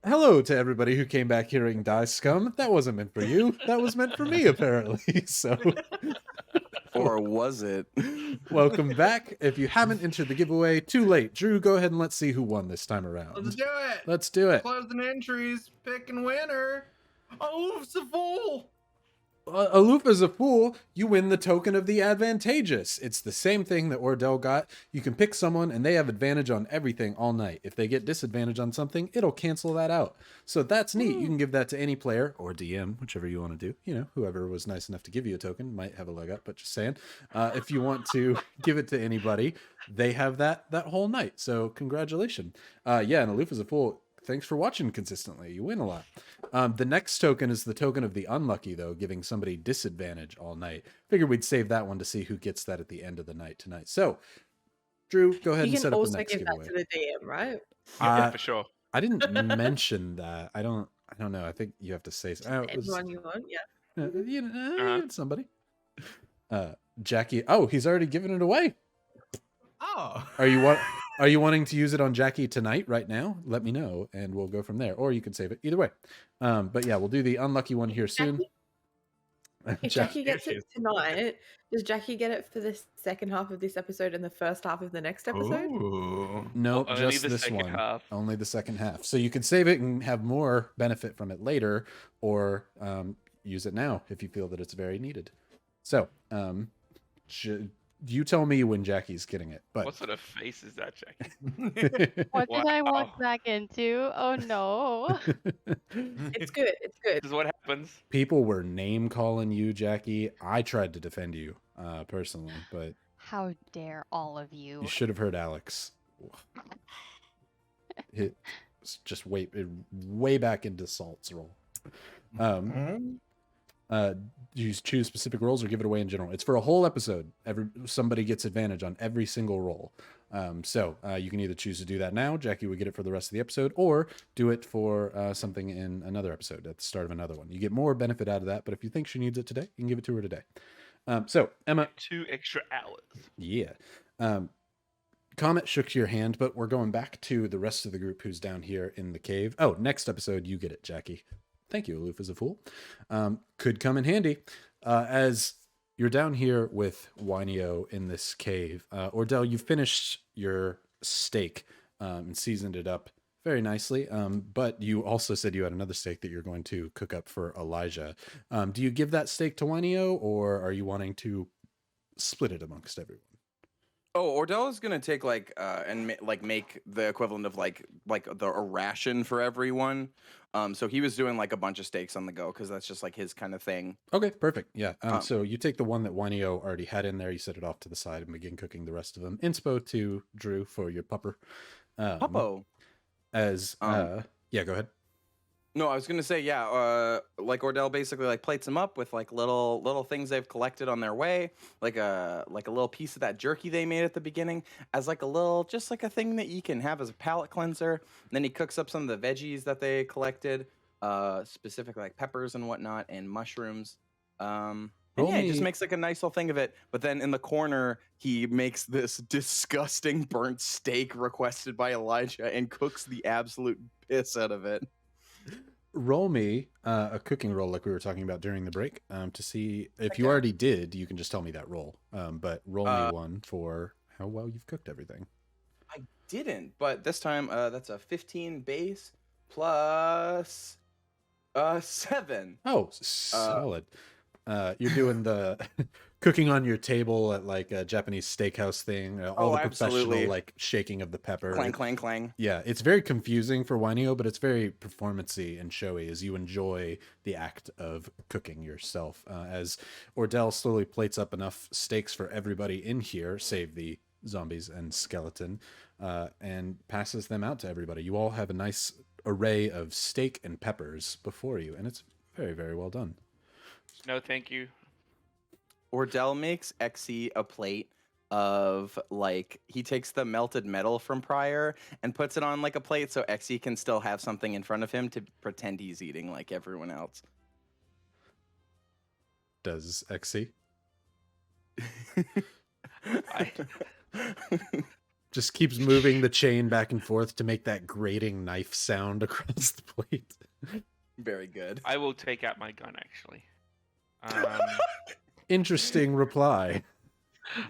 Hello to everybody who came back hearing Die Scum. That wasn't meant for you. That was meant for me, apparently. So, Or was it? welcome back. If you haven't entered the giveaway, too late. Drew, go ahead and let's see who won this time around. Let's do it. Let's do it. Closing entries, picking winner. Oh, Savol. Aloof as a fool, you win the token of the advantageous. It's the same thing that Ordell got. You can pick someone and they have advantage on everything all night. If they get disadvantage on something, it'll cancel that out. So that's neat. You can give that to any player or DM, whichever you want to do. You know, whoever was nice enough to give you a token might have a leg up, but just saying. If you want to give it to anybody, they have that whole night. So congratulations. Yeah, and Aloof as a fool, thanks for watching consistently. You win a lot. The next token is the token of the unlucky, though, giving somebody disadvantage all night. Figured we'd save that one to see who gets that at the end of the night tonight. So, Drew, go ahead You and can set up the also next give giveaway. that to the DM, right? Yeah, for sure. I didn't mention that. I don't know. I think you have to say Everyone you want, yeah. somebody. Jackie. Oh, he's already given it away. Oh. Are you wanting to use it on Jackie tonight, right now? Let me know, and we'll go from there. Or you can save it. Either way. But yeah, we'll do the unlucky one here soon. If Jackie gets it tonight, does Jackie get it for the second half of this episode and the first half of the next episode? Ooh. No, Only just the this second one. half. Only the second half. So you can save it and have more benefit from it later, or use it now if you feel that it's very needed. So, you tell me when Jackie's getting it. But What sort of face is that, Jackie? What did I walk Wow. back into? Oh no. It's good. It's good. This is what happens. people were name calling you, Jackie. I tried to defend you personally, but How dare all of you? you should have heard Alex. It's just way back into Salt's role. You choose specific roles or give it away in general. It's for a whole episode. Somebody gets advantage on every single role. So you can either choose to do that now, Jackie would get it for the rest of the episode, or do it for something in another episode at the start of another one. You get more benefit out of that, but if you think she needs it today, you can give it to her today. So Emma, 2 extra hours. yeah. Comet shook your hand, but we're going back to the rest of the group who's down here in the cave. Oh, next episode, you get it, Jackie. Thank you, Aloof as a fool. Could come in handy. As you're down here with Wynio in this cave, Ordell, you've finished your steak and seasoned it up very nicely. But you also said you had another steak that you're going to cook up for Elijah. Do you give that steak to Wynio, or are you wanting to split it amongst everyone? Oh, Ordell is gonna take make the equivalent of like a ration for everyone. So he was doing like a bunch of steaks on the go because that's just like his kind of thing. Okay, perfect. Yeah. So you take the one that Wynio already had in there, you set it off to the side and begin cooking the rest of them. Inspo to Drew for your pupper. Puppo. Yeah, go ahead. No, I was gonna say, yeah, like Ordell basically like plates them up with like little things they've collected on their way, like a little piece of that jerky they made at the beginning, as like just like a thing that you can have as a palate cleanser. And then he cooks up some of the veggies that they collected, specifically like peppers and whatnot, and mushrooms. And yeah, he just makes like a nice little thing of it. But then in the corner, he makes this disgusting burnt steak requested by Elijah and cooks the absolute piss out of it. Roll me a cooking roll like we were talking about during the break to see if you already did. You can just tell me that roll. But roll me one for how well you've cooked everything. I didn't, but this time that's a 15 base plus 7. Oh, solid. You're doing the cooking on your table at like a Japanese steakhouse thing. All the professional absolutely. like shaking of the pepper. Clang, clang, clang. Yeah, it's very confusing for Wynio, but it's very performancy and showy as you enjoy the act of cooking yourself. As Ordell slowly plates up enough steaks for everybody in here, save the zombies and skeleton, and passes them out to everybody. You all have a nice array of steak and peppers before you, and it's very, very well done. No, thank you. Ordell makes Exy a plate of like he takes the melted metal from prior and puts it on like a plate so Exy can still have something in front of him to pretend he's eating like everyone else. Does Exy? Just keeps moving the chain back and forth to make that grating knife sound across the plate. Very good. I will take out my gun, actually. Interesting reply.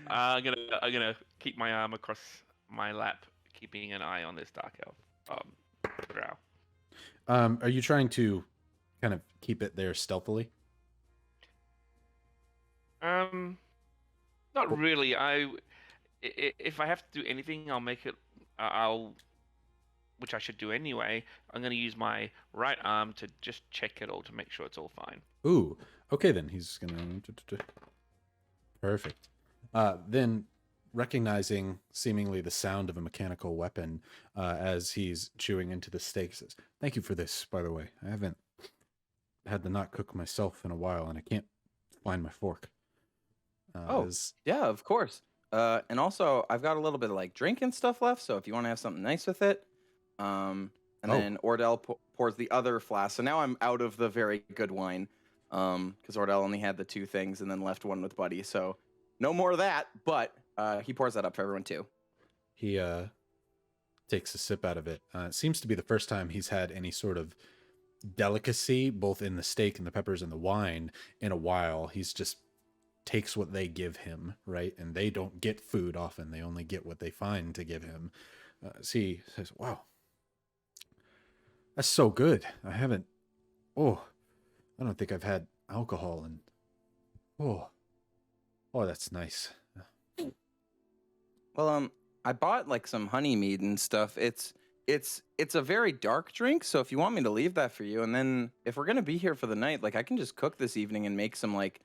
I'm gonna keep my arm across my lap, keeping an eye on this dark elf. Drow. Are you trying to kind of keep it there stealthily? Not really. If I have to do anything, I'll make it. Which I should do anyway. I'm going to use my right arm to just check it all to make sure it's all fine. Ooh, okay then. He's gonna... Perfect. Then, recognizing seemingly the sound of a mechanical weapon as he's chewing into the steak, says, "Thank you for this, by the way. I haven't had to not cook myself in a while, and I can't find my fork." Yeah, of course. And also, I've got a little bit of like drink and stuff left, so if you want to have something nice with it. And then Ordell pours the other flask. So now I'm out of the very good wine, because Ordell only had the 2 things and then left one with Buddy. So no more of that, but he pours that up for everyone too. He takes a sip out of it. It seems to be the first time he's had any sort of delicacy, both in the steak and the peppers and the wine, in a while. He's just takes what they give him, right? And they don't get food often. They only get what they find to give him. He says, "Wow, that's so good. I don't think I've had alcohol and that's nice." Well, I bought like some honey mead and stuff. It's a very dark drink, so if you want me to leave that for you, and then if we're gonna be here for the night, like I can just cook this evening and make some like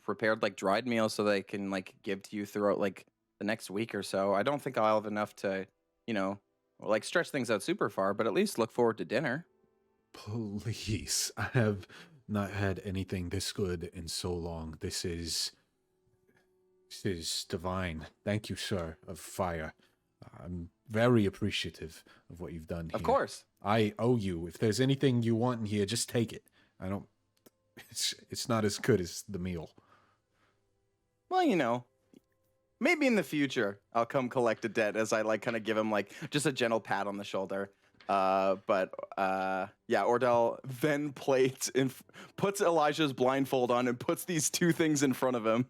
prepared like dried meals so that I can like give to you throughout like the next week or so. I don't think I'll have enough to, like stretch things out super far, but at least look forward to dinner. Please, I have not had anything this good in so long. This is divine. Thank you, sir of fire. I'm very appreciative of what you've done here. Of course. I owe you. If there's anything you want in here, just take it. It's not as good as the meal. Well, maybe in the future I'll come collect a debt, as I like kind of give him like just a gentle pat on the shoulder. But Ordell then puts Elijah's blindfold on and puts these 2 things in front of him.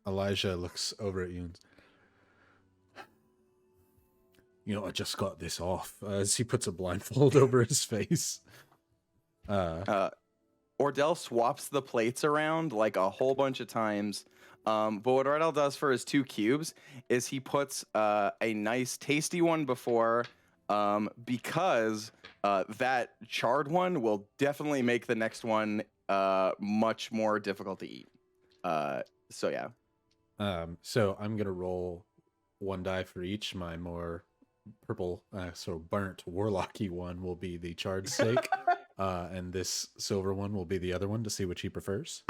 Elijah looks over at you and, I just got this off, as he puts a blindfold over his face. Ordell swaps the plates around like a whole bunch of times. But what Ordell does for his 2 cubes is he puts a nice tasty one before, because that charred one will definitely make the next one much more difficult to eat. So yeah. So I'm gonna roll 1 die for each. My more purple, burnt warlocky one will be the charred steak. And this silver one will be the other one, to see which he prefers.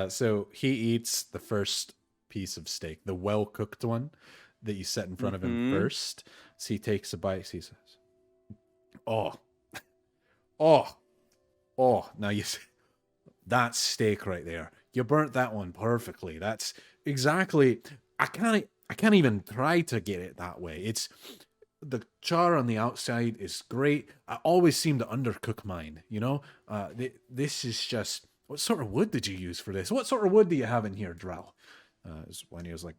So he eats the first piece of steak, the well-cooked one that you set in front of him first. So he takes a bite. He says, now that steak right there, you burnt that one perfectly. That's exactly, I can't even try to get it that way. It's the char on the outside is great. I always seem to undercook mine, this is just, what sort of wood did you use for this? What sort of wood do you have in here, Drow? When he was like,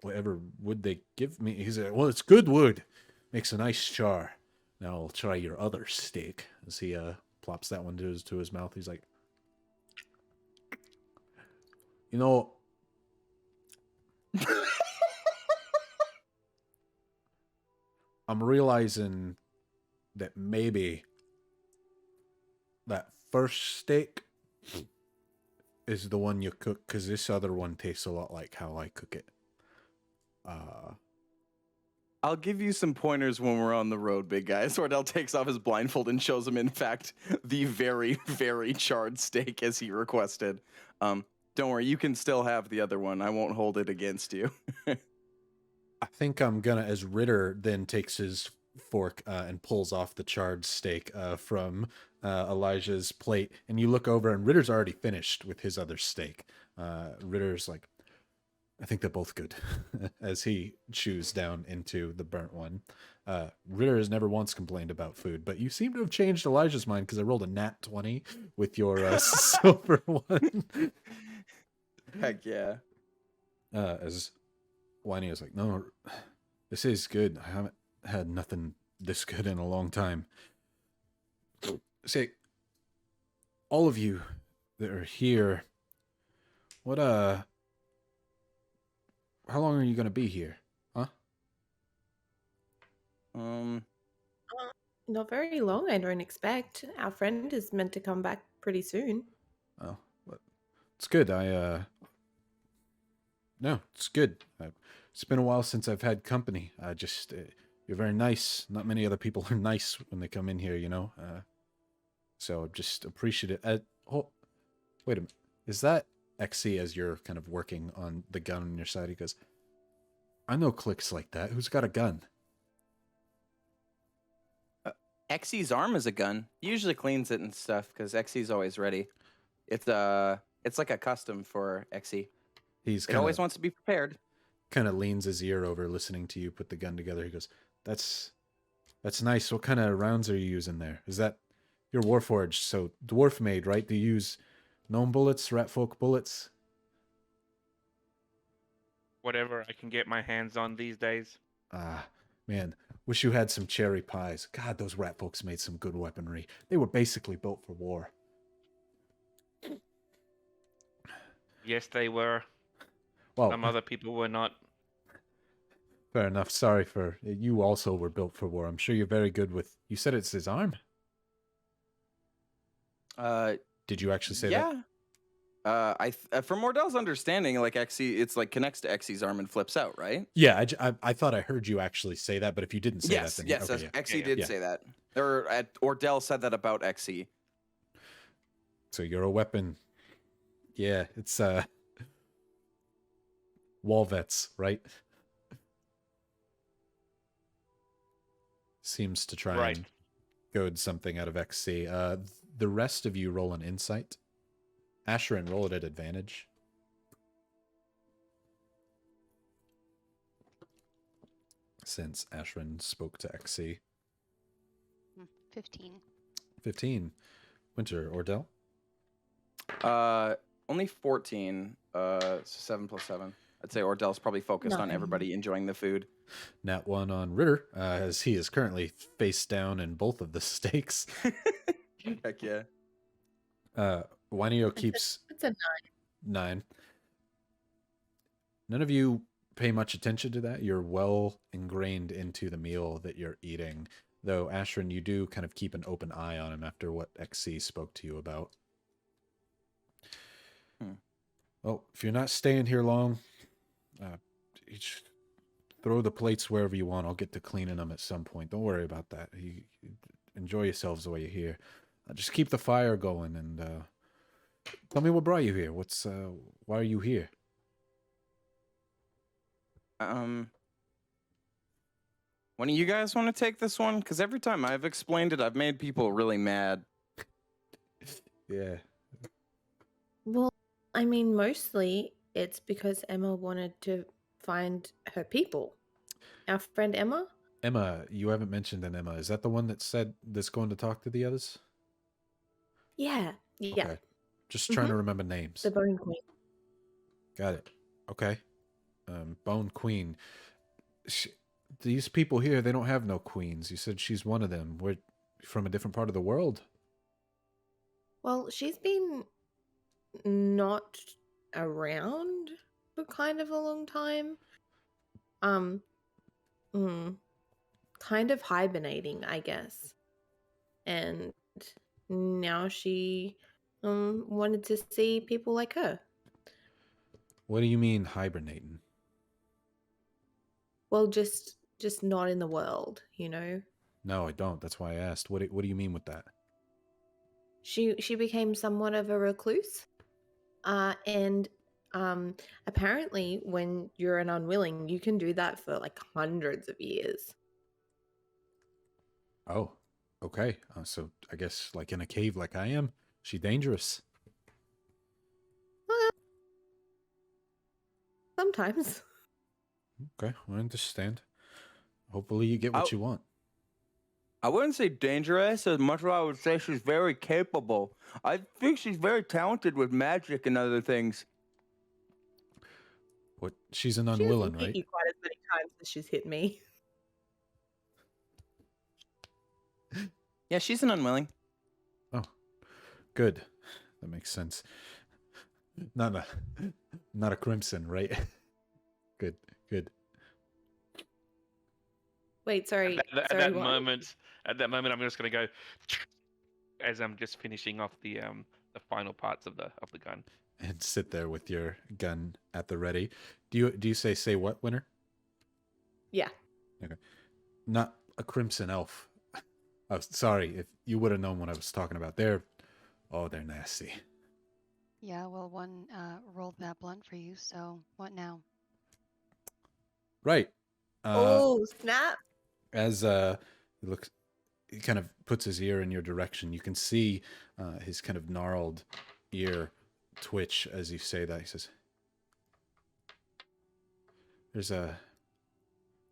whatever wood they give me. He said, well, it's good wood. Makes a nice char. Now I'll try your other steak. As he plops that one to his mouth. He's like, I'm realizing that maybe that first steak is the one you cook, because this other one tastes a lot like how I cook it. I'll give you some pointers when we're on the road, big guy. Ordell takes off his blindfold and shows him, in fact, the very, very charred steak as he requested. Don't worry, you can still have the other one. I won't hold it against you. I think I'm gonna, as Ritter then takes his fork and pulls off the charred steak from Elijah's plate, and you look over and Ritter's already finished with his other steak. Ritter's like, I think they're both good, as he chews down into the burnt one. Ritter has never once complained about food, but you seem to have changed Elijah's mind, because I rolled a nat 20 with your silver one. Heck yeah. As Winey was like, no, this is good. I haven't had nothing this good in a long time. Say, all of you that are here, what how long are you gonna be here? Huh? Not very long, I don't expect. Our friend is meant to come back pretty soon. Oh, but it's good. No, it's good. It's been a while since I've had company. You're very nice. Not many other people are nice when they come in here, you know. So just appreciate it. Wait a minute. Is that XC as you're kind of working on the gun on your side? He goes, I know clicks like that. Who's got a gun? XC's arm is a gun. He usually cleans it and stuff because XC's always ready. It's like a custom for XC. He's It always wants to be prepared. kind of leans his ear over, listening to you put the gun together. He goes, That's nice. What kind of rounds are you using there? Is that your Warforged? So dwarf made, right? Do you use gnome bullets, rat folk bullets? Whatever I can get my hands on these days. Ah, man. Wish you had some cherry pies. God, those rat folks made some good weaponry. They were basically built for war. Yes, they were. Well, Some other people were not. fair enough. Sorry for you. Also were built for war. I'm sure you're very good with. You said it's his arm. Did you actually say that? Yeah. From Mordell's understanding, like XC, it's like connects to XC's arm and flips out, right? Yeah, I thought I heard you actually say that, but if you didn't say Yes, that, then yes, okay, yeah. XC Yeah, did yeah. say that. Ordell said that about XC. So you're a weapon. Yeah, it's Walvets, right? Seems to try Right. and goad something out of XC. The rest of you roll an insight. Asherin, roll it at advantage. Since Asherin spoke to XC. 15. 15. Winter, Ordell? Only 14. 7 plus 7. I'd say Ordell's probably focused on 9. everybody enjoying the food. Nat 1 on Ritter, as he is currently face down in both of the steaks. Heck yeah. Wanio keeps It's a 9. None of you pay much attention to that. You're well ingrained into the meal that you're eating. Though, Asherin, you do kind of keep an open eye on him after what XC spoke to you about. Well, if you're not staying here long, throw the plates wherever you want. I'll get to cleaning them at some point. Don't worry about that. You enjoy yourselves while you're here. Just keep the fire going and tell me what brought you here. Why are you here? One of you guys want to take this one? Because every time I've explained it, I've made people really mad. Yeah. Well, I mean, mostly it's because Emma wanted to find her people. Our friend Emma? Emma, you haven't mentioned an Emma. Is that the one that said that's going to talk to the others? Yeah. Yeah. Okay. Just trying to remember names. The Bone Queen. Got it. Okay. Bone Queen. These people here, they don't have no queens. You said she's one of them. We're from a different part of the world. Well, she's been not around for kind of a long time. Kind of hibernating, I guess. And now she wanted to see people like her. What do you mean hibernating? Well, just not in the world, you know. No, I don't. That's why I asked. What do you mean with that? She became somewhat of a recluse. And apparently when you're an unwilling, you can do that for like hundreds of years. Oh, okay. So I guess like in a cave like I am, she dangerous. Sometimes. Okay, I understand. Hopefully you get what you want. I wouldn't say dangerous as much as I would say she's very capable. I think she's very talented with magic and other things. What? She's an She unwilling, hasn't hit right? you quite as many times as she's hit me. Yeah, she's an unwilling. Oh, good. That makes sense. Not a crimson, right? Good, good. Wait, sorry. At sorry, that what? moment, I'm just gonna go as I'm just finishing off the final parts of the gun. And sit there with your gun at the ready. Do you say what, Winter? Yeah. Okay. Not a crimson elf. Oh, sorry, if you would have known what I was talking about. They're nasty. Yeah, well, one rolled that blunt for you, so what now? Right. Oh, snap. As he kind of puts his ear in your direction. You can see his kind of gnarled ear twitch as you say that. He says,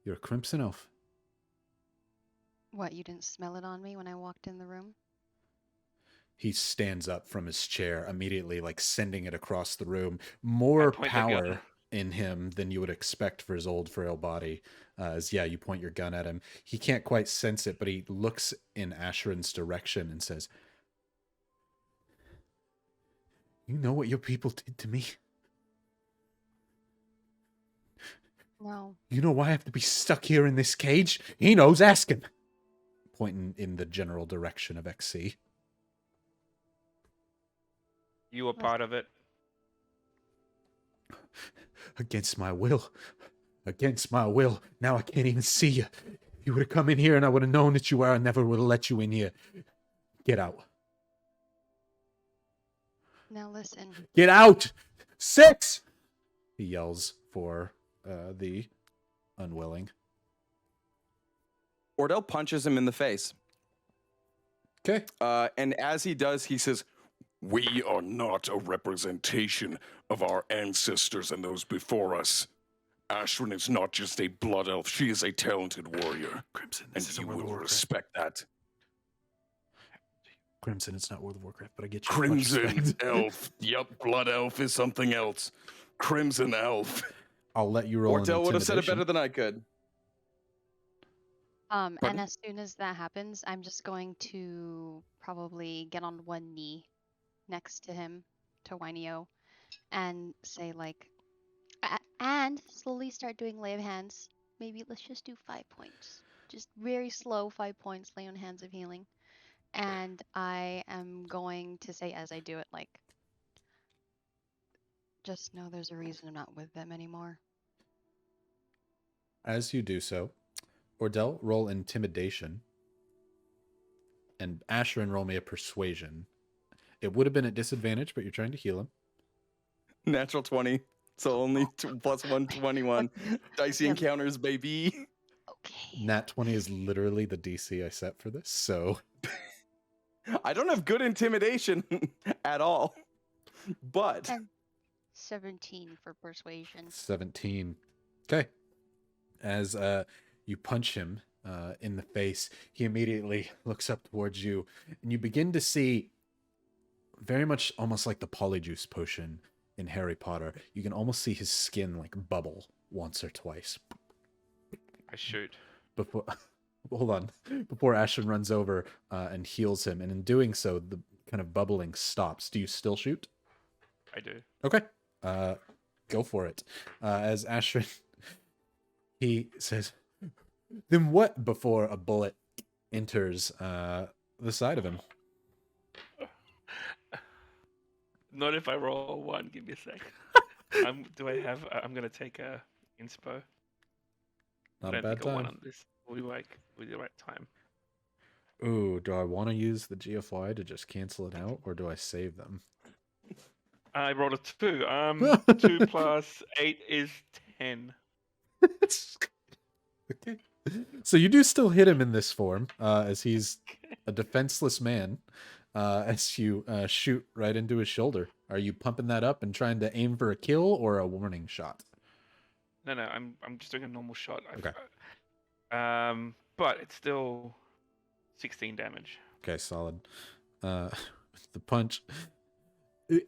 you're a crimson elf. What, you didn't smell it on me when I walked in the room? He stands up from his chair immediately, like sending it across the room. More power in him than you would expect for his old, frail body. You point your gun at him. He can't quite sense it, but he looks in Ashren's direction and says, "You know what your people did to me? No. You know why I have to be stuck here in this cage? He knows, ask him." Pointing in the general direction of XC. You were part of it. Against my will. Against my will. Now I can't even see you. You would have come in here and I would have known that you were. I never would have let you in here. Get out. Now listen. Get out! 6! He yells for the unwilling. Ordell punches him in the face. Okay. And as he does, he says, "We are not a representation of our ancestors and those before us. Ashrin is not just a blood elf, she is a talented warrior. Crimson, And you will respect that. Crimson, it's not World of Warcraft, but I get you. Crimson elf. Yep, blood elf is something else. Crimson elf. I'll let you roll. Ordell would have said it better than I could. And Pardon? as soon as that happens, I'm just going to probably get on one knee next to him, to Wyneo, and say like, and slowly start doing lay of hands. Maybe let's just do 5 points. Just very slow 5 points, lay on hands of healing. And I am going to say as I do it, like, just know there's a reason I'm not with them anymore. As you do so, Ordell, roll intimidation. And Ashrin, roll me a persuasion. It would have been at disadvantage, but you're trying to heal him. Natural 20. So only plus 121. Dicey encounters, baby. Okay. Nat 20 is literally the DC I set for this, so... I don't have good intimidation at all. But... 17 for persuasion. 17. Okay. As you punch him in the face, he immediately looks up towards you, and you begin to see very much almost like the polyjuice potion in Harry Potter. You can almost see his skin like bubble once or twice. I shoot. Before, hold on. Before Ashton runs over and heals him, and in doing so, the kind of bubbling stops. Do you still shoot? I do. Okay. Go for it. As Ashton, he says, "Then what?" Before a bullet enters the side of him. Not if I roll 1. Give me a sec. I'm gonna take a inspo. Not I a don't bad think a 1 time. on this. We'll be like with the right time. Ooh, do I want to use the GFY to just cancel it out, or do I save them? I rolled a 2. 2 plus 8 is 10. Okay. So you do still hit him in this form, as he's a defenseless man, as you shoot right into his shoulder. Are you pumping that up and trying to aim for a kill or a warning shot? No, I'm just doing a normal shot. Okay. But it's still 16 damage. Okay, solid. The punch.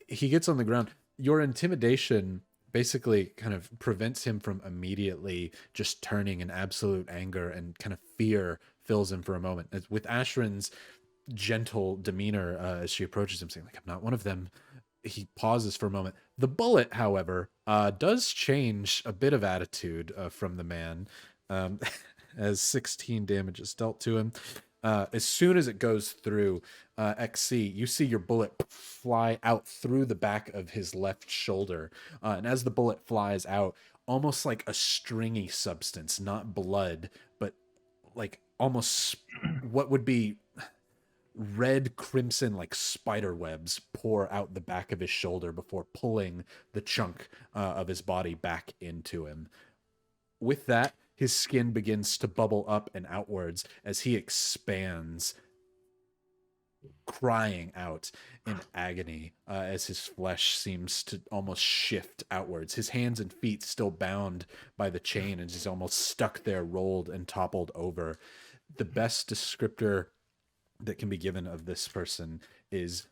He gets on the ground. Your intimidation basically kind of prevents him from immediately just turning in absolute anger, and kind of fear fills him for a moment. With Ashrin's gentle demeanor as she approaches him, saying, like, I'm not one of them. He pauses for a moment. The bullet, however, does change a bit of attitude from the man, as 16 damage is dealt to him. As soon as it goes through XC, you see your bullet fly out through the back of his left shoulder. And as the bullet flies out, almost like a stringy substance, not blood, but like almost what would be red crimson like spider webs pour out the back of his shoulder before pulling the chunk of his body back into him. With that, his skin begins to bubble up and outwards as he expands, crying out in agony as his flesh seems to almost shift outwards. His hands and feet still bound by the chain, and he's almost stuck there, rolled and toppled over. The best descriptor that can be given of this person is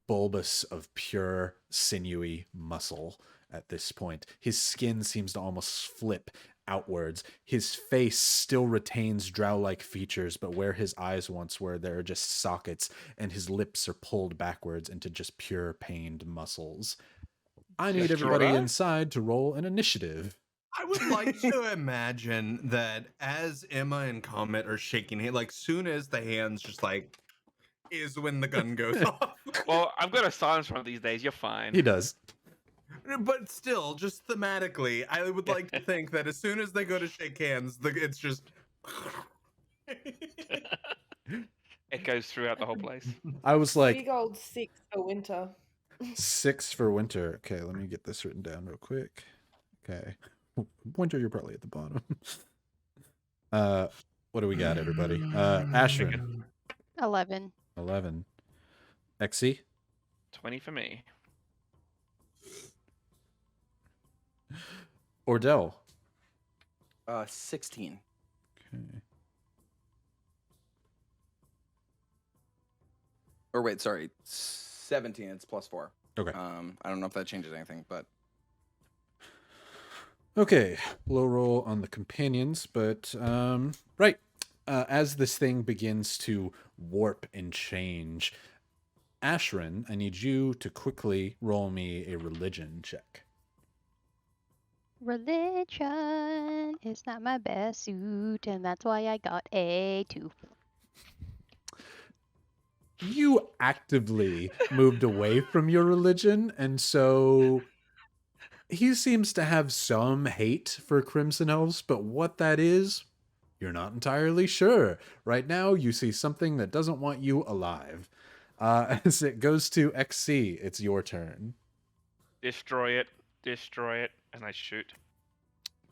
bulbous of pure sinewy muscle at this point. His skin seems to almost flip outwards. His face still retains drow-like features, but where his eyes once were, there are just sockets, and his lips are pulled backwards into just pure pained muscles. I need everybody inside to roll an initiative. I would like to imagine that as Emma and Comet are shaking hands, like soon as the hands just like is when the gun goes off. Well, I've got a silence one of these days. You're fine. He does. But still, just thematically, I would like to think that as soon as they go to shake hands, it's just It goes throughout the whole place. I was like, Big old 6 for winter. 6 for winter. Okay, let me get this written down real quick. Okay. Winter, you're probably at the bottom. What do we got, everybody? Ashrin. 11. 11. Exy. 20 for me. Ordell. 16. Okay. Or wait, sorry, 17. It's +4. Okay. I don't know if that changes anything, but Okay, low roll on the companions, but right. As this thing begins to warp and change, Ashrin, I need you to quickly roll me a religion check. Religion is not my best suit, and that's why I got a 2. You actively moved away from your religion, and so he seems to have some hate for Crimson Elves, but what that is, you're not entirely sure. Right now, you see something that doesn't want you alive. As it goes to XC, it's your turn. Destroy it, and I shoot.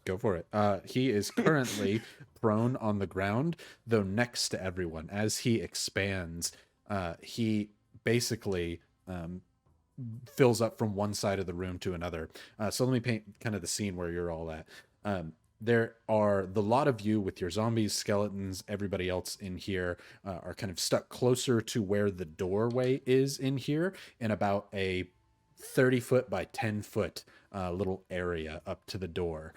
Go for it. He is currently prone on the ground, though next to everyone. As he expands, he basically fills up from one side of the room to another. So let me paint kind of the scene where you're all at. There are the lot of you with your zombies, skeletons, everybody else in here are kind of stuck closer to where the doorway is in here, in about a 30-foot by 10-foot little area up to the door.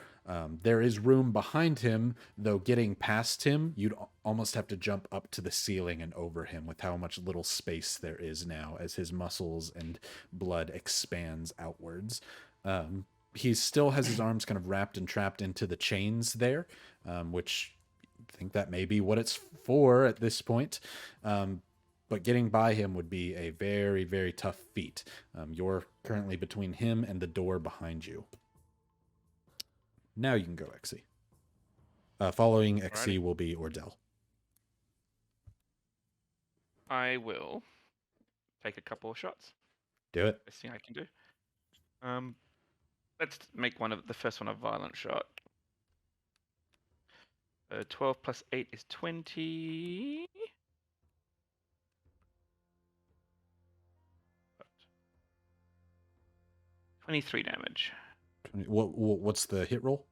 There is room behind him, though getting past him, you'd almost have to jump up to the ceiling and over him with how much little space there is now as his muscles and blood expands outwards. He still has his arms kind of wrapped and trapped into the chains there, which I think that may be what it's for at this point. But getting by him would be a very, very tough feat. You're currently between him and the door behind you. Now you can go, Exy. Following Exy will be Ordell. I will take a couple of shots. Do it. Best thing I can do. Let's make the first one a violent shot. 12 plus 8 is 20. $23 damage. 20, what's the hit roll?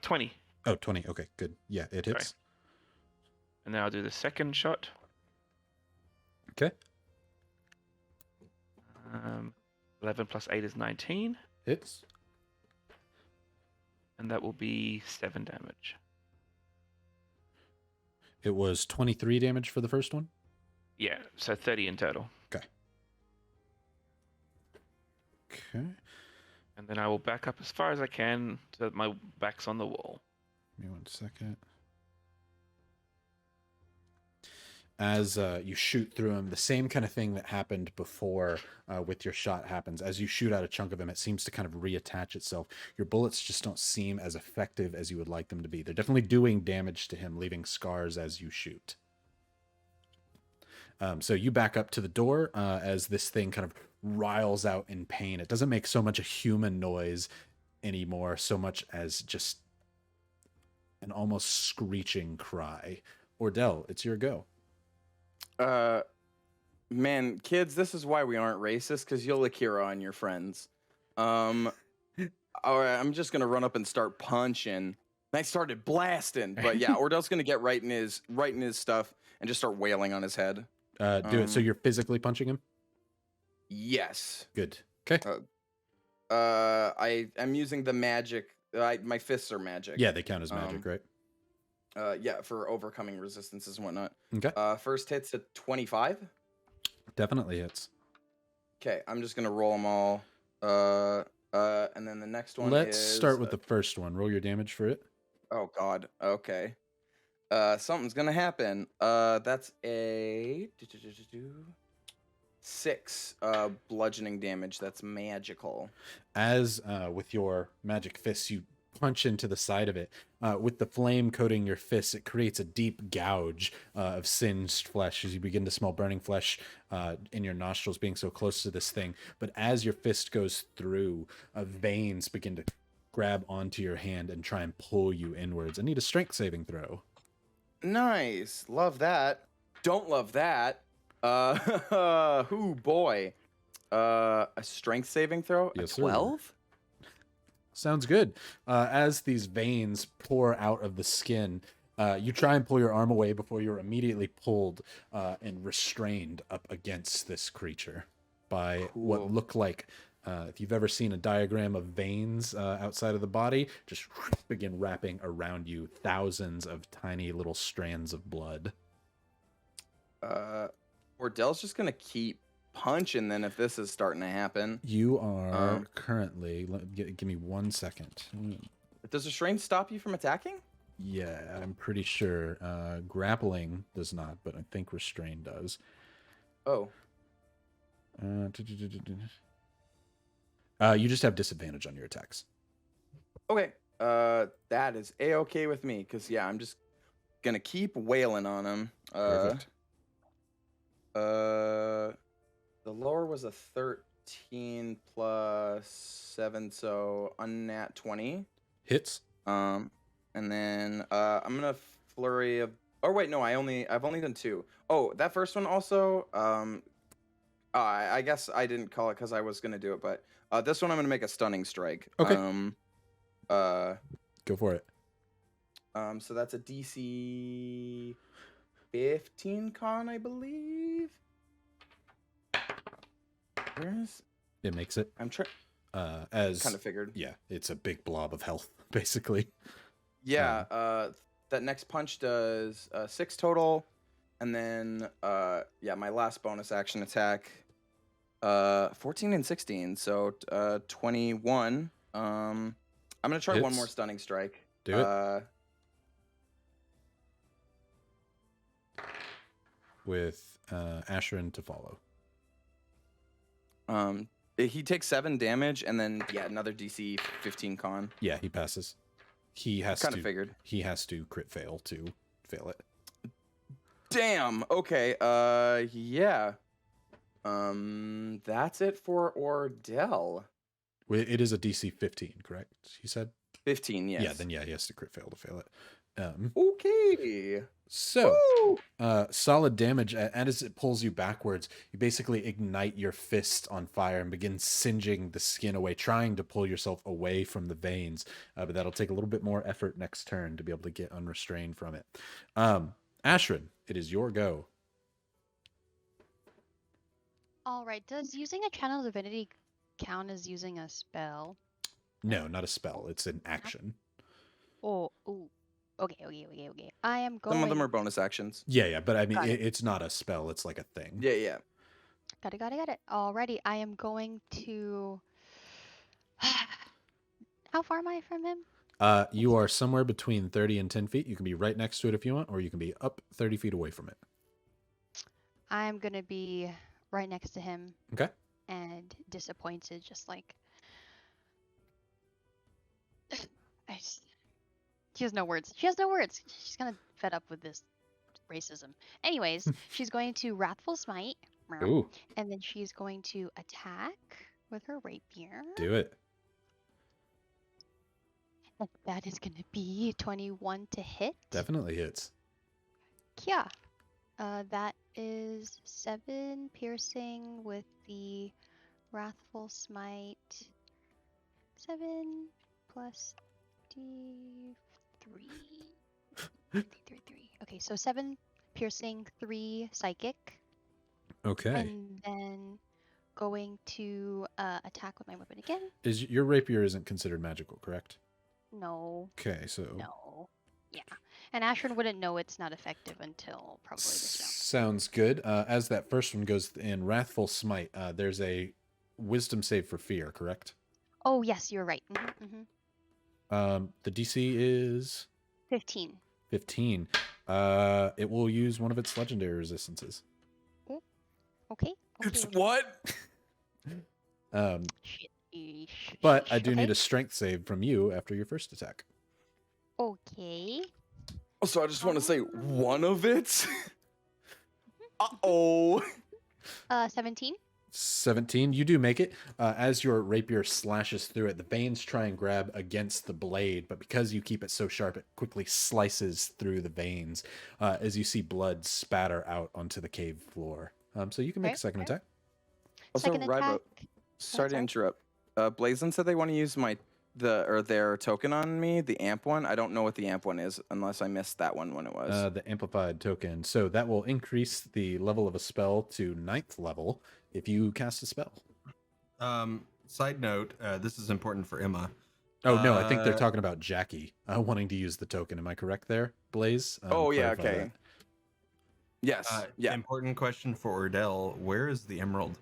20. Oh, 20. Okay, good. Yeah, it hits. Sorry. And then I'll do the second shot. Okay. 11 plus 8 is 19. Hits. And that will be 7 damage. It was 23 damage for the first one. Yeah, so 30 in total. Okay. And then I will back up as far as I can so that my back's on the wall. Give me 1 second. As you shoot through him, the same kind of thing that happened before with your shot happens. As you shoot out a chunk of him, it seems to kind of reattach itself. Your bullets just don't seem as effective as you would like them to be. They're definitely doing damage to him, leaving scars as you shoot. So you back up to the door as this thing kind of riles out in pain. It doesn't make so much a human noise anymore, so much as just an almost screeching cry. Ordell, it's your go. Man, kids, this is why we aren't racist, because you'll lick Kira on your friends. All right, I'm just gonna run up and start punching. And I started blasting, but yeah, Ordell's gonna get right in his stuff and just start wailing on his head. Do it. So you're physically punching him? Yes. Good. Okay. I'm using the magic. My fists are magic. Yeah, they count as magic, right? Yeah, for overcoming resistances and whatnot. Okay. First hit's a 25. Definitely hits. Okay, I'm just gonna roll them all. And then the next one. Let's start with the first one. Roll your damage for it. Oh God. Okay. Something's gonna happen. That's a 6 bludgeoning damage. That's magical. As with your magic fists, you punch into the side of it. With the flame coating your fists, it creates a deep gouge of singed flesh as you begin to smell burning flesh in your nostrils being so close to this thing. But as your fist goes through, veins begin to grab onto your hand and try and pull you inwards. I need a strength saving throw. Nice. Love that. Don't love that. Ooh, boy. A strength saving throw? Yes, a sir. 12? Sounds good. As these veins pour out of the skin, you try and pull your arm away before you're immediately pulled and restrained up against this creature by what look like, if you've ever seen a diagram of veins outside of the body, just begin wrapping around you thousands of tiny little strands of blood. Ordell's just gonna keep punching then if this is starting to happen. You are currently, give me 1 second. Does restraint stop you from attacking? Yeah, I'm pretty sure. Grappling does not, but I think restrain does. Oh. You just have disadvantage on your attacks. Okay. That is A-okay with me, because yeah, I'm just gonna keep wailing on him. Perfect. The lower was a 13 plus 7, so unnat 20. Hits. And then I'm gonna flurry of. Oh wait, no, I've only done 2. Oh, that first one also. I guess I didn't call it because I was gonna do it, but this one I'm gonna make a stunning strike. Okay. Go for it. So that's a DC 15 con, I believe. Where's It makes it. I'm trying. As Kind of figured. Yeah, it's a big blob of health, basically. Yeah. That next punch does 6 total, and then yeah, my last bonus action attack, 14 and 16, so 21. I'm gonna try one Hits. more stunning strike. Do it. With Asherin to follow. He takes 7 damage, and then yeah, another DC 15 con. Yeah, he passes. He has Kind to. of figured. He has to crit fail to fail it. Damn. Okay. Yeah. That's it for Ordell. It is a DC 15, correct? He said. 15. Yes. Yeah. Then yeah, he has to crit fail to fail it. Okay. So, Woo! solid damage. And as it pulls you backwards, you basically ignite your fist on fire and begin singeing the skin away, trying to pull yourself away from the veins. But that'll take a little bit more effort next turn to be able to get unrestrained from it. Asherin, it is your go. All right. Does using a channel divinity count as using a spell? No, not a spell. It's an action. Oh, ooh. Okay. I am going. Some of them are bonus actions. Yeah, but I mean, Got it. it's not a spell. It's like a thing. Yeah. Got it. Alrighty, I am going to. How far am I from him? You are somewhere between 30 and 10 feet. You can be right next to it if you want, or you can be up 30 feet away from it. I'm gonna be right next to him. Okay. And disappointed, just like. She has no words. She's kind of fed up with this racism. Anyways, she's going to Wrathful Smite. Ooh, And then she's going to attack with her rapier. do it. And that is going to be 21 to hit. Definitely hits. Yeah. That is 7 piercing with the Wrathful Smite. 7 plus D3. 3. Okay, so 7 piercing, 3 psychic. Okay. And then going to attack with my weapon again. Is your rapier isn't considered magical, correct? No. Okay, so No. Yeah. And Ashrin wouldn't know it's not effective until probably this round. sounds good. As that first one goes in Wrathful Smite, there's a Wisdom save for fear, correct? Oh, yes, you're right. The DC is 15. 15. It will use one of its legendary resistances. Okay. It's okay. what? But I do Okay. need a strength save from you after your first attack. Okay. So I just want to say one of it. Uh-oh. 17. 17. You do make it. As your rapier slashes through it, the veins try and grab against the blade, but because you keep it so sharp, it quickly slices through the veins as you see blood spatter out onto the cave floor. So you can make a second attack. Also, Second Rybo, attack. sorry to sorry. interrupt. Blazin said they want to use their token on me, the amp one. I don't know what the amp one is unless I missed that one when it was. The amplified token. So that will increase the level of a spell to 9th level if you cast a spell. Side note, this is important for Emma. Oh, no, I think they're talking about Jakey wanting to use the token. Am I correct there, Blaze? Oh, yeah, Clarify okay. that. Yes. Yeah. Important question for Ordell. Where is the emerald?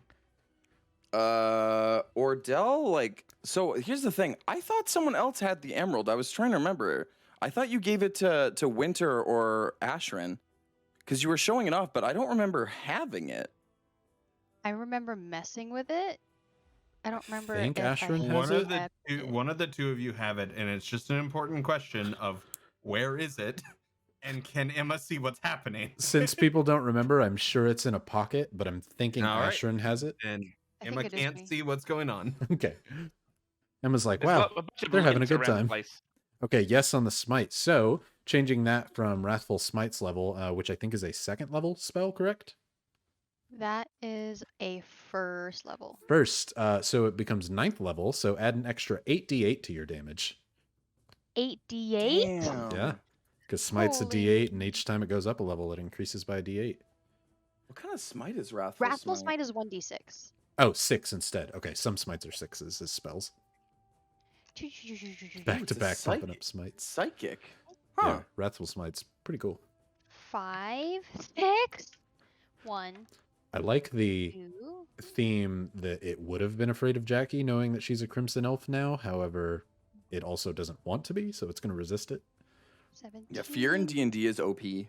Ordell, so here's the thing. I thought someone else had the emerald. I was trying to remember. I thought you gave it to Winter or Ashrin because you were showing it off, but I don't remember having it. I remember messing with it. I don't remember. think if Ashrin I has it? kept it. One of the two of you have it, and it's just an important question of where is it, and can Emma see what's happening? Since people don't remember, I'm sure it's in a pocket, but I'm thinking All right. Ashrin has it. And I think Emma it is can't me. see what's going on. Okay. Emma's like, There's wow, a bunch of they're having a links good around the time. place. Okay, yes on the smite. So changing that from Wrathful Smite's level, which I think is a 2nd level spell, correct? That is a first level. First, so it becomes 9th level. So add an extra 8d8 to your damage. 8d8? Damn. Yeah, because smite's a Holy- d8, and each time it goes up a level, it increases by a d8. What kind of smite is Wrathful Wrathful Smite is 1d6. Oh, 6 instead. Okay, some smites are 6s as spells. Back it's to a back, pumping psychic. up smites. Psychic. Yeah, Huh. Wrathful Smite's pretty cool. 5, 6, 1, I like the 2. theme that it would have been afraid of Jakey, knowing that she's a Crimson Elf now. However, it also doesn't want to be, so it's going to resist it. 17. Yeah, fear in D&D is OP. 17.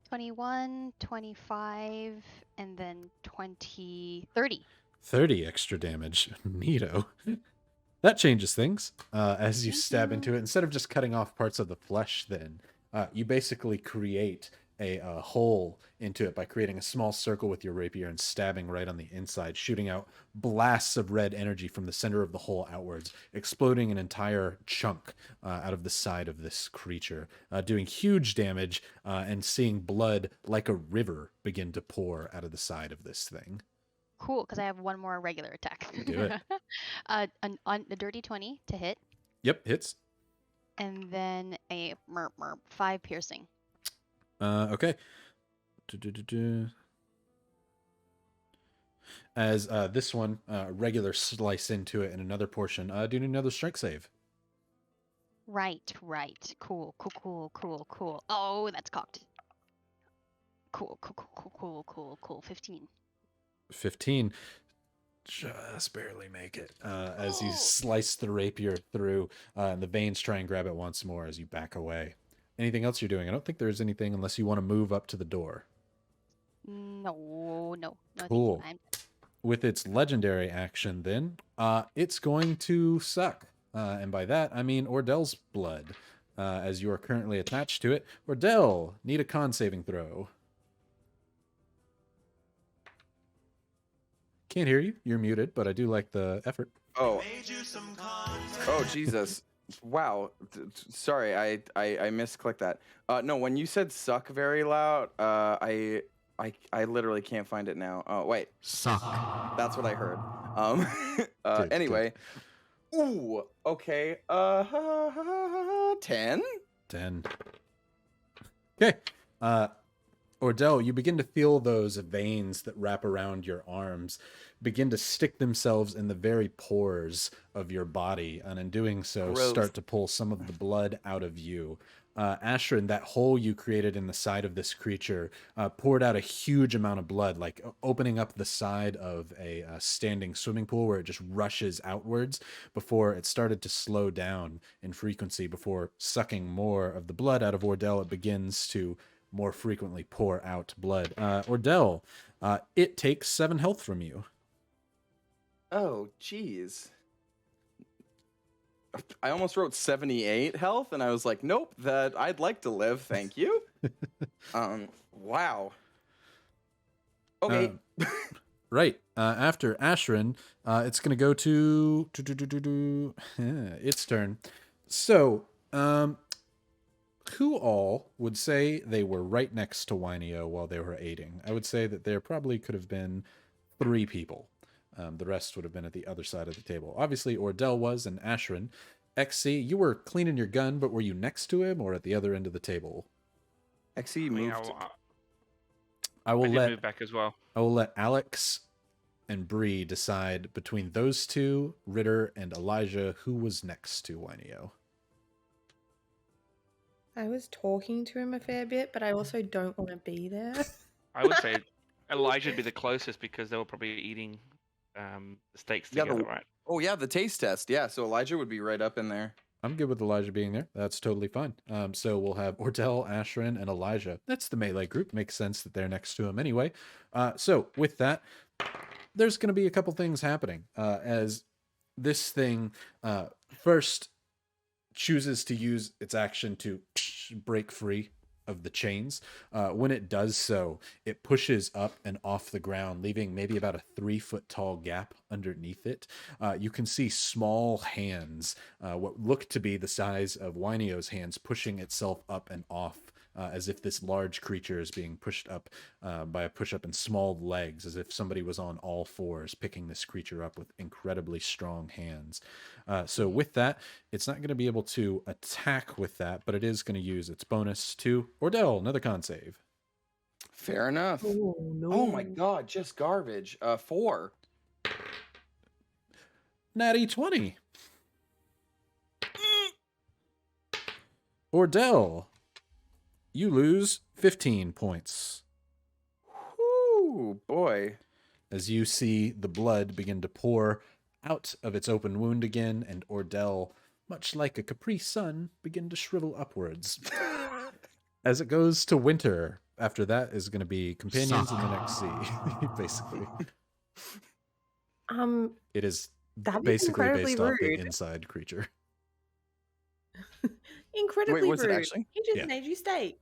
21, 25, and then 30. 30 extra damage. Neato. That changes things. As you Thank stab you. into it, instead of just cutting off parts of the flesh, then you basically create a hole into it by creating a small circle with your rapier and stabbing right on the inside, shooting out blasts of red energy from the center of the hole outwards, exploding an entire chunk out of the side of this creature, doing huge damage and seeing blood like a river begin to pour out of the side of this thing. Cool, because I have one more regular attack. Do it. A dirty 20 to hit, Yep, hits. and then a 5 piercing. Okay. Du-du-du-du. As this one regular slice into it in another portion, do another strength save. Right. Cool. Oh, that's cocked. Cool. 15. 15. Just barely make it. As you slice the rapier through, and the veins try and grab it once more as you back away. Anything else you're doing? I don't think there's anything unless you want to move up to the door. No. Cool. Thank you. With its legendary action, then, it's going to suck. And by that, I mean Ordell's blood, as you are currently attached to it. Ordell, need a con saving throw. Can't hear you. You're muted, but I do like the effort. Oh, Jesus. Wow. Sorry, I misclicked that. No, when you said suck very loud, I literally can't find it now. Oh, wait. Suck. That's what I heard. Good, Anyway. Ooh, okay. 10? 10. Okay. Ordell, you begin to feel those veins that wrap around your arms begin to stick themselves in the very pores of your body, and in doing so, Gross. start to pull some of the blood out of you. Ashrin, that hole you created in the side of this creature poured out a huge amount of blood, like opening up the side of a standing swimming pool where it just rushes outwards before it started to slow down in frequency. Before sucking more of the blood out of Ordell, it begins to more frequently pour out blood. Ordell, it takes 7 health from you. Oh, jeez. I almost wrote 78 health, and I was like, nope, that I'd like to live, thank you. Wow. Okay. Right. After Ashrin, it's going to go to its turn. So, who all would say they were right next to Wyneo while they were aiding? I would say that there probably could have been 3 people. The rest would have been at the other side of the table. Obviously, Ordell was, and Ashrin. XC, you were cleaning your gun, but were you next to him or at the other end of the table? XC I mean, moved. I I will did let move back as well. I will let Alex and Brie decide between those two, Ritter and Elijah, who was next to Wyneo. I was talking to him a fair bit, but I also don't want to be there. I would say Elijah would be the closest because they were probably eating the steaks Yeah, together, right? Oh, yeah, the taste test. Yeah, so Elijah would be right up in there. I'm good with Elijah being there. That's totally fine. So we'll have Ordell, Ashrin, and Elijah. That's the melee group. Makes sense that they're next to him anyway. So with that, there's going to be a couple things happening as this thing first chooses to use its action to break free of the chains. When it does so, it pushes up and off the ground, leaving maybe about a 3-foot tall gap underneath it. You can see small hands, what look to be the size of Wyneo's hands, pushing itself up and off, as if this large creature is being pushed up by a push-up, and small legs, as if somebody was on all fours picking this creature up with incredibly strong hands. So with that, it's not going to be able to attack with that, but it is going to use its bonus to Ordell, another con save. Fair enough. Oh, no. Oh my god, just garbage. 4. Natty 20. Ordell, you lose 15 points Whoo, boy. as you see the blood begin to pour out of its open wound again, and Ordell, much like a Capri Sun, begin to shrivel upwards. As it goes to winter, after that is going to be companions in the next sea, basically. It is That is basically incredibly based off the rude. inside creature. Incredibly Wait, was it rude. actually? He just Yeah. made you stay.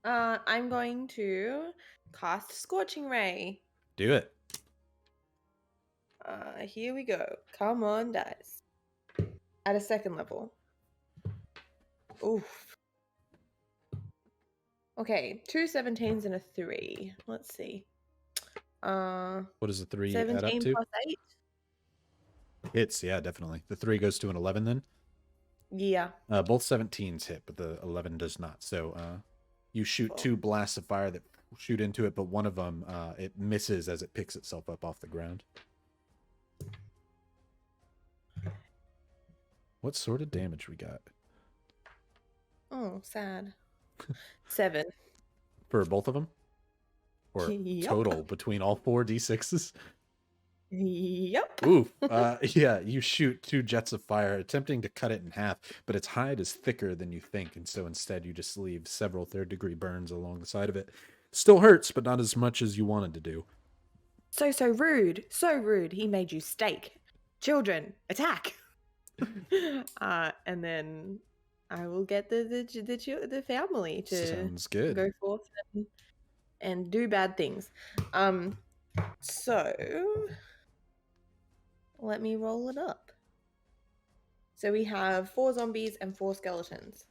I'm going to cast Scorching Ray. Do it. Here we go. Come on, dice. At a 2nd level. Oof. Okay, 2 17s and a 3. Let's see. What does the 3 add up 17 to? plus 8? Hits, yeah, definitely. The 3 goes to an 11 then? Yeah. Both 17s hit, but the 11 does not. So you shoot Cool. 2 blasts of fire that shoot into it, but one of them, it misses as it picks itself up off the ground. what sort of damage we got? Oh, sad. 7. For both of them? Or Yup. total between all 4 d6s? Yep. Ooh, yeah, you shoot 2 jets of fire, attempting to cut it in half, but its hide is thicker than you think, and so instead you just leave several third-degree burns along the side of it. Still hurts, but not as much as you wanted to do. So rude. So rude. He made you steak. Children, attack. And then I will get the family to Sounds good. go forth and do bad things. So let me roll it up. So we have 4 zombies and 4 skeletons.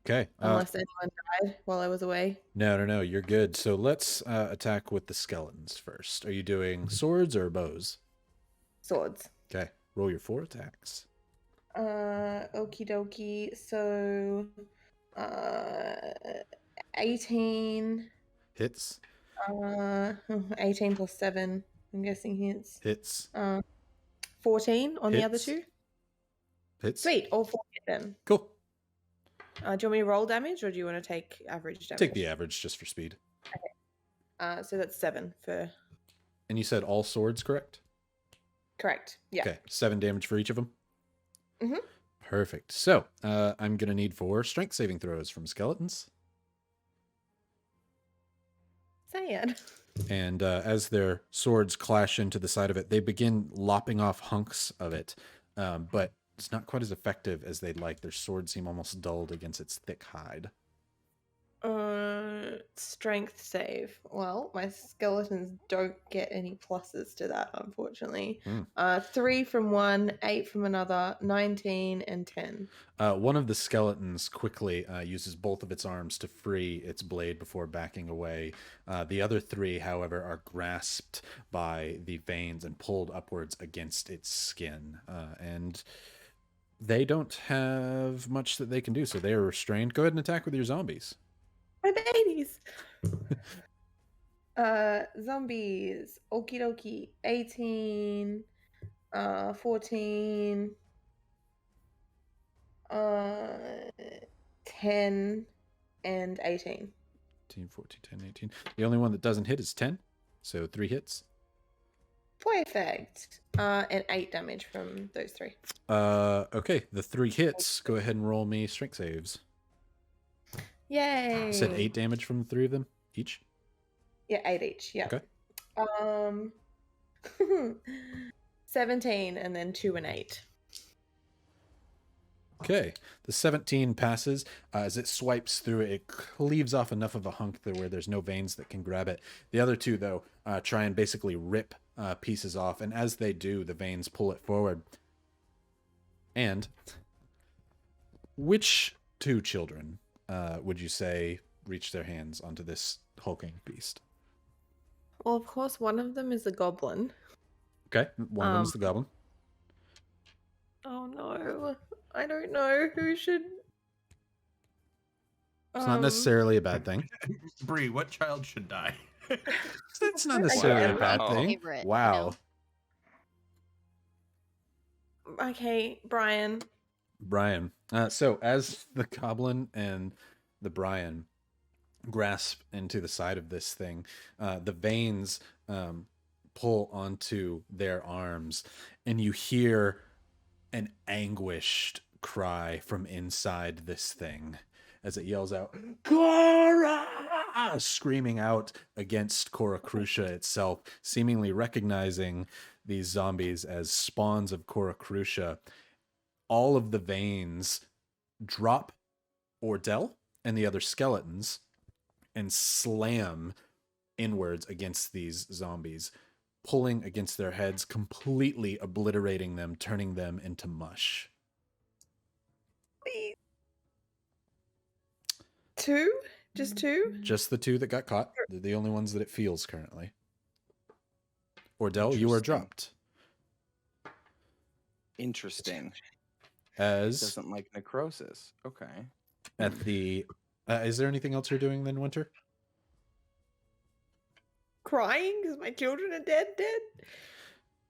Okay. Unless anyone died while I was away. No, you're good. So let's attack with the skeletons first. Are you doing swords or bows? Swords. Okay, roll your 4 attacks. Okie dokie. So 18. Hits. 18 plus 7. I'm guessing hits. 14 on the other Hits. 2. Hits. Sweet, all 4 hit then. Cool. Do you want me to roll damage, or do you want to take average damage? Take the average just for speed. So that's 7 for. And you said all swords, correct? Correct. Yeah. Okay, 7 damage for each of them. Mhm. Perfect. So I'm gonna need 4 strength saving throws from skeletons. Sad. And as their swords clash into the side of it, they begin lopping off hunks of it. But it's not quite as effective as they'd like. Their swords seem almost dulled against its thick hide. Strength save. Well, my skeletons don't get any pluses to that, unfortunately. 3 from one, 8 from another, 19 and 10. One of the skeletons quickly uses both of its arms to free its blade before backing away. The other 3, however, are grasped by the veins and pulled upwards against its skin. And they don't have much that they can do, so they are restrained. Go ahead and attack with your zombies. My babies! Zombies. Okie dokie. 18, 14, 10, and 18. 18, 14, 10, 18. The only one that doesn't hit is 10, so 3 hits. Perfect. And 8 damage from those 3. Okay, the 3 hits. Go ahead and roll me strength saves. Yay! You said 8 damage from the 3 of them each? Yeah, 8 each. Yeah. Okay. 17 and then 2 and 8. Okay, the 17 passes. As it swipes through it, it cleaves off enough of a hunk there where there's no veins that can grab it. The other 2, though, try and basically rip pieces off, and as they do, the veins pull it forward. And which 2 children would you say reach their hands onto this hulking beast? Well, of course, one of them is a goblin. Okay, one of them is the goblin. Oh no, I don't know who should. It's not necessarily a bad thing. Brie, what child should die? It's not necessarily a bad Wow. thing. Favorite, you Wow. Okay, Brian. Brian. So as the goblin and the Brian grasp into the side of this thing, the veins pull onto their arms, and you hear an anguished cry from inside this thing as it yells out, Cora! Screaming out against Cora Crucia itself, seemingly recognizing these zombies as spawns of Cora Crucia. All of the veins drop Ordell and the other skeletons and slam inwards against these zombies, pulling against their heads, completely obliterating them, turning them into mush. Wait. 2? Just 2? Just the 2 that got caught. They're the only ones that it feels currently. Ordell, you are Interesting. dropped. Interesting. As Doesn't like necrosis. Okay. at the... is there anything else you're doing then, Winter? Crying because my children are dead?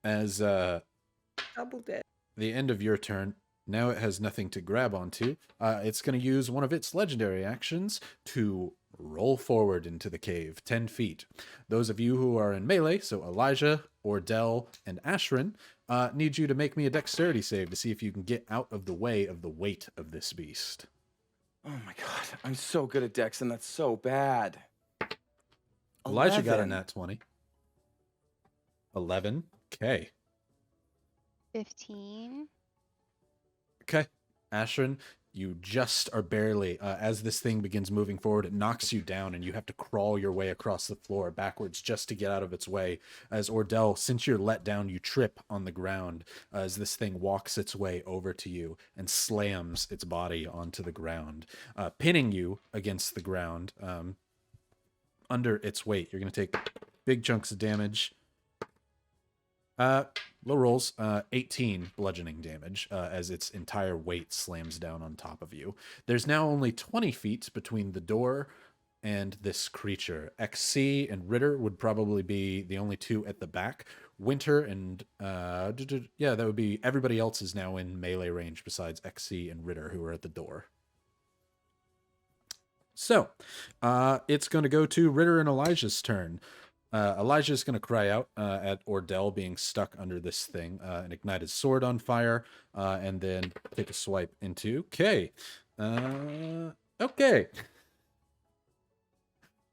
As Double dead. the end of your turn, Now it has nothing to grab onto. It's going to use one of its legendary actions to roll forward into the cave 10 feet. Those of you who are in melee, so Elijah, Ordell, and Ashrin, need you to make me a dexterity save to see if you can get out of the way of the weight of this beast. Oh my god, I'm so good at Dex, and that's so bad. Elijah got a 11. nat 20. 11. Okay. 15. Okay. Ashrin, you just are barely, as this thing begins moving forward, it knocks you down and you have to crawl your way across the floor backwards just to get out of its way. As Ordell, since you're let down, you trip on the ground as this thing walks its way over to you and slams its body onto the ground, pinning you against the ground under its weight. You're going to take big chunks of damage. Low rolls, 18 bludgeoning damage as its entire weight slams down on top of you. There's now only 20 feet between the door and this creature. XC and Ritter would probably be the only two at the back. Winter and, yeah, that would be, everybody else is now in melee range besides XC and Ritter, who are at the door. So, it's going to go to Ritter and Elijah's turn. Elijah is going to cry out at Ordell being stuck under this thing and ignite his sword on fire and then take a swipe into Kay. Okay.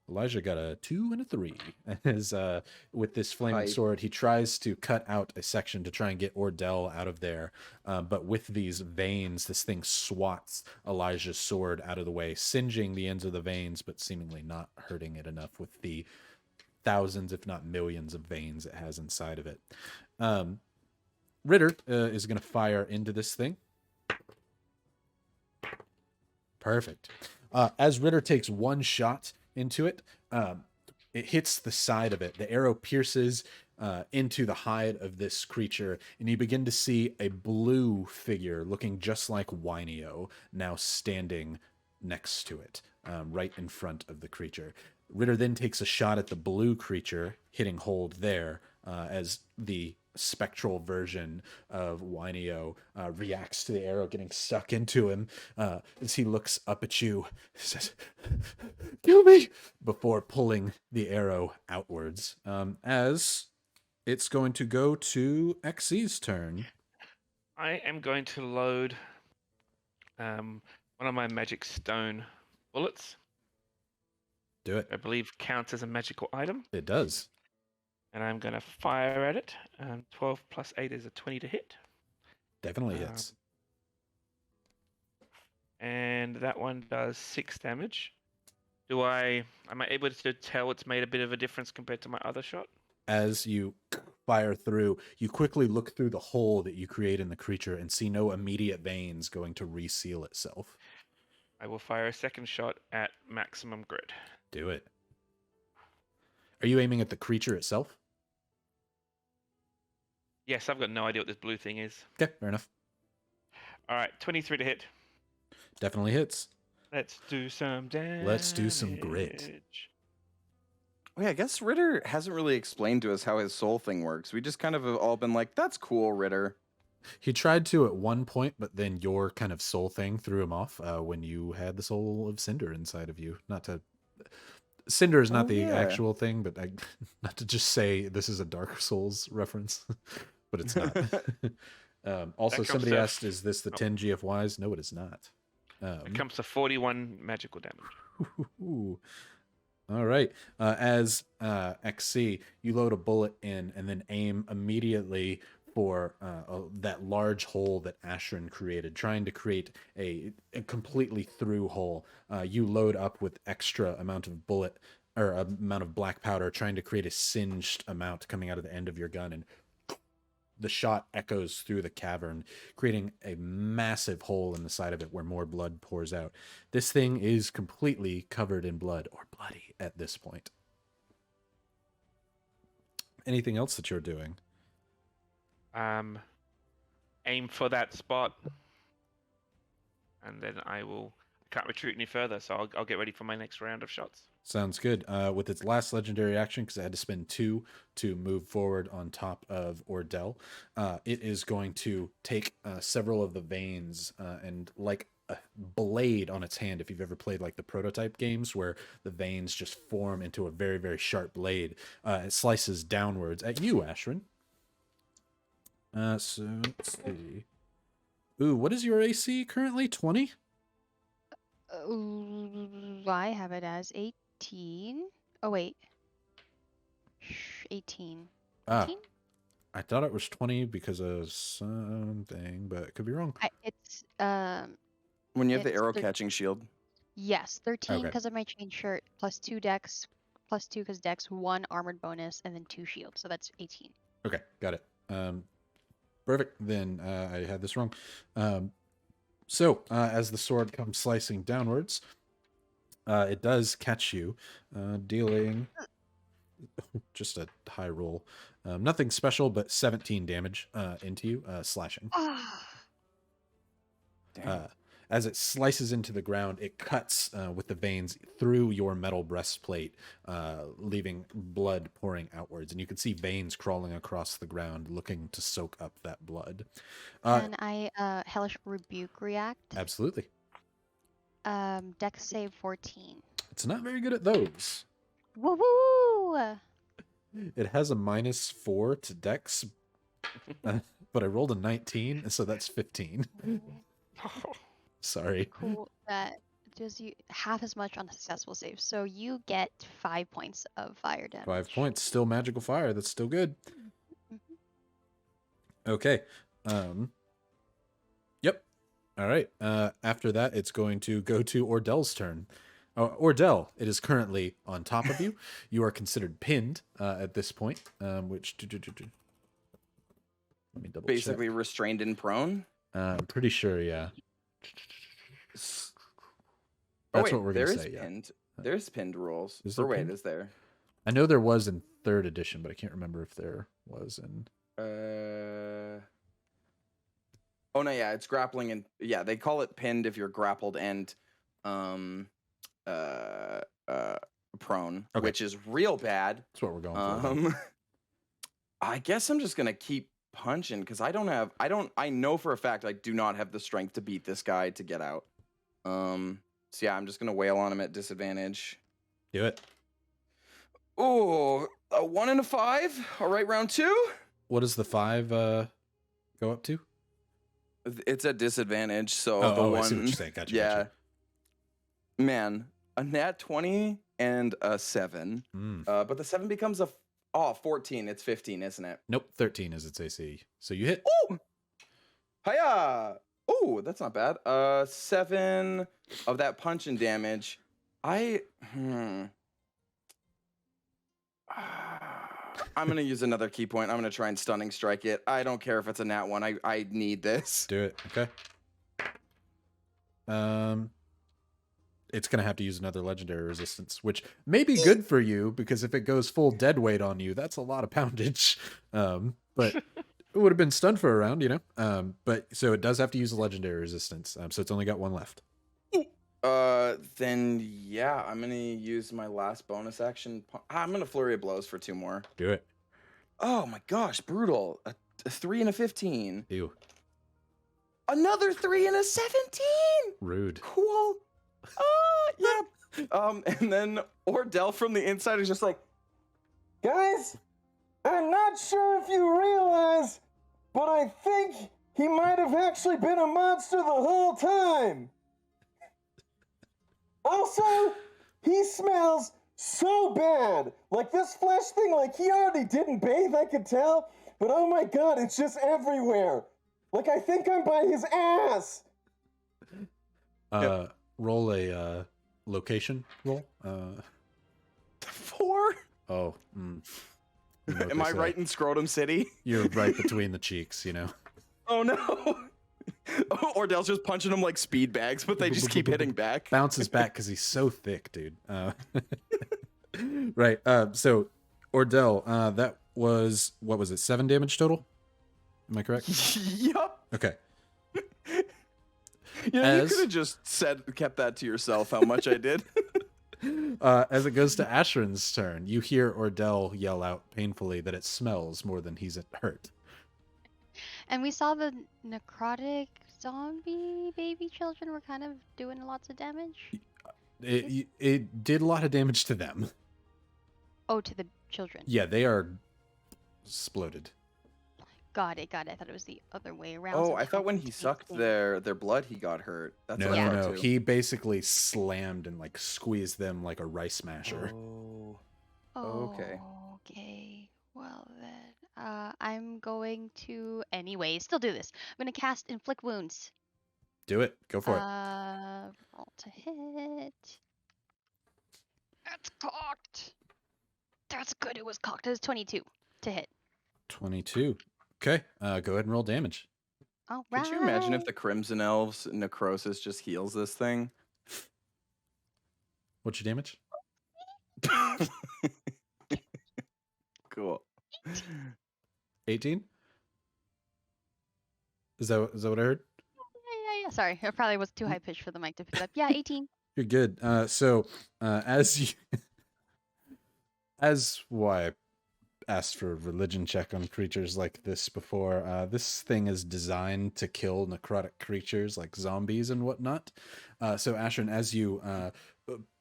Elijah got a 2 and a 3. As with this flaming sword, he tries to cut out a section to try and get Ordell out of there. But with these veins, this thing swats Elijah's sword out of the way, singeing the ends of the veins, but seemingly not hurting it enough with the thousands, if not millions, of veins it has inside of it. Ritter is going to fire into this thing. Perfect. As Ritter takes one shot into it, it hits the side of it. The arrow pierces into the hide of this creature, and you begin to see a blue figure looking just like Wyneo now standing next to it, right in front of the creature. Ritter then takes a shot at the blue creature, hitting hold there, as the spectral version of Wyneo reacts to the arrow getting stuck into him. As he looks up at you, he says, "Kill me!" before pulling the arrow outwards. As it's going to go to XC's turn. I am going to load one of my magic stone bullets. Do it. I believe counts as a magical item. It does. And I'm going to fire at it. 12 plus 8 is a 20 to hit. Definitely hits. And that one does 6 damage. Am I able to tell it's made a bit of a difference compared to my other shot? As you fire through, you quickly look through the hole that you create in the creature and see no immediate veins going to reseal itself. I will fire a second shot at maximum grid. Do it. Are you aiming at the creature itself? Yes, I've got no idea what this blue thing is. Okay, fair enough. All right, 23 to hit. Definitely hits. Let's do some damage. Let's do some grit. Oh, yeah, I guess Ritter hasn't really explained to us how his soul thing works. We just kind of have all been like, that's cool, Ritter. He tried to at one point, but then your kind of soul thing threw him off when you had the soul of Cinder inside of you. Not to... Cinder is not the actual thing, but not to just say this is a Dark Souls reference, but it's not. Also, somebody asked, is this the 10 GFYs? No, it is not. It comes to 41 magical damage. All right. As XC, you load a bullet in and then aim immediately for that large hole that Ashrin created, trying to create a completely through hole. You load up with extra amount of bullet or amount of black powder, trying to create a singed amount coming out of the end of your gun, and the shot echoes through the cavern, creating a massive hole in the side of it where more blood pours out. This thing is completely covered in blood, or bloody at this point. Anything else that you're doing? Aim for that spot, and then I can't retreat any further, so I'll get ready for my next round of shots. Sounds good. With its last legendary action, because I had to spend 2 to move forward on top of Ordell, it is going to take several of the veins and like a blade on its hand. If you've ever played like the prototype games where the veins just form into a very, very sharp blade, it slices downwards at you, Ashrin. So let's see. Ooh, what is your AC currently? 20? I have it as 18. Oh, wait. 18. Ah, 18? I thought it was 20 because of something, but it could be wrong. It's, When you have the It's arrow thir- catching shield. yes, 13 Okay. because of my chain shirt, plus 2 dex, plus 2 because dex, 1 armored bonus, and then 2 shield. So that's 18. Okay, got it. Perfect. Then I had this wrong. So as the sword comes slicing downwards, it does catch you, dealing just a high roll. Nothing special, but 17 damage into you, slashing. Damn. As it slices into the ground, it cuts with the veins through your metal breastplate, leaving blood pouring outwards. And you can see veins crawling across the ground, looking to soak up that blood. Can I hellish rebuke react? Absolutely. Dex save 14. It's not very good at those. Woo woo! It has a -4 to dex, but I rolled a 19, so that's 15. Sorry. Cool. That does you half as much on a successful save. So you get 5 points of fire damage. 5 points. Still magical fire. That's still good. Okay. Yep. All right. After that, it's going to go to Ordell's turn. Ordell, it is currently on top of you. You are considered pinned at this point, which... Let me double Basically check. restrained and prone. I'm pretty sure, yeah. S- That's oh, wait, what we're going there to is say, yeah. pinned. There's pinned rules. Is Or there wait, pinned? is there? I know there was in 3rd edition, but I can't remember if there was in... Oh no, yeah, it's grappling and yeah, they call it pinned if you're grappled and prone, Okay. which is real bad. That's what we're going for. I guess I'm just gonna keep punching because I know for a fact I do not have the strength to beat this guy to get out. So yeah, I'm just gonna wail on him at disadvantage. Do it. Oh, a 1 and a 5. All right, round 2. What does the 5 go up to? It's at disadvantage, so the Oh, one. I see what you're saying. Gotcha. Yeah. Gotcha. Man, a nat 20 and a 7. But the 7 becomes a 14. It's 15, isn't it? Nope, 13 is its AC. So you hit. Oh! Hiya! Oh, that's not bad. 7 of that punch and damage. I'm gonna use another key point. I'm gonna try and stunning strike it. I don't care if it's a nat 1. I need this. Do it. Okay. It's gonna have to use another legendary resistance, which may be good for you because if it goes full dead weight on you, that's a lot of poundage. But it would have been stunned for a round, you know. But so it does have to use a legendary resistance. So it's only got 1 left. Then yeah, I'm gonna use my last bonus action. I'm gonna flurry of blows for 2 more. Do it. Oh my gosh, brutal! A 3 and a 15. Ew. Another 3 and a 17. Rude. Cool. Yeah. And then Ordell from the inside is just like, guys, I'm not sure if you realize, but I think he might have actually been a monster the whole time. Also, he smells so bad. Like this flesh thing, like he already didn't bathe, I could tell. But oh my god, it's just everywhere. Like I think I'm by his ass. Roll a location roll. 4? Oh. You know what Am they I say. right in Scrotum City? You're right between the cheeks, you know. Oh no. Ordell's just punching him like speed bags, but they just keep hitting back. Bounces back because he's so thick, dude. Right. So Ordell, that was, what was it, 7 damage total? Am I correct? Yup. Okay. You As- could have just kept that to yourself. How much I did. As it goes to Ashrin's turn, you hear Ordell yell out painfully that it smells more than he's hurt. And we saw the necrotic zombie baby children were kind of doing lots of damage. It did a lot of damage to them. Oh, to the children. Yeah, they are exploded. Got it. I thought it was the other way around. Oh, so I thought when children he take sucked things. their blood, he got hurt. That's No, what I no, thought no. too. He basically slammed and like squeezed them like a rice masher. Oh. Oh, Okay. okay. Well then, I'm going to anyway. Still do this. I'm gonna cast inflict wounds. Do it. Go for it. Roll to hit. That's cocked. That's good. It was cocked. It was 22 to hit. 22. Okay. Go ahead and roll damage. All right. Could you imagine if the Crimson Elves necrosis just heals this thing? What's your damage? Cool. 18? Is that what I heard? Yeah. Sorry, I probably was too high pitched for the mic to pick it up. Yeah, 18. You're good. As I asked for a religion check on creatures like this before, this thing is designed to kill necrotic creatures like zombies and whatnot. So Ashrin, as you,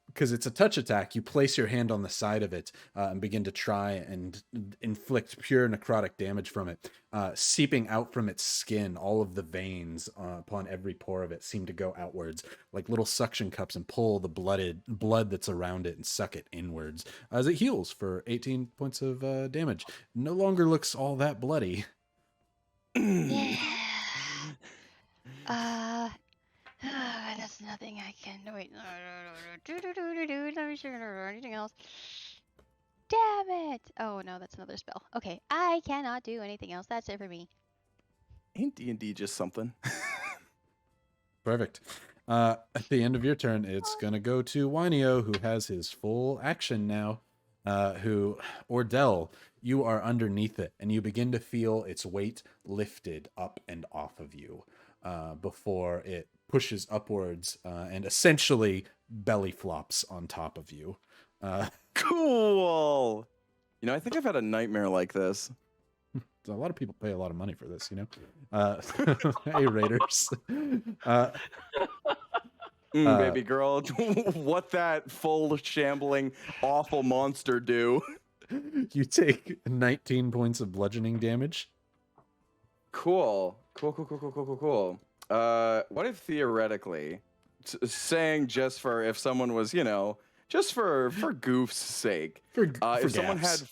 because it's a touch attack, you place your hand on the side of it and begin to try and inflict pure necrotic damage from it. Seeping out from its skin, all of the veins upon every pore of it seem to go outwards like little suction cups and pull the blood that's around it and suck it inwards as it heals for 18 points of damage. No longer looks all that bloody. Yeah. That's nothing I can. Wait, no. Let me see anything else. Damn it! Oh no, that's another spell. Okay, I cannot do anything else. That's it for me. Ain't D&D just something? Perfect. At the end of your turn, it's gonna go to Wynio, who has his full action now. Ordell, you are underneath it, and you begin to feel its weight lifted up and off of you before it pushes upwards and essentially belly flops on top of you. Cool. You know, I think I've had a nightmare like this. A lot of people pay a lot of money for this, you know. Hey, Raiders. Baby girl, what that full shambling awful monster do? You take 19 points of bludgeoning damage. Cool. What if theoretically, saying just for if someone was, you know, just for goof's sake, if someone had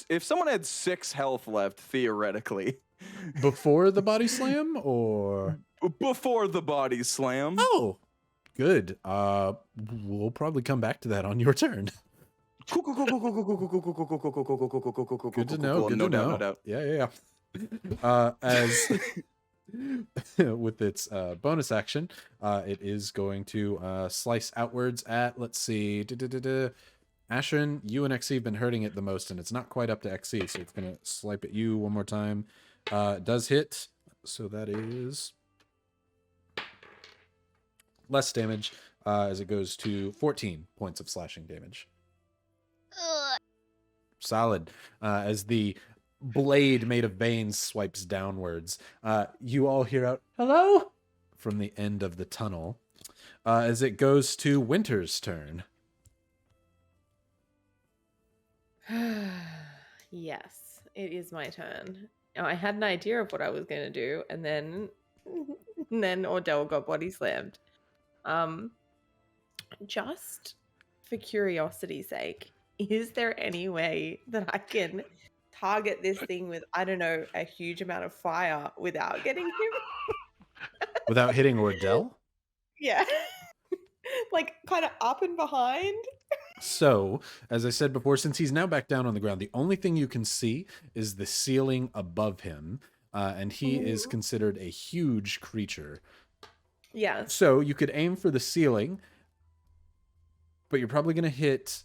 if someone had 6 health left theoretically Before the body slam or before the body slam? Oh, good. We'll probably come back to that on your turn. Good to know. Good No to doubt, know. no doubt. Yeah. As with its bonus action, it is going to slice outwards at, let's see, Ashrin, you and XC have been hurting it the most, and it's not quite up to XC, so it's going to swipe at you one more time. It does hit, so that is less damage as it goes to 14 points of slashing damage. Ugh. Solid. As the blade made of veins swipes downwards, you all hear out, "Hello?" from the end of the tunnel as it goes to Winter's turn. Yes, it is my turn. Now, I had an idea of what I was going to do, and then Ordell got body slammed. Just for curiosity's sake, is there any way that I can target this thing with, I don't know, a huge amount of fire without getting him? Without hitting Ordell? Yeah. Like, kind of up and behind? So, as I said before, since he's now back down on the ground, the only thing you can see is the ceiling above him, and he is considered a huge creature. Yes. So you could aim for the ceiling, but you're probably going to hit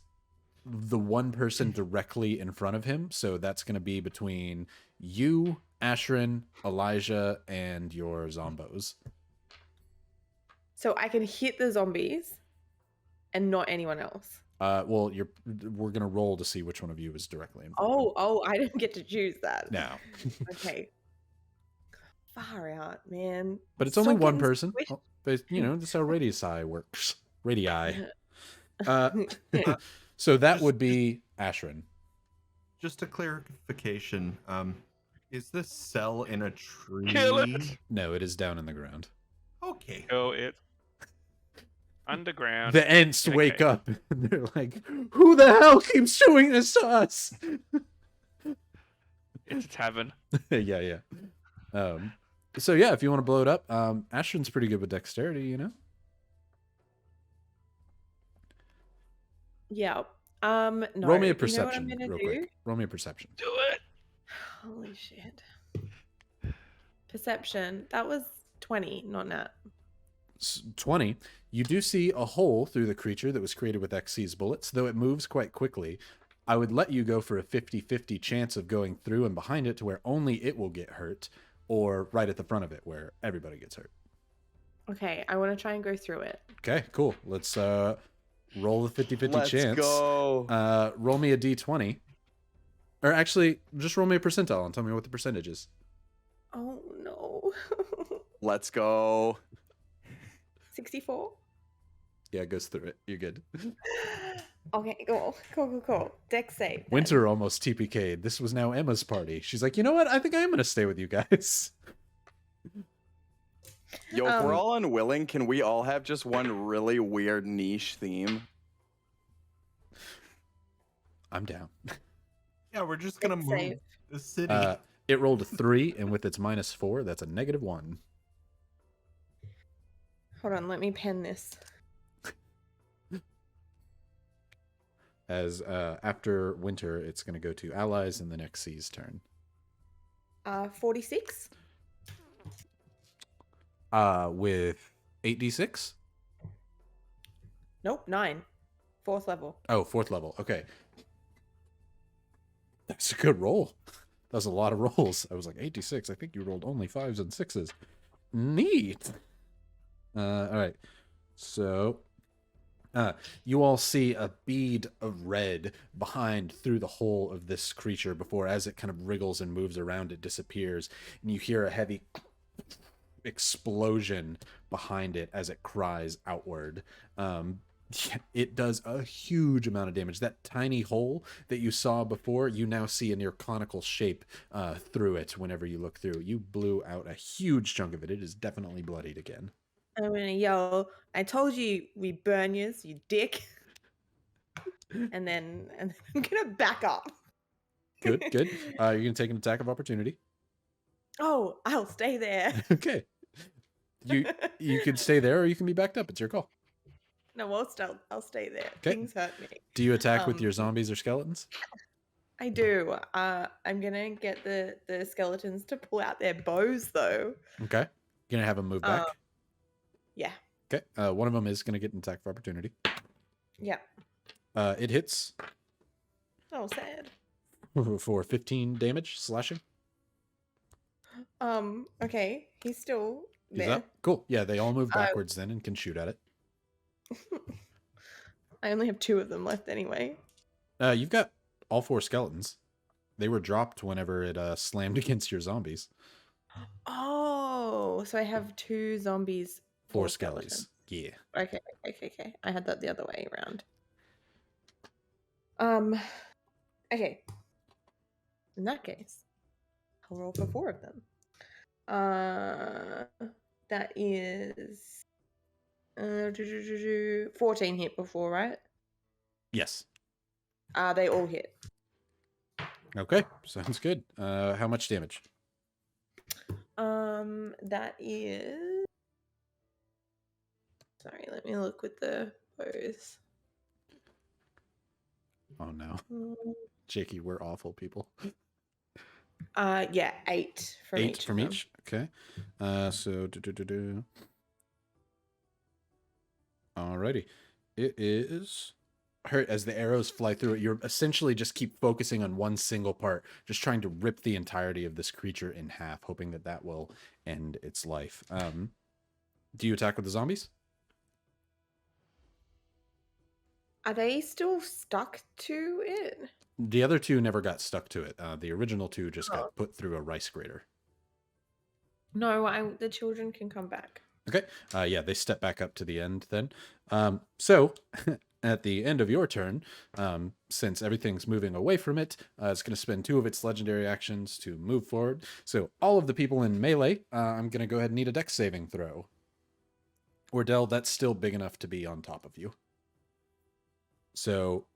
the one person directly in front of him. So that's going to be between you, Ashrin, Elijah, and your zombos. So I can hit the zombies and not anyone else. Well, we're gonna roll to see which one of you is directly involved. Oh, I didn't get to choose that. No. Okay. Far out, man. But it's only Stop one getting person. squished. Oh, but that's how radii works. Radii. So that would be Ashrin. Just a clarification. Is this cell in a tree? Kill it. No, it is down in the ground. Okay. Kill it. Underground. The Ents in a wake cave. up and they're like, "Who the hell keeps doing this to us?" It's a tavern. yeah. So yeah, if you want to blow it up, Ashrin's pretty good with dexterity, you know. Yeah. Roll No. me a You know what I'm perception, gonna real do? quick. Roll me a perception. Do it. Holy shit. Perception. That was 20, not nat. 20. You do see a hole through the creature that was created with XC's bullets, though it moves quite quickly. I would let you go for a 50-50 chance of going through and behind it to where only it will get hurt, or right at the front of it where everybody gets hurt. Okay, I want to try and go through it. Okay, cool. Let's roll the 50-50 Let's chance. go. Roll me a d20. Or actually, just roll me a percentile and tell me what the percentage is. Oh no. Let's go. 64. Yeah, it goes through it. You're good. Okay, cool. Dex save. then. Winter almost TPK'd. This was now Emma's party. She's like, you know what? I think I am going to stay with you guys. Yo, if we're all unwilling, can we all have just one really weird niche theme? I'm down. Yeah, we're just gonna Dex move save. the city. It rolled a 3, and with its -4, that's a -1. Hold on, let me pen this. As after Winter, it's going to go to allies and the next C's turn. 46. With 8d6? Nope, 9. 4th level. Oh, 4th level. Okay. That's a good roll. That was a lot of rolls. I was like, 8d6. I think you rolled only 5s and 6s. Neat. All right. So, you all see a bead of red behind through the hole of this creature before, as it kind of wriggles and moves around, it disappears. And you hear a heavy explosion behind it as it cries outward. It does a huge amount of damage. That tiny hole that you saw before, you now see a near conical shape through it whenever you look through. You blew out a huge chunk of it. It is definitely bloodied again. I'm gonna yell, I told you we burn yous, you dick. and then I'm gonna back up. Good. You're going to take an attack of opportunity. Oh, I'll stay there. Okay. You can stay there or you can be backed up. It's your call. No, I'll stay there. Okay. Things hurt me. Do you attack with your zombies or skeletons? I do. I'm gonna get the skeletons to pull out their bows though. Okay. You're going to have them move back? Yeah. Okay. One of them is going to get an attack of opportunity. Yeah. It hits Oh, sad. for 15 damage, slashing. Okay. He's still Is there. that cool? Yeah, they all move backwards then and can shoot at it. I only have 2 of them left anyway. You've got all 4 skeletons. They were dropped whenever it slammed against your zombies. Oh, so I have 2 zombies. 4 4 skellies. skeletons. Yeah. Okay. I had that the other way around. Okay. In that case, I'll roll for 4 of them. That is 14 hit before, right? Yes. They all hit. Okay. Sounds good. How much damage? That is. Sorry, let me look with the bows. Oh no. Jakey, we're awful people. Yeah, 8 from 8 each. from of them. each. Okay. So alrighty. It is hurt as the arrows fly through it. You're essentially just keep focusing on one single part, just trying to rip the entirety of this creature in half, hoping that will end its life. Do you attack with the zombies? Are they still stuck to it? The other two never got stuck to it. The original two just Oh. got put through a rice grater. No, the children can come back. Okay. Yeah, they step back up to the end then. So at the end of your turn, since everything's moving away from it, it's going to spend 2 of its legendary actions to move forward. So all of the people in melee, I'm going to go ahead and need a dex saving throw. Ordell, that's still big enough to be on top of you. So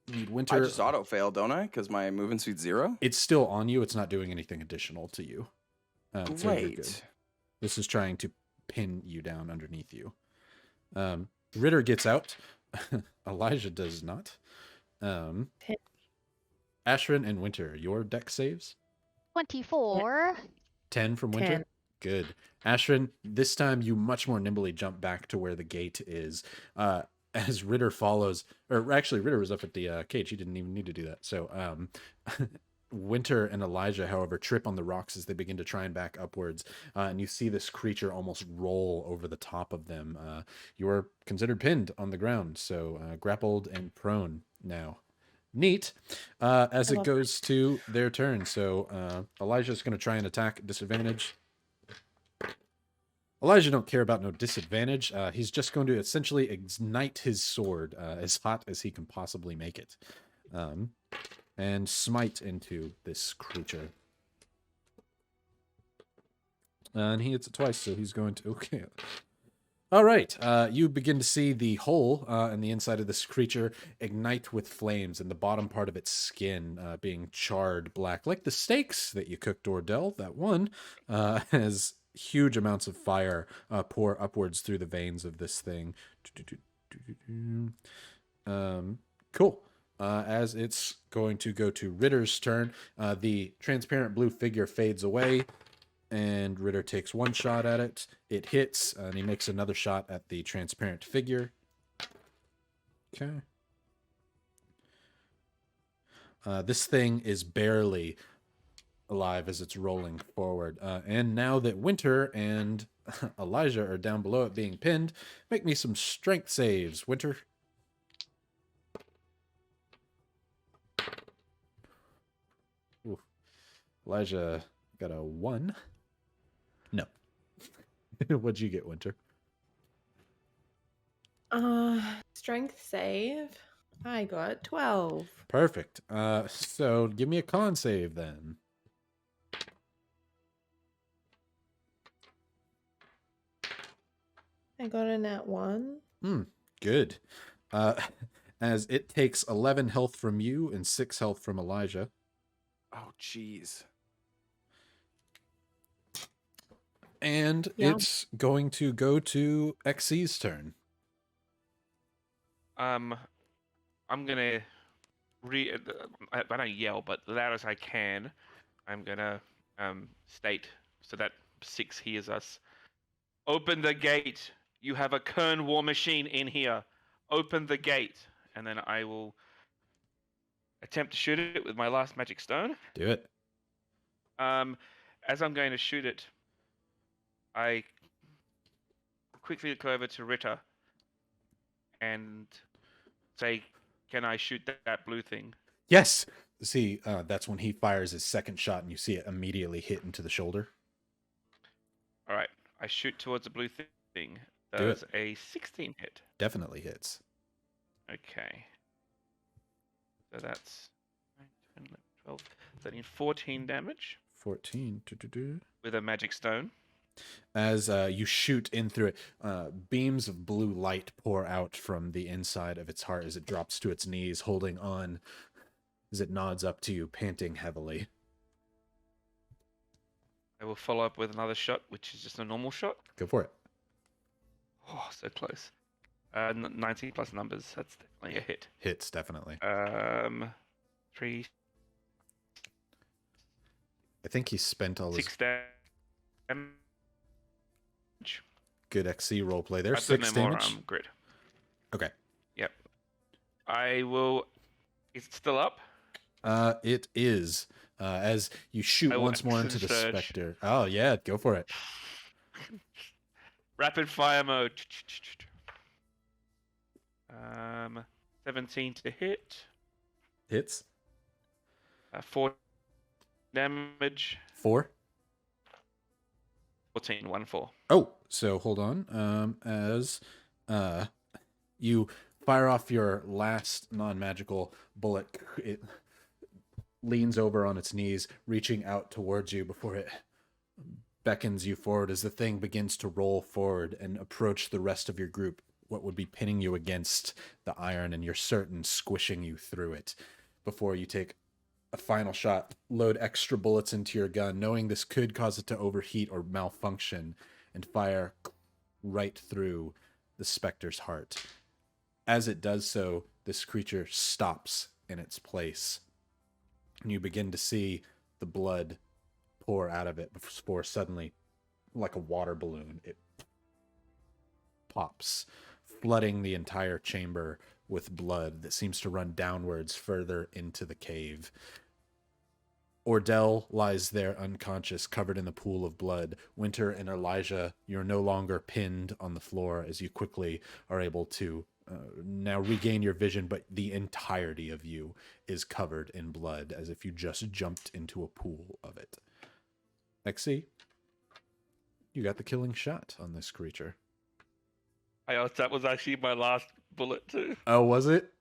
need Winter. I just auto fail, don't I? Because my movement speed's 0. It's still on you. It's not doing anything additional to you. So you're good. Great. This is trying to pin you down underneath you. Ritter gets out. Elijah does not. Ashrin and Winter, your deck saves? 24. 10 from Winter? 10. Good. Ashrin, this time you much more nimbly jump back to where the gate is. As Ritter follows, or actually Ritter was up at the cage. He didn't even need to do that. So Winter and Elijah, however, trip on the rocks as they begin to try and back upwards. And you see this creature almost roll over the top of them. You are considered pinned on the ground, so grappled and prone now. Neat. As it goes to their turn. So Elijah's going to try and attack at disadvantage. Elijah don't care about no disadvantage. He's just going to essentially ignite his sword as hot as he can possibly make it. And smite into this creature. And he hits it twice, so he's going to... Okay. All right. You begin to see the hole in the inside of this creature ignite with flames, and the bottom part of its skin being charred black, like the steaks that you cooked, Ordell. That one has huge amounts of fire pour upwards through the veins of this thing. Cool. As it's going to go to Ritter's turn, the transparent blue figure fades away, and Ritter takes 1 shot at it. It hits, and he makes another shot at the transparent figure. Okay. This thing is barely alive as it's rolling forward. And now that Winter and Elijah are down below it being pinned, make me some strength saves. Winter. Ooh. Elijah got a 1. No. What'd you get, Winter? Strength save. I got 12. Perfect. So give me a con save then. I got a nat 1. Good. As it takes 11 health from you and 6 health from Elijah. Oh, jeez. And it's going to go to XC's turn. I'm gonna I don't yell, but loud as I can. I'm gonna state so that 6 hears us. Open the gate. You have a Kern war machine in here. Open the gate, and then I will attempt to shoot it with my last magic stone. Do it. As I'm going to shoot it, I quickly look over to Ritter and say, "Can I shoot that blue thing?" Yes. See, that's when he fires his second shot, and you see it immediately hit into the shoulder. All right. I shoot towards the blue thing. Do Does a 16 hit? Definitely hits. Okay. So that's 9, 10, 11, 12, 13, 14 damage 14. with a magic stone. As you shoot in through it, beams of blue light pour out from the inside of its heart as it drops to its knees, holding on as it nods up to you, panting heavily. I will follow up with another shot, which is just a normal shot. Go for it. Oh, so close. 19 plus numbers. That's definitely a hit. Hits, definitely. 3, I think he spent all his 6 damage. good XC roleplay there. I put 6 no more damage. grid. Okay. Yep. I will. Is it still up? It is. As you shoot I will once more into action the surge. specter. Oh, yeah, go for it. Rapid fire mode. 17 to hit. Hits. 4 damage. 4. 14, 1-4. Oh, so hold on. As you fire off your last non-magical bullet, it leans over on its knees, reaching out towards you before it beckons you forward as the thing begins to roll forward and approach the rest of your group, what would be pinning you against the iron, and you're certain squishing you through it. Before you take a final shot, load extra bullets into your gun, knowing this could cause it to overheat or malfunction, and fire right through the specter's heart. As it does so, this creature stops in its place, and you begin to see the blood pour out of it before suddenly, like a water balloon, it pops, flooding the entire chamber with blood that seems to run downwards further into the cave. Ordell lies there unconscious, covered in the pool of blood. Winter and Elijah, you're no longer pinned on the floor as you quickly are able to now regain your vision, but the entirety of you is covered in blood, as if you just jumped into a pool of it. Lexi, you got the killing shot on this creature. That was actually my last bullet too. Oh, was it?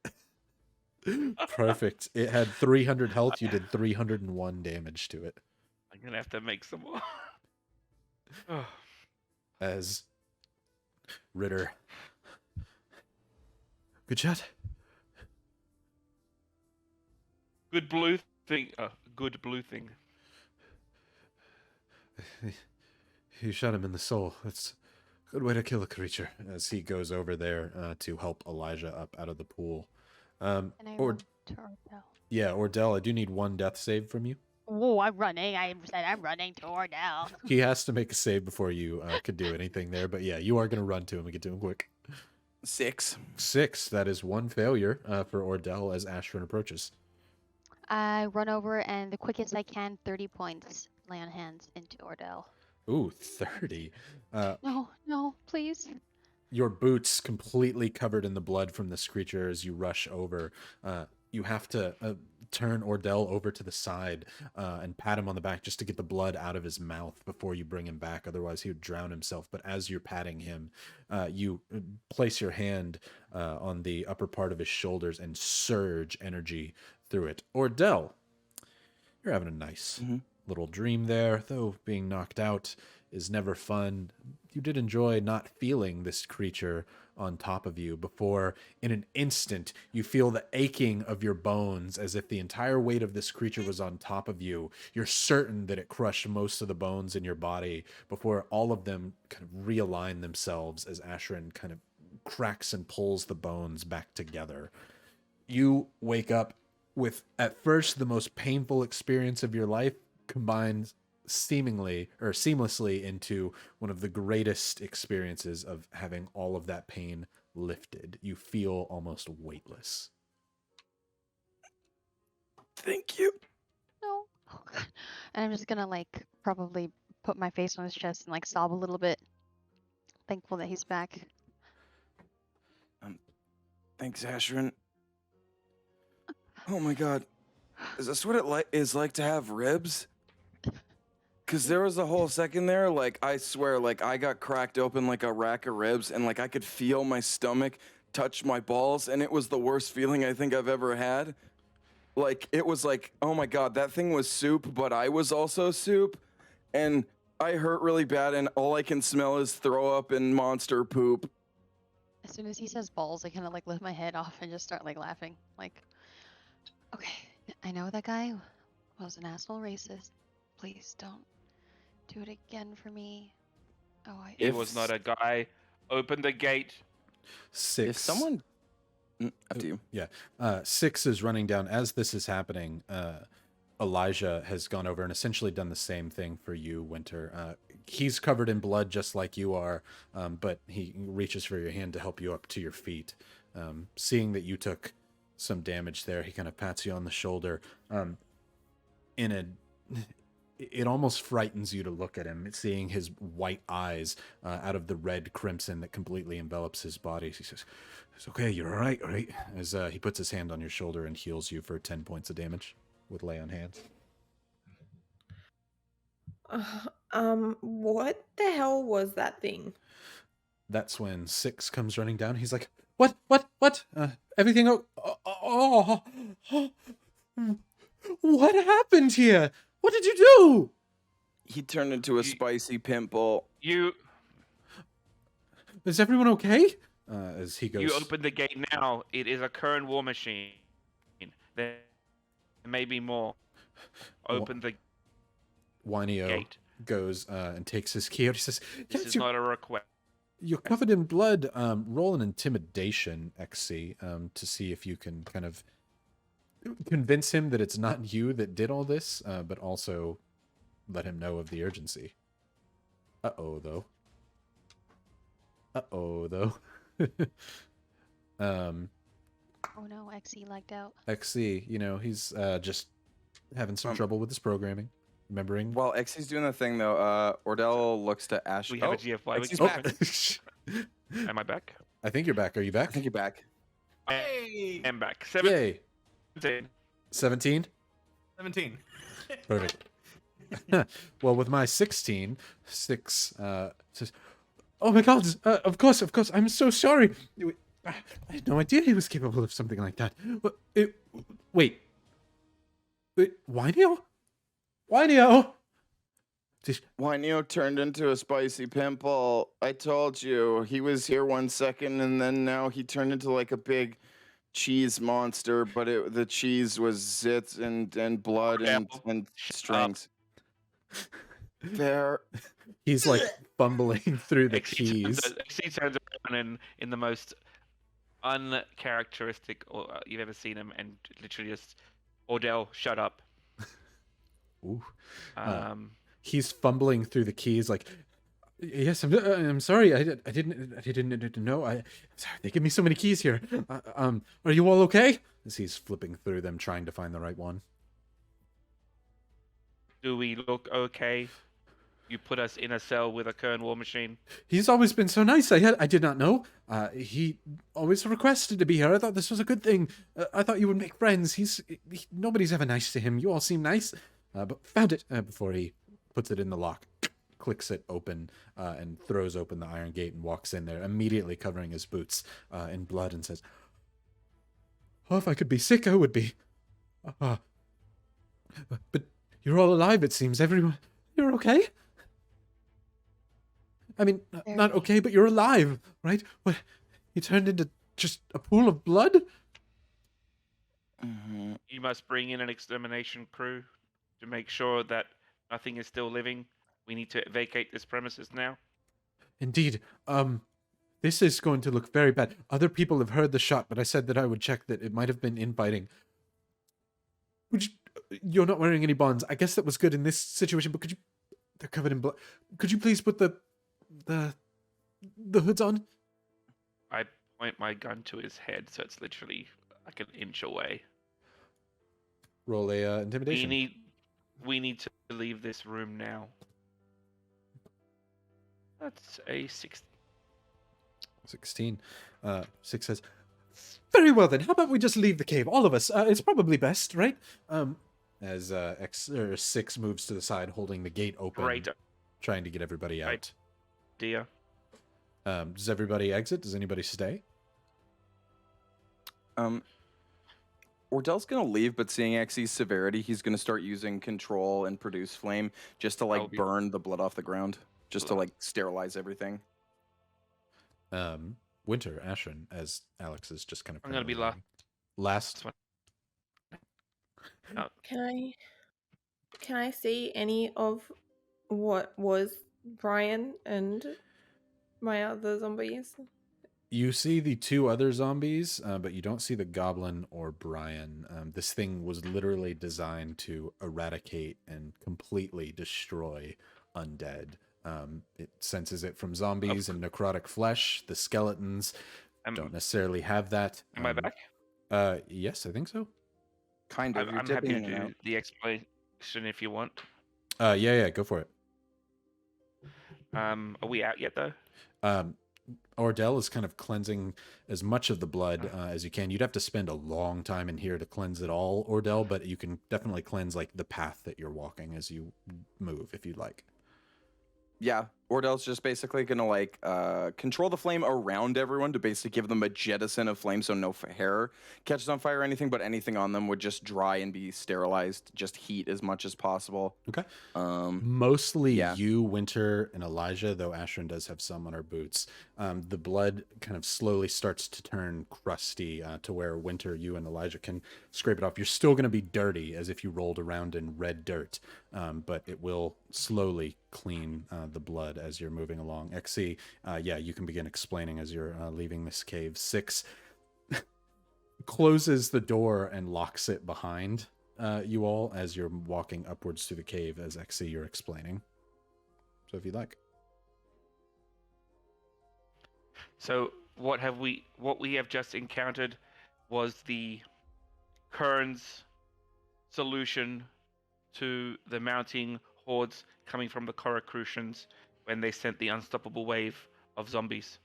Perfect. It had 300 health. You did 301 damage to it. I'm gonna have to make some more. Oh. As Ritter. Good shot. Good blue thing. Good blue thing. You shot him in the soul. That's a good way to kill a creature. As he goes over there to help Elijah up out of the pool. And I run to Ordell. Yeah, Ordell, I do need one death save from you. Oh, I'm running. I said I'm running to Ordell. He has to make a save before you could do anything there. But yeah, you are going to run to him and get to him quick. 6. 6. That is one failure for Ordell as Ashrin approaches. I run over and the quickest I can, 30 points, lay on hands into Ordell. Ooh, 30. No, please. Your boots completely covered in the blood from this creature as you rush over. You have to turn Ordell over to the side and pat him on the back just to get the blood out of his mouth before you bring him back. Otherwise, he would drown himself. But as you're patting him, you place your hand on the upper part of his shoulders and surge energy through it. Ordell, you're having a nice little dream there, though being knocked out is never fun. You did enjoy not feeling this creature on top of you before, in an instant, you feel the aching of your bones as if the entire weight of this creature was on top of you. You're certain that it crushed most of the bones in your body before all of them kind of realign themselves as Ashrin kind of cracks and pulls the bones back together. You wake up with, at first, the most painful experience of your life combined seamlessly into one of the greatest experiences of having all of that pain lifted. You feel almost weightless. Thank you. No. Oh, God. And I'm just gonna probably put my face on his chest and sob a little bit. Thankful that he's back. Thanks, Ashrin. Oh my god. Is this what it is like to have ribs? Because there was a whole second there, I swear, I got cracked open like a rack of ribs, and I could feel my stomach touch my balls, and it was the worst feeling I think I've ever had. It was oh my god, that thing was soup, but I was also soup, and I hurt really bad, and all I can smell is throw up and monster poop. As soon as he says balls, I kind of lift my head off and just start laughing. Okay, I know that guy was an asshole racist. Please don't do it again for me. He was not a guy. Open the gate. 6. If someone... Up to you. Yeah. 6 is running down. As this is happening, Elijah has gone over and essentially done the same thing for you, Winter. He's covered in blood just like you are, but he reaches for your hand to help you up to your feet. Seeing that you took some damage there, he kind of pats you on the shoulder. In it almost frightens you to look at him, seeing his white eyes out of the red crimson that completely envelops his body. He says, "It's okay, you're all right?" As he puts his hand on your shoulder and heals you for 10 points of damage with lay on hands. What the hell was that thing? That's when 6 comes running down. He's like, What? Everything what happened here? What did you do?" He turned into a spicy pimple. You "Is everyone okay?" As he goes, you open the gate now. It is a current war machine. There may be more. Open the Winio gate. goes and takes his key out. He says, This "Yes, is not a request. you're covered in blood. Roll an intimidation, XC, to see if you can kind of convince him that it's not you that did all this, but also let him know of the urgency." Uh-oh, though. Oh no, XE lagged out. XC, he's just having some trouble with his programming. Remembering. While Xy's doing the thing, though, Ordell looks to Ash. We have a GFY. Xy's Oh, back. Am I back? I think you're back. Are you back? I think you're back. Hey! I'm back. Yay. 17. 17? 17. Perfect. Well, with my 16, 6 says, "Oh my god, of course, I'm so sorry. I had no idea he was capable of something like that. Wait, Winio? Winio turned into a spicy pimple. I told you. He was here 1 second, and then now he turned into like a big cheese monster, but the cheese was zits and blood and strings. There. He's like fumbling through the XC keys. turns around in the most uncharacteristic you've ever seen him, and literally just, Ordell, shut up. Ooh. He's fumbling through the keys like, "Yes, I'm sorry. I didn't know. Sorry, they give me so many keys here. Are you all okay?" As he's flipping through them, trying to find the right one. Do we look okay? You put us in a cell with a current war machine. He's always been so nice. I did not know. He always requested to be here. I thought this was a good thing. I thought you would make friends. Nobody's ever nice to him. You all seem nice. But found it before he puts it in the lock, clicks it open, and throws open the iron gate and walks in there, immediately covering his boots in blood, and says, "Oh, if I could be sick, I would be. But you're all alive, it seems. Everyone, you're okay? I mean, not okay, but you're alive, right? What? You turned into just a pool of blood?" Mm-hmm. You must bring in an extermination crew to make sure that nothing is still living. We need to vacate this premises now. "Indeed. This is going to look very bad. Other people have heard the shot, but I said that I would check that it might have been infighting. You're not wearing any bonds. I guess that was good in this situation, but they're covered in blood. Could you please put the hoods on?" I point my gun to his head, so it's literally like an inch away. Roll a intimidation. We need to leave this room now. That's a 16. 16. 6 says, "Very well then. How about we just leave the cave, all of us? It's probably best, right?" As 6 moves to the side, holding the gate open, Great trying to get everybody out. idea. Does everybody exit? Does anybody stay? Ordell's gonna leave, but seeing Xy's severity, he's gonna start using control and produce flame just to like burn the blood off the ground, just to like sterilize everything. Winter, Ashrin, as Alex is just kind of. I'm gonna be last. Can I see any of what was Brian and my other zombies? You see the 2 other zombies, but you don't see the goblin or Brian. This thing was literally designed to eradicate and completely destroy undead. It senses it from zombies and necrotic flesh. The skeletons don't necessarily have that. Am I back? Yes, I think so. Kind of. I'm happy to do the explanation if you want. Yeah, go for it. Are we out yet though? Ordell is kind of cleansing as much of the blood as you can. You'd have to spend a long time in here to cleanse it all, Ordell, but you can definitely cleanse like the path that you're walking as you move, if you'd like. Yeah, Ordell's just basically gonna like control the flame around everyone to basically give them a jettison of flame, so no hair catches on fire or anything, but anything on them would just dry and be sterilized. Just heat as much as possible. Okay. Um, Mostly yeah. you, Winter, and Elijah, though Ashrin does have some on her boots. The blood kind of slowly starts to turn crusty to where Winter, you, and Elijah can scrape it off. You're still going to be dirty as if you rolled around in red dirt, but it will slowly clean the blood as you're moving along. XC, yeah, you can begin explaining as you're leaving this cave. 6 closes the door and locks it behind you all as you're walking upwards through the cave as XC you're explaining. So if you'd like. So what we have just encountered was the Kern's solution to the mounting hordes coming from the Korokrusians when they sent the unstoppable wave of zombies.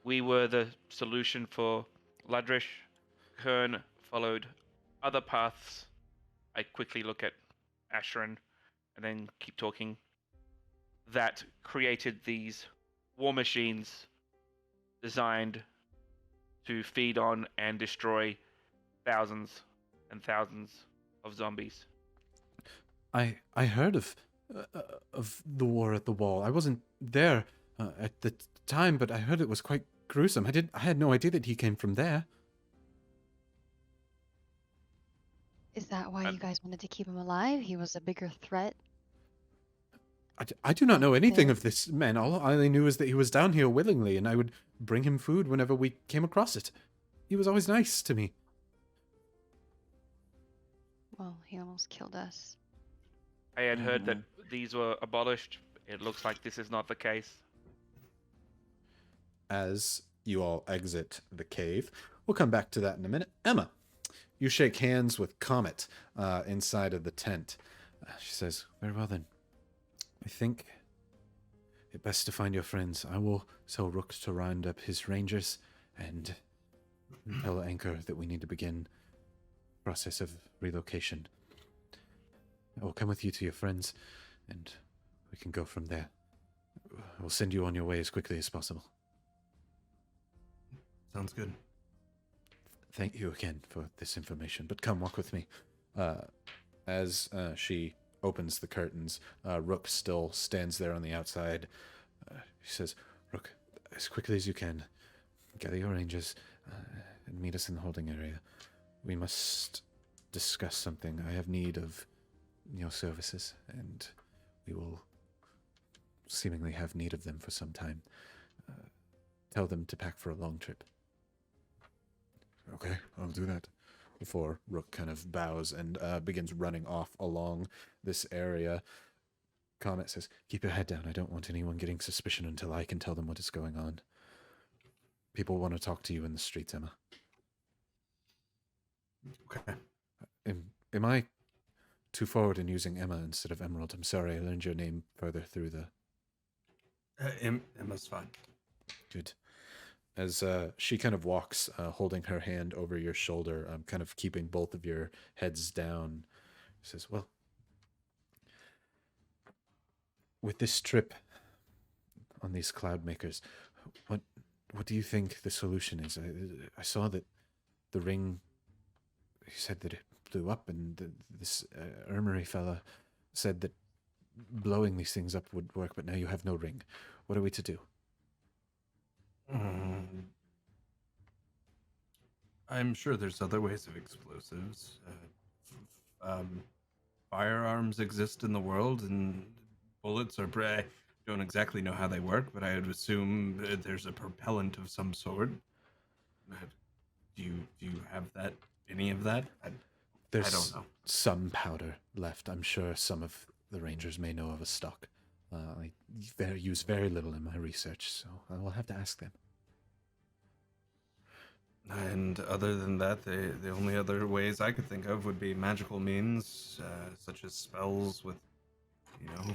We were the solution for Ladrish. Kern followed other paths. I quickly look at Ashrin and then keep talking. That created these war machines designed to feed on and destroy thousands and thousands of zombies. I heard of the war at the wall. I wasn't there at the time, but I heard it was quite gruesome. I had no idea that he came from there. Is that why you guys wanted to keep him alive? He was a bigger threat? I do not know anything of this man. All I knew is that he was down here willingly, and I would bring him food whenever we came across it. He was always nice to me. Well, he almost killed us. I had heard that these were abolished. It looks like this is not the case. As you all exit the cave, we'll come back to that in a minute. Emma, you shake hands with Comet inside of the tent. She says, "Very well then. I think it best to find your friends. I will tell Rook to round up his rangers and tell Anchor that we need to begin process of relocation. I will come with you to your friends, and we can go from there. We'll send you on your way as quickly as possible." Sounds good. Thank you again for this information, but come walk with me. As she opens the curtains, Rook still stands there on the outside. She says, "Rook, as quickly as you can, gather your rangers and meet us in the holding area. We must discuss something. I have need of your services, and we will seemingly have need of them for some time. Tell them to pack for a long trip." "Okay, I'll do that." Before Rook kind of bows and begins running off along this area, Comet says, "Keep your head down. I don't want anyone getting suspicion until I can tell them what is going on. People want to talk to you in the streets, Emma." Okay. Am I too forward in using Emma instead of Emerald? I'm sorry, I learned your name further through the... Emma's fine. Good. As she kind of walks, holding her hand over your shoulder, kind of keeping both of your heads down, says, "Well, with this trip on these cloud makers, what do you think the solution is? I saw that the ring, he said that it blew up, and this Ermery fella said that blowing these things up would work, but now you have no ring. What are we to do?" I'm sure there's other ways of explosives. Firearms exist in the world, and bullets are... I don't exactly know how they work, but I would assume there's a propellant of some sort. Do you have that? Any of that? I don't know. Some powder left. I'm sure some of the Rangers may know of a stock. I use very little in my research, so I will have to ask them. And other than that, the only other ways I could think of would be magical means, such as spells with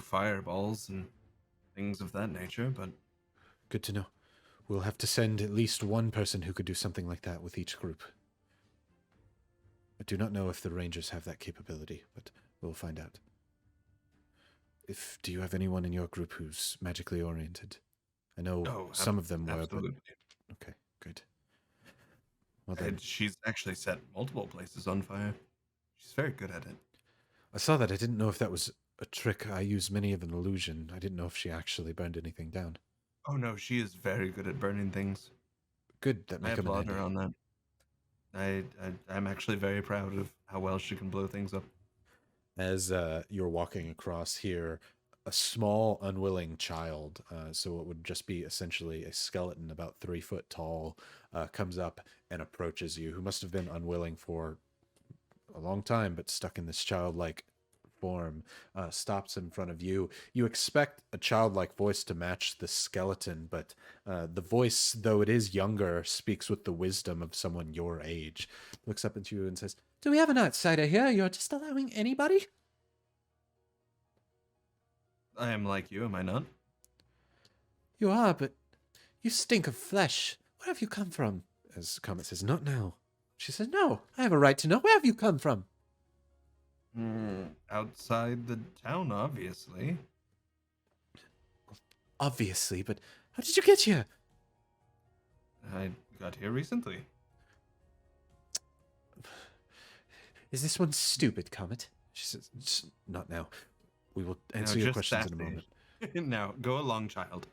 fireballs and things of that nature, but Good to know. We'll have to send at least one person who could do something like that with each group. I do not know if the Rangers have that capability, but we'll find out. Do you have anyone in your group who's magically oriented? I know some of them were, absolutely. but... Okay, good. Well then, And she's actually set multiple places on fire. She's very good at it. I saw that. I didn't know if that was a trick. I use many of an illusion. I didn't know if she actually burned anything down. Oh no, she is very good at burning things. Good, that I may come in applaud her handy. on that. I'm actually very proud of how well she can blow things up. As you're walking across here, a small, unwilling child, so it would just be essentially a skeleton about 3 foot tall, comes up and approaches you, who must have been unwilling for a long time, but stuck in this childlike form, stops in front of you. You expect a childlike voice to match the skeleton, but the voice, though it is younger, speaks with the wisdom of someone your age. Looks up at you and says, "Do we have an outsider here? You're just allowing anybody?" I am like you, am I not? "You are, but you stink of flesh. Where have you come from?" As Comet says, "Not now." She says, "No, I have a right to know. Where have you come from?" Outside the town, obviously. "Obviously, but how did you get here?" I got here recently. "Is this one stupid, Comet?" She says, "Not now. We will answer Now, your just questions in a sassy. moment." Now, go along, child.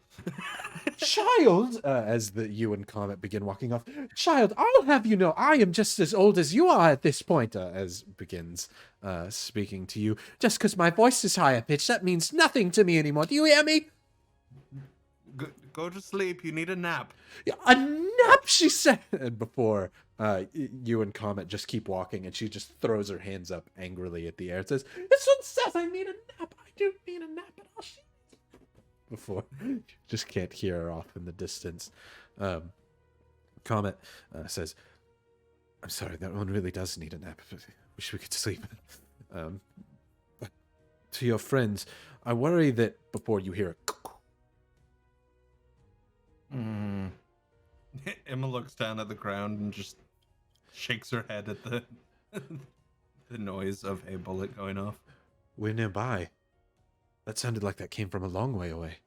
"Child!" As you and Comet begin walking off. "Child, I'll have you know, I am just as old as you are at this point," as begins speaking to you. "Just because my voice is higher pitched, that means nothing to me anymore. Do you hear me?" Go to sleep. You need a nap. "Yeah, a nap," she said. And before you and Comet just keep walking, and she just throws her hands up angrily at the air and says, "This one says I need a nap. I do need a nap, but I'll see." Before, just can't hear her off in the distance. Comet says, "I'm sorry, that one really does need a nap. Wish we could sleep." But to your friends, I worry that before you hear a Emma looks down at the ground and just shakes her head at the the noise of a bullet going off. "We're nearby. That sounded like that came from a long way away."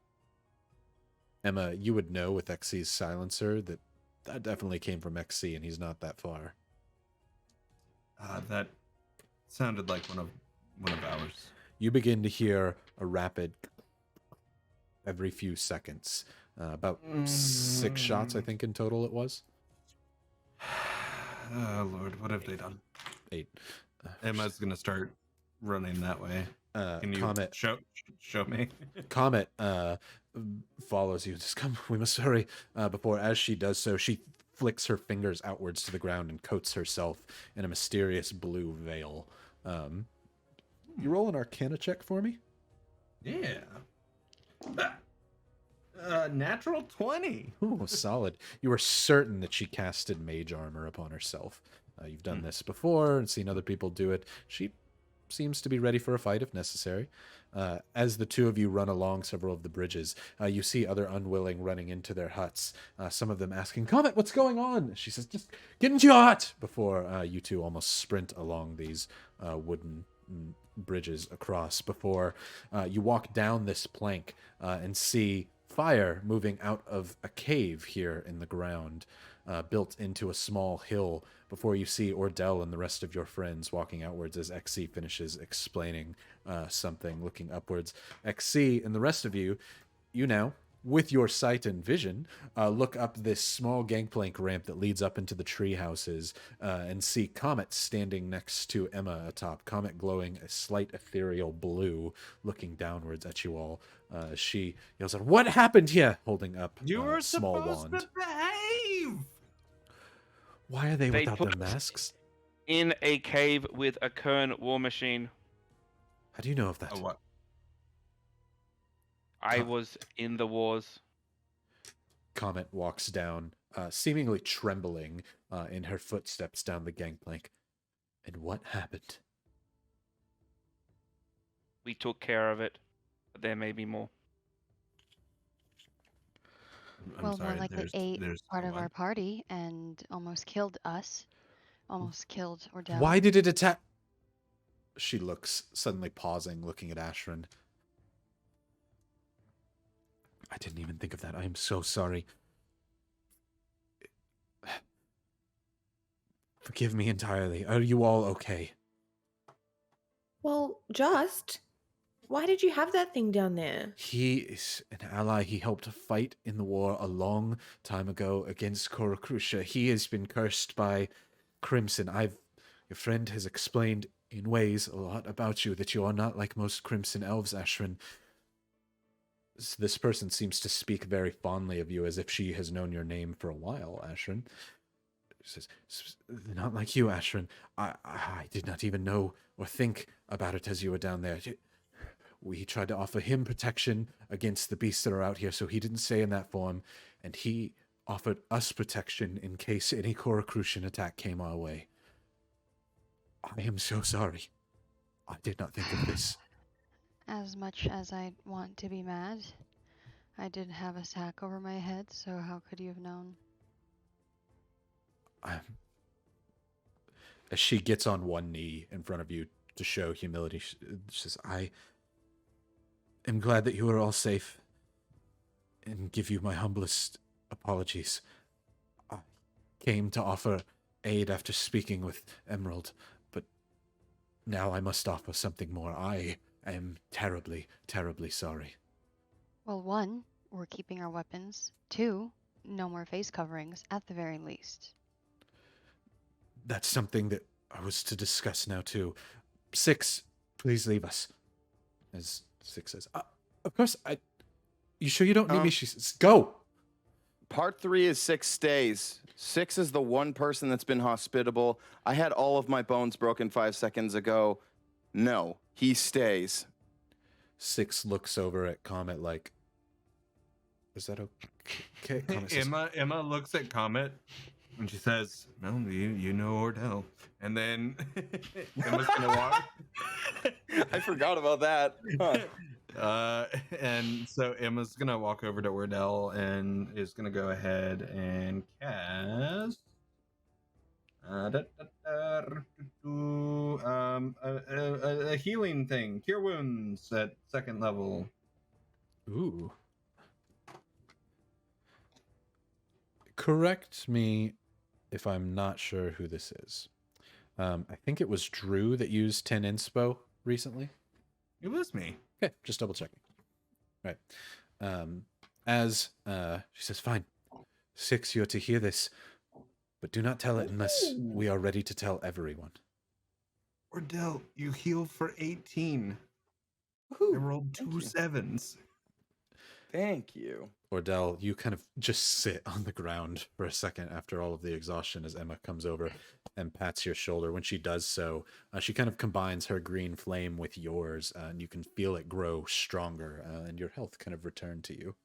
Emma, you would know with XC's silencer that definitely came from XC, and he's not that far. That sounded like one of ours. You begin to hear a rapid every few seconds. About 6 shots, I think, in total it was. Oh Lord, what have they done? 8. Emma's gonna start running that way. Can you Comet show me? Comet follows you. Just come, we must hurry. Before, as she does so, she flicks her fingers outwards to the ground and coats herself in a mysterious blue veil. You roll an Arcana check for me? Yeah. Natural 20. Oh, solid. You are certain that she casted mage armor upon herself. You've done this before and seen other people do it. She seems to be ready for a fight if necessary. As the two of you run along several of the bridges, you see other unwilling running into their huts. Some of them asking, "Comet, what's going on?" She says, "Just get into your hut!" Before you two almost sprint along these wooden bridges across. Before you walk down this plank and see fire moving out of a cave here in the ground, built into a small hill. Before you see Ordell and the rest of your friends walking outwards as XC finishes explaining something, looking upwards. XC and the rest of you, you now, with your sight and vision, look up this small gangplank ramp that leads up into the tree houses and see Comet standing next to Emma atop. Comet glowing a slight ethereal blue, looking downwards at you all. She yells out, "What happened here?" holding up You were a small supposed wand. to behave. Why are they They without put their masks? In a cave with a Kern war machine. How do you know of that? Oh, what? I was in the wars. Comet walks down, seemingly trembling in her footsteps down the gangplank. "And what happened?" We took care of it. but there may be more. I'm Well, sorry. more like they ate there's part of what? our party and almost killed us. Almost killed Ordell. Why did it attack? She looks, suddenly pausing, looking at Ashrin. I didn't even think of that. I am so sorry. Forgive me entirely. Are you all okay? Well, just. Why did you have that thing down there? He is an ally. He helped fight in the war a long time ago against Korakrusha. He has been cursed by Crimson. Your friend has explained in ways a lot about you, that you are not like most Crimson elves, Ashrin. This person seems to speak very fondly of you, as if she has known your name for a while, Ashrin. She says, not like you, Ashrin. I did not even know or think about it as you were down there. We tried to offer him protection against the beasts that are out here, so he didn't stay in that form, and he offered us protection in case any Korakrushan attack came our way. I am so sorry. I did not think of this. As much as I want to be mad, I did have a sack over my head, so how could you have known? As she gets on one knee in front of you to show humility, she says, I am glad that you are all safe and give you my humblest apologies. I came to offer aid after speaking with Emerald, but now I must offer something more. I am terribly, terribly sorry. Well, 1, we're keeping our weapons. 2, no more face coverings, at the very least. That's something that I was to discuss now, too. 6, please leave us. As 6 says, of course, you sure you don't need me? She says, go! Part 3 is 6 stays. 6 is the one person that's been hospitable. I had all of my bones broken 5 seconds ago. No, he stays. 6 looks over at Comet like, is that okay? Comet says, Emma looks at Comet and she says, "No, you know Ordell." And then Emma's gonna walk. I forgot about that. Huh. And so Emma's gonna walk over to Ordell and is gonna go ahead and cast a healing thing, cure wounds at 2nd level. ooh. Correct me if I'm not sure who this is. I think it was Drew that used 10 inspo recently. It was me. Okay, just double checking. Right. As she says, fine. 6, you're to hear this, but do not tell it unless we are ready to tell everyone. Ordell, you heal for 18. Woohoo. I rolled Thank 2 you. 7s. Thank you. Ordell, you kind of just sit on the ground for a second after all of the exhaustion as Emma comes over and pats your shoulder. When she does so, she kind of combines her green flame with yours, and you can feel it grow stronger, and your health kind of return to you.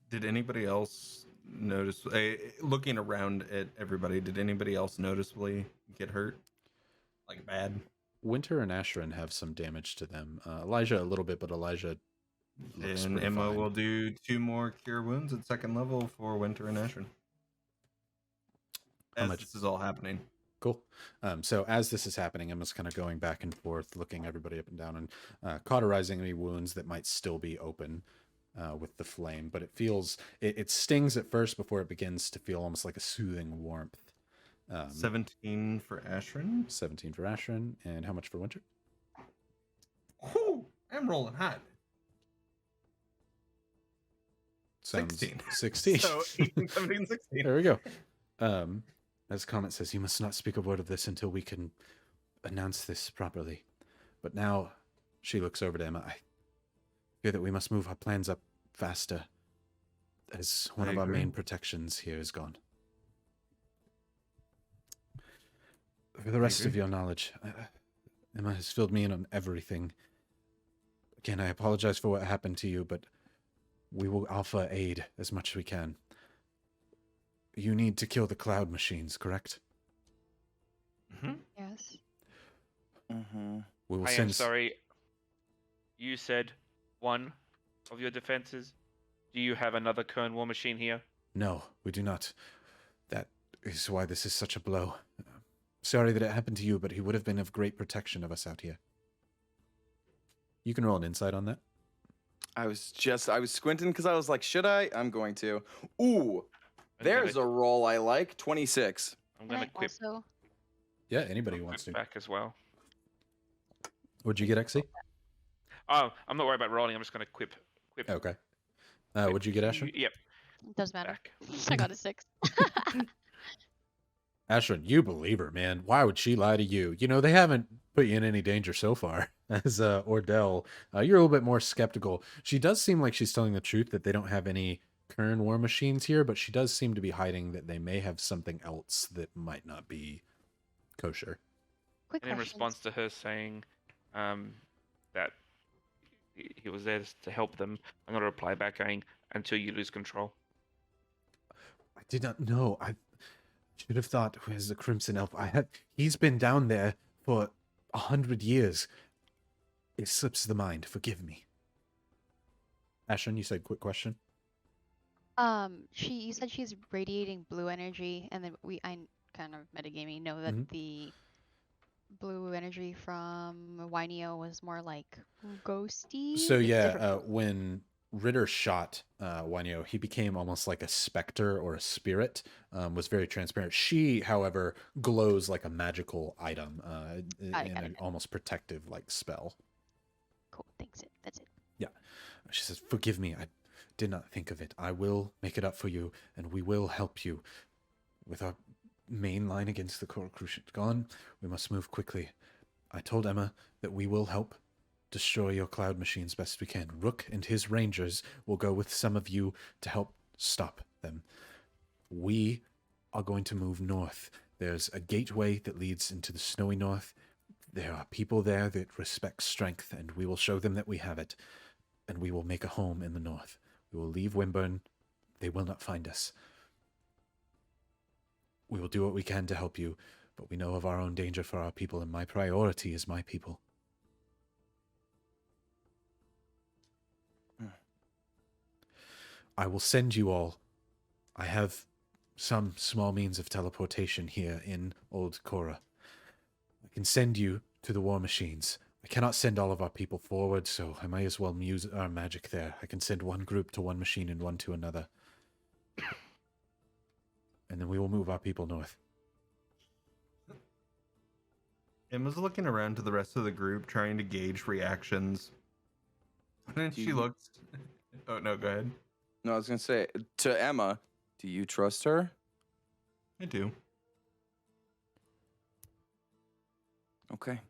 Did anybody else notice, looking around at everybody, did anybody else noticeably get hurt? Like bad? Winter and Ashrin have some damage to them. Elijah a little bit, but Elijah looks And pretty Emma fine. will do 2 more cure wounds at 2nd level for Winter and Ashrin. How As much? this is all happening. Cool. So as this is happening, Emma's kind of going back and forth, looking everybody up and down, and cauterizing any wounds that might still be open with the flame. But it feels, it stings at first before it begins to feel almost like a soothing warmth. 17 for Ashrin. 17 for Ashrin, and how much for Winter? Whew, I'm rolling hot. Sounds 16. 16. So 18, 17, 16. There we go. As Comet says, you must not speak a word of this until we can announce this properly. But now, she looks over to Emma. I fear that we must move our plans up faster, as one I of our agree. main protections here is gone. For the rest of agree. your knowledge, Emma has filled me in on everything. Again, I apologize for what happened to you, but we will offer aid as much as we can. You need to kill the cloud machines, correct? Yes. Mm-hmm. We will I am send. sorry. You said 1 of your defenses? Do you have another Kern war machine here? No, we do not. That is why this is such a blow. Sorry that it happened to you, but he would have been of great protection of us out here. You can roll an insight on that. I was squinting because I was like, should I? I'm going to. Ooh, there's a roll I like. 26. I'm Can gonna I quip also? Yeah, anybody who wants to. back as well. What'd you get, XC? Oh, I'm not worried about rolling. I'm just gonna quip. Okay. What'd you get, Ashwin? Yep. Doesn't matter. Back. I got a 6. Ashwin, you believe her, man. Why would she lie to you? You know, they haven't put you in any danger so far. As Ordell, you're a little bit more skeptical. She does seem like she's telling the truth that they don't have any Kern war machines here, but she does seem to be hiding that they may have something else that might not be kosher. Quick And in question. response to her saying that he was there to help them, I'm gonna reply back going, "Until you lose control." I did not know. I should have thought, where's the Crimson Elf? He's been down there for 100 years. It slips the mind. Forgive me. Ashwin, you said quick question? You said she's radiating blue energy, and then I kind of metagaming know that the blue energy from Wyneo was more like ghosty. So It's yeah, different. when Ritter shot Wyneo, he became almost like a specter or a spirit, was very transparent. She, however, glows like a magical item in an almost protective like spell. Cool, thanks. That's it. Yeah. She says, forgive me, I did not think of it. I will make it up for you, and we will help you. With our main line against the Coral Crucian gone, we must move quickly. I told Emma that we will help destroy your cloud machines best we can. Rook and his rangers will go with some of you to help stop them. We are going to move north. There's a gateway that leads into the snowy north. There are people there that respect strength, and we will show them that we have it. And we will make a home in the north. We will leave Wimburne. They will not find us. We will do what we can to help you, but we know of our own danger for our people, and my priority is my people. I will send you all. I have some small means of teleportation here in Old Korra. I can send you to the war machines. I cannot send all of our people forward, so I might as well use our magic there. I can send one group to one machine and one to another. And then we will move our people north. Emma's looking around to the rest of the group, trying to gauge reactions. And then she looks... Oh, no, go ahead. No, I was going to say, to Emma, do you trust her? I do. Okay.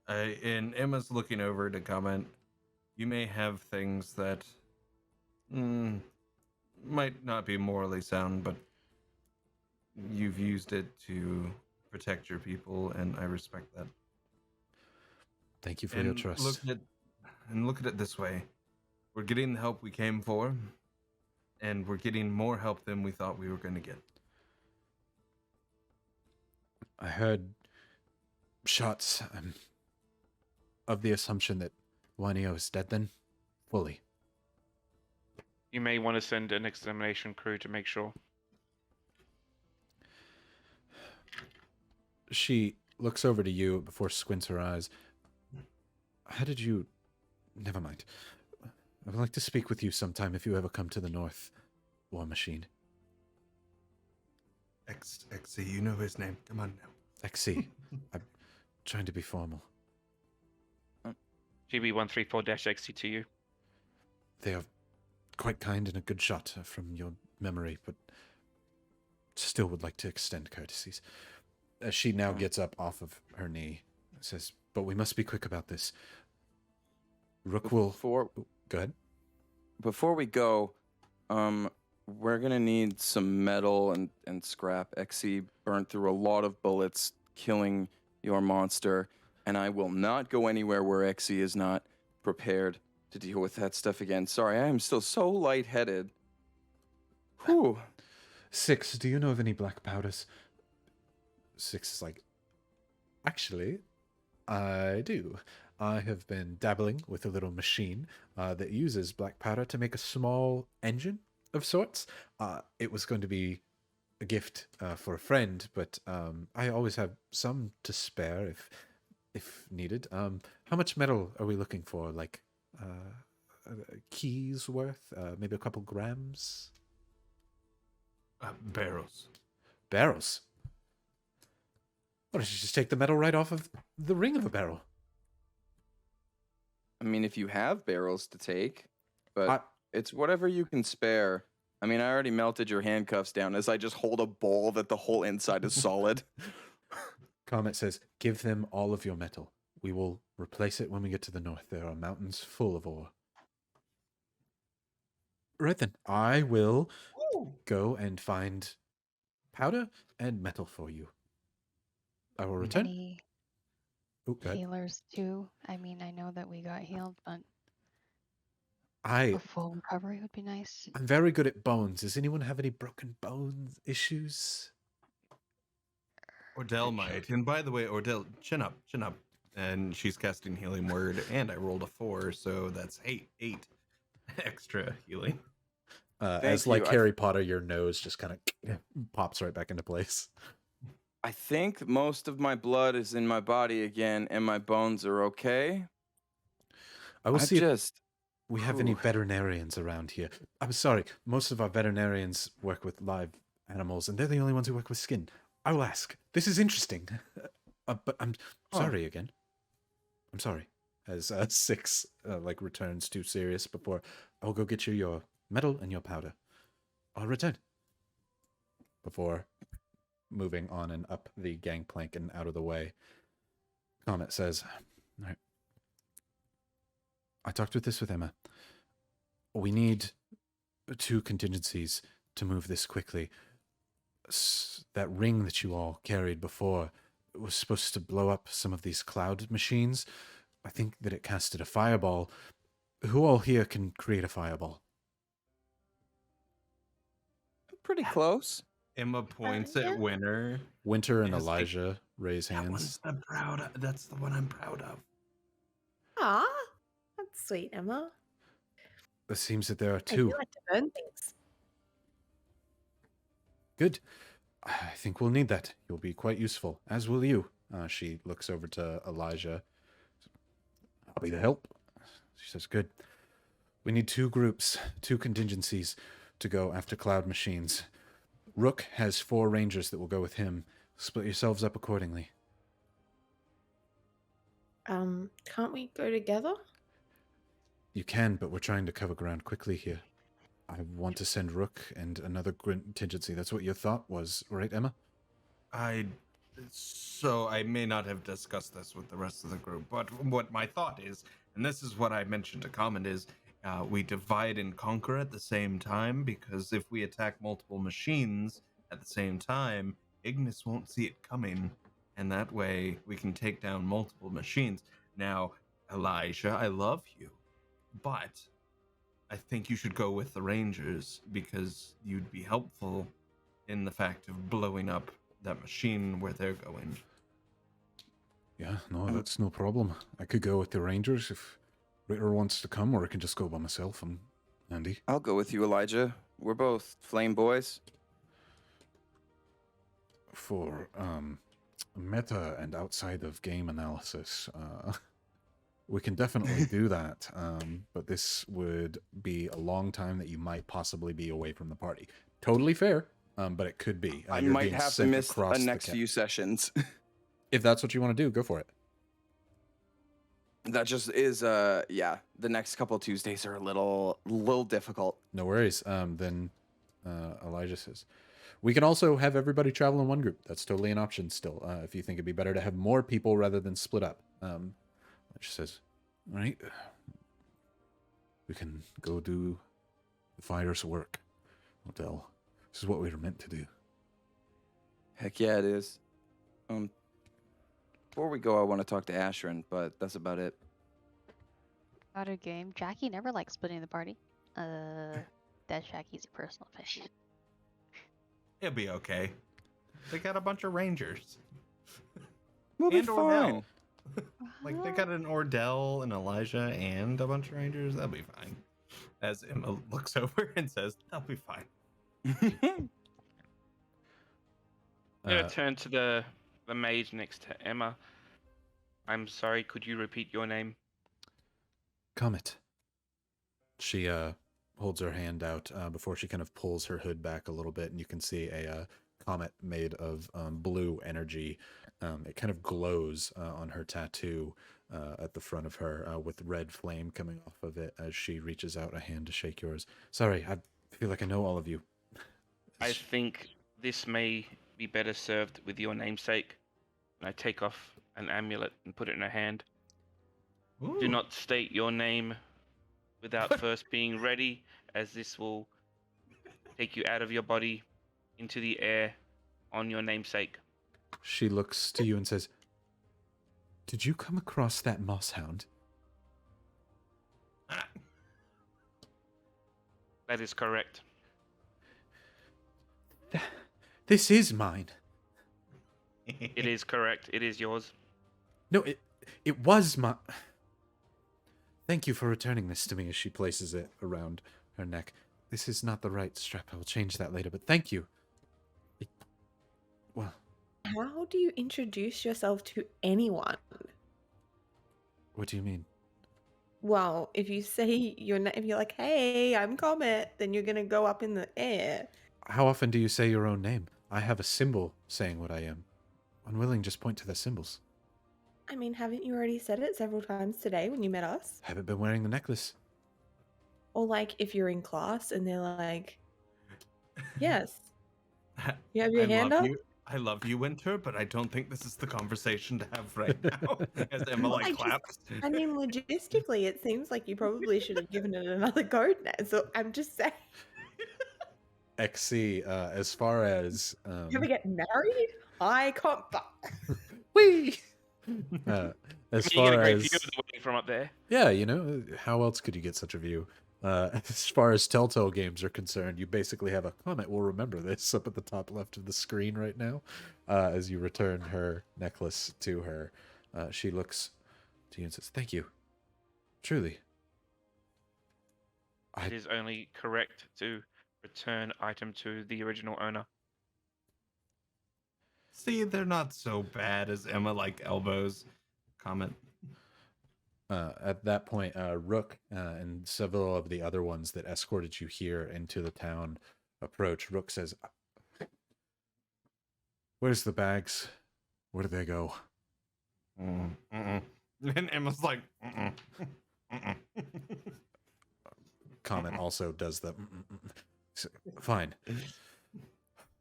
And Emma's looking over to comment, you may have things that might not be morally sound, but you've used it to protect your people, and I respect that. Thank you for your trust. Look at it this way. We're getting the help we came for, and we're getting more help than we thought we were going to get. I heard shots of the assumption that Wyneo is dead then, fully. You may want to send an extermination crew to make sure. She looks over to you before squints her eyes. How did you... Never mind. I would like to speak with you sometime if you ever come to the North War Machine. XC, you know his name. Come on now. XC. I'm trying to be formal. GB134-XC to you. They are quite kind and a good shot from your memory, but still would like to extend courtesies. As she now gets up off of her knee, says, but we must be quick about this. Rook will... Go ahead. Before we go, we're going to need some metal and scrap. XC burned through a lot of bullets, killing your monster, and I will not go anywhere where XC is not prepared to deal with that stuff again. Sorry, I am still so lightheaded. Whew. 6, do you know of any black powders? 6 is like, actually, I do. I have been dabbling with a little machine that uses black powder to make a small engine of sorts. It was going to be a gift for a friend, but I always have some to spare if needed. How much metal are we looking for? Like keys worth? Maybe a couple grams? Barrels. Barrels? Why don't you just take the metal right off of the ring of a barrel? I mean, if you have barrels to take, but it's whatever you can spare. I mean, I already melted your handcuffs down as I just hold a bowl that the whole inside is solid. Comet says, give them all of your metal. We will replace it when we get to the north. There are mountains full of ore. Right then, I will go and find powder and metal for you. I will return. Any Oh, go ahead. healers too? I mean, I know that we got healed, but I a full recovery would be nice. I'm very good at bones. Does anyone have any broken bones issues? Ordell might. And by the way, Ordell, chin up. And she's casting Healing Word, and I rolled a 4, so that's 8 extra healing. As like Harry Potter, your nose just kind of pops right back into place. I think most of my blood is in my body again, and my bones are okay. I will see if we have any veterinarians around here. I'm sorry, most of our veterinarians work with live animals, and they're the only ones who work with skin. I will ask. This is interesting. But I'm sorry again. I'm sorry. As Six returns too serious before I'll go get you your metal and your powder. I'll return. Before moving on and up the gangplank and out of the way, Comet says, all right. I talked with Emma. We need 2 contingencies to move this quickly. That ring that you all carried before was supposed to blow up some of these cloud machines. I think that it casted a fireball. Who all here can create a fireball? Pretty close. Emma points at Winter. Winter and Elijah raise hands. That's the one I'm proud of. Ah, that's sweet, Emma. It seems that there are I 2. do like to burn things. Good. I think we'll need that. You'll be quite useful, as will you. She looks over to Elijah. I'll be the help. She says, good. We need 2 groups, 2 contingencies to go after cloud machines. Rook has 4 rangers that will go with him. Split yourselves up accordingly. Can't we go together? You can, but we're trying to cover ground quickly here. I want to send Rook and another contingency. That's what your thought was, right, Emma? So I may not have discussed this with the rest of the group, but what my thought is, and this is what I mentioned to Common, is we divide and conquer at the same time, because if we attack multiple machines at the same time, Ignis won't see it coming, and that way we can take down multiple machines. Now, Elijah, I love you, but I think you should go with the Rangers, because you'd be helpful in the fact of blowing up that machine where they're going. Yeah, no, that's no problem. I could go with the Rangers if Ritter wants to come, or I can just go by myself. I'm handy. I'll go with you, Elijah. We're both flame boys. For meta and outside of game analysis, we can definitely do that, but this would be a long time that you might possibly be away from the party. Totally fair, but it could be. I might have to miss the next few sessions. If that's what you want to do, go for it. That just is, the next couple of Tuesdays are a little difficult. No worries. Then Elijah says, we can also have everybody travel in one group. That's totally an option still, if you think it'd be better to have more people rather than split up. She says, all right, we can go do the fire's work. Odell, this is what we were meant to do. Heck yeah, it is. Before we go, I want to talk to Ashrin, but that's about it. About a game. Jackie never likes splitting the party. That's Jackie's personal opinion. It'll be okay. They got a bunch of Rangers. We'll be and fine. Ordell. Like they got an Ordell, an Elijah, and a bunch of rangers. That'll be fine. As Emma looks over and says, "That'll be fine." I'm gonna turn to the mage next to Emma. I'm sorry, could you repeat your name? Comet. She holds her hand out before she kind of pulls her hood back a little bit, and you can see a comet made of blue energy. It kind of glows on her tattoo at the front of her with red flame coming off of it as she reaches out a hand to shake yours. Sorry, I feel like I know all of you. I think this may be better served with your namesake. And I take off an amulet and put it in her hand. Do Ooh. not state your name without first being ready, as this will take you out of your body into the air on your namesake. She looks to you and says, "Did you come across that moss hound?" That is correct. This is mine. It is correct. It is yours. No, it was my... Thank you for returning this to me as she places it around her neck. This is not the right strap. I will change that later, but thank you. Well, How do you introduce yourself to anyone? what do you mean? Well, if you say if you're like, "Hey, I'm Comet," then you're gonna go up in the air. How often do you say your own name? I have a symbol saying what I am. Unwilling, just point to the symbols. I mean, haven't you already said it several times today when you met us? Haven't been wearing the necklace. Or like if you're in class and they're like, "Yes, you have your hand up." I love you, Winter, but I don't think this is the conversation to have right now. As Emma Well, claps. I mean, logistically, it seems like you probably should have given it another code now. So I'm just saying. XC, as far as... You ever get married? I can't. Whee! As You get a far great as... view of the wedding from up there. Yeah, you know, how else could you get such a view? As far as Telltale games are concerned, you basically have a comment. We'll remember this up at the top left of the screen right now. As you return her necklace to her, she looks to you and says, "Thank you. Truly." It is only correct to return item to the original owner. See, they're not so bad as Emma elbows. Comment. At that point, Rook and several of the other ones that escorted you here into the town approach. Rook says, "Where's the bags? Where do they go?" And Emma's like, Comment also does the... Fine.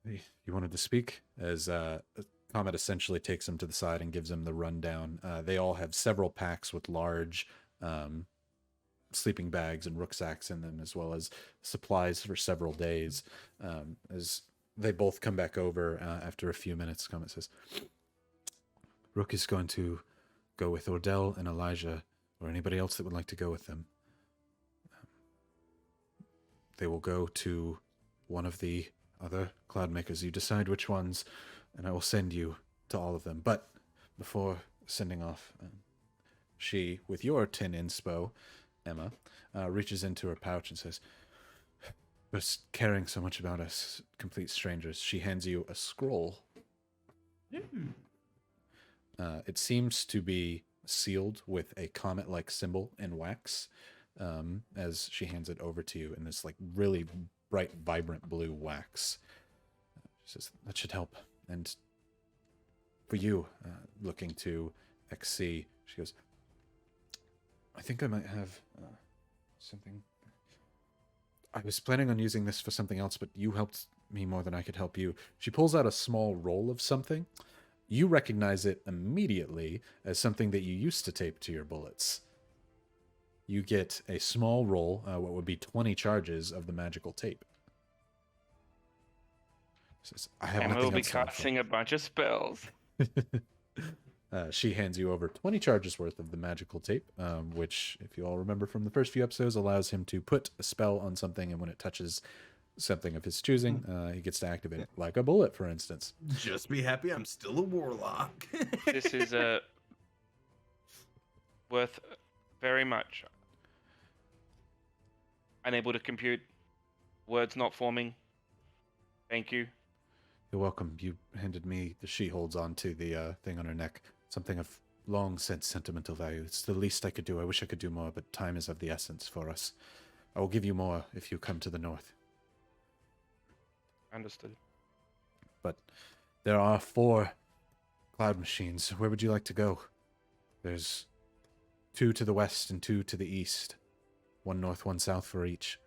You wanted to speak? As Comet essentially takes him to the side and gives him the rundown. They all have several packs with large sleeping bags and rucksacks in them, as well as supplies for several days. As they both come back over after a few minutes, Comet says, "Rook is going to go with Ordell and Elijah, or anybody else that would like to go with them. They will go to one of the other Cloudmakers. You decide which ones, and I will send you to all of them. But before sending off, she, with your 10 inspo, Emma, reaches into her pouch and says, "For caring so much about us, complete strangers." She hands you a scroll. It seems to be sealed with a comet-like symbol in wax, as she hands it over to you in this really bright, vibrant blue wax. She says, "That should help. And for you, looking to XC, she goes, I think I might have something. I was planning on using this for something else, but you helped me more than I could help you." She pulls out a small roll of something. You recognize it immediately as something that you used to tape to your bullets. You get a small roll, what would be 20 charges of the magical tape. Says, "I have And nothing we'll be else to offer." casting a bunch of spells. She hands you over 20 charges worth of the magical tape, which, if you all remember from the first few episodes, allows him to put a spell on something, and when it touches something of his choosing, he gets to activate it, like a bullet, for instance. Just be happy I'm still a warlock. This is a worth very much. Unable to compute. Words not forming. Thank you. You're welcome. You handed me she holds on to the thing on her neck. Something of long since sentimental value. It's the least I could do. I wish I could do more, but time is of the essence for us. I will give you more if you come to the north. Understood. But there are 4 cloud machines. Where would you like to go? There's 2 to the west and 2 to the east. 1 north, 1 south for each.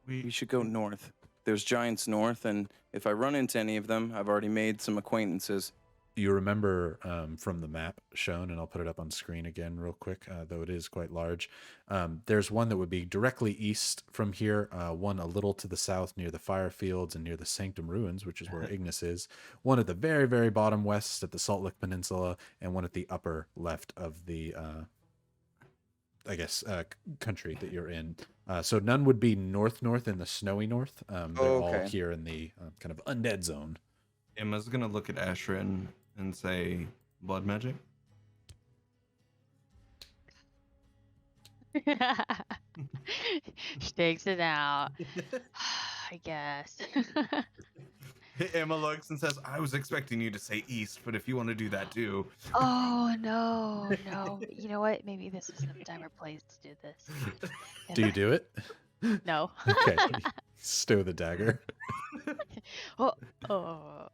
We should go north. There's giants north, and if I run into any of them, I've already made some acquaintances. You remember from the map shown, and I'll put it up on screen again real quick, though it is quite large. There's one that would be directly east from here, one a little to the south near the fire fields and near the Sanctum Ruins, which is where Ignis is, one at the very, very bottom west at the Salt Lick Peninsula, and one at the upper left of the, country that you're in. So none would be north in the snowy north. They're all here in the kind of undead zone. Emma's gonna look at Ashrin and say, blood magic? She takes it out. I guess. Emma looks and says, I was expecting you to say east, but if you want to do that too. Oh, no. You know what? Maybe this isn't the time or place to do this. Do you do it? No. Okay. Stow the dagger. Oh. Oh.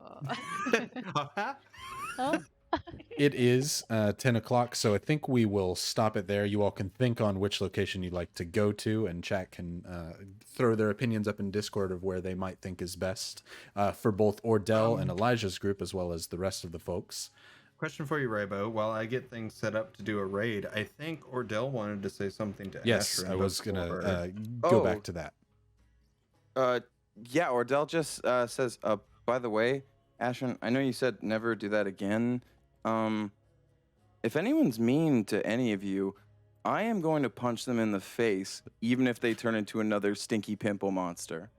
It is 10 o'clock, so I think we will stop it there. You all can think on which location you'd like to go to, and chat can throw their opinions up in Discord of where they might think is best for both Ordell and Elijah's group, as well as the rest of the folks. Question for you, Rybo. While I get things set up to do a raid, I think Ordell wanted to say something to Yes, Ashrin I was going before. to go back to that. Yeah, Ordell just says, by the way, Ashrin, I know you said never do that again. If anyone's mean to any of you, I am going to punch them in the face, even if they turn into another stinky pimple monster.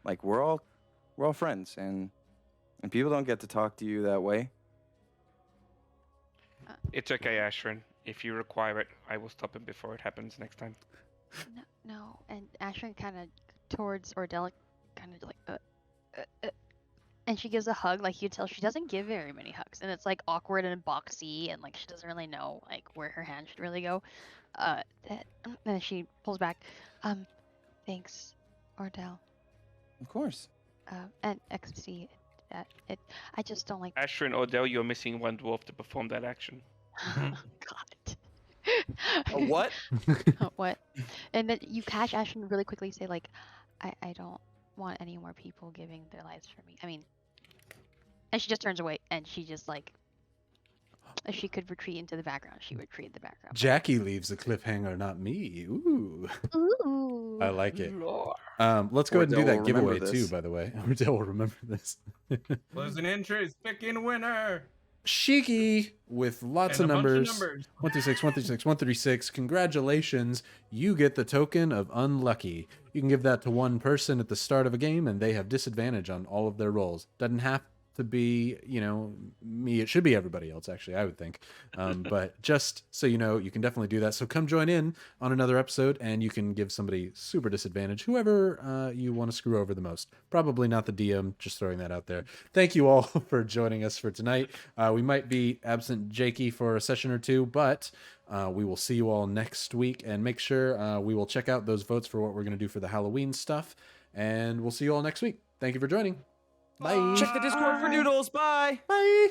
Like, we're all friends, and people don't get to talk to you that way. It's okay, Ashrin. If you require it, I will stop him before it happens next time. No. And Ashrin kind of towards Ordell, kind of like, and she gives a hug. Like, you tell she doesn't give very many hugs, and it's like awkward and boxy, and like she doesn't really know like where her hand should really go. And she pulls back. Thanks, Ordell. Of course. And XC. I just don't like. Ashrin, Ordell, you're missing 1 dwarf to perform that action. God. What? What? And then you catch Ashton really quickly say like, I don't want any more people giving their lives for me. I mean, and she just turns away, and she just like, if she could retreat into the background, she would retreat in the background. Jackie leaves the cliffhanger, not me. Ooh. Ooh. I like it. Let's go ahead and do Ordell that will giveaway remember too, this. by the way. Ordell will remember this. Closing entries, picking winner. Shiki with lots And of a bunch of numbers. numbers. 136, 136, 136. Congratulations. You get the token of unlucky. You can give that to one person at the start of a game, and they have disadvantage on all of their rolls. Doesn't have to be, me. It should be everybody else, actually, I would think. But just so you know, you can definitely do that. So come join in on another episode, and you can give somebody super disadvantage, whoever you want to screw over the most. Probably not the DM, just throwing that out there. Thank you all for joining us for tonight. We might be absent Jakey for a session or two, but we will see you all next week, and make sure we will check out those votes for what we're going to do for the Halloween stuff, and we'll see you all next week. Thank you for joining. Bye. Check the Discord for noodles. Bye. Bye.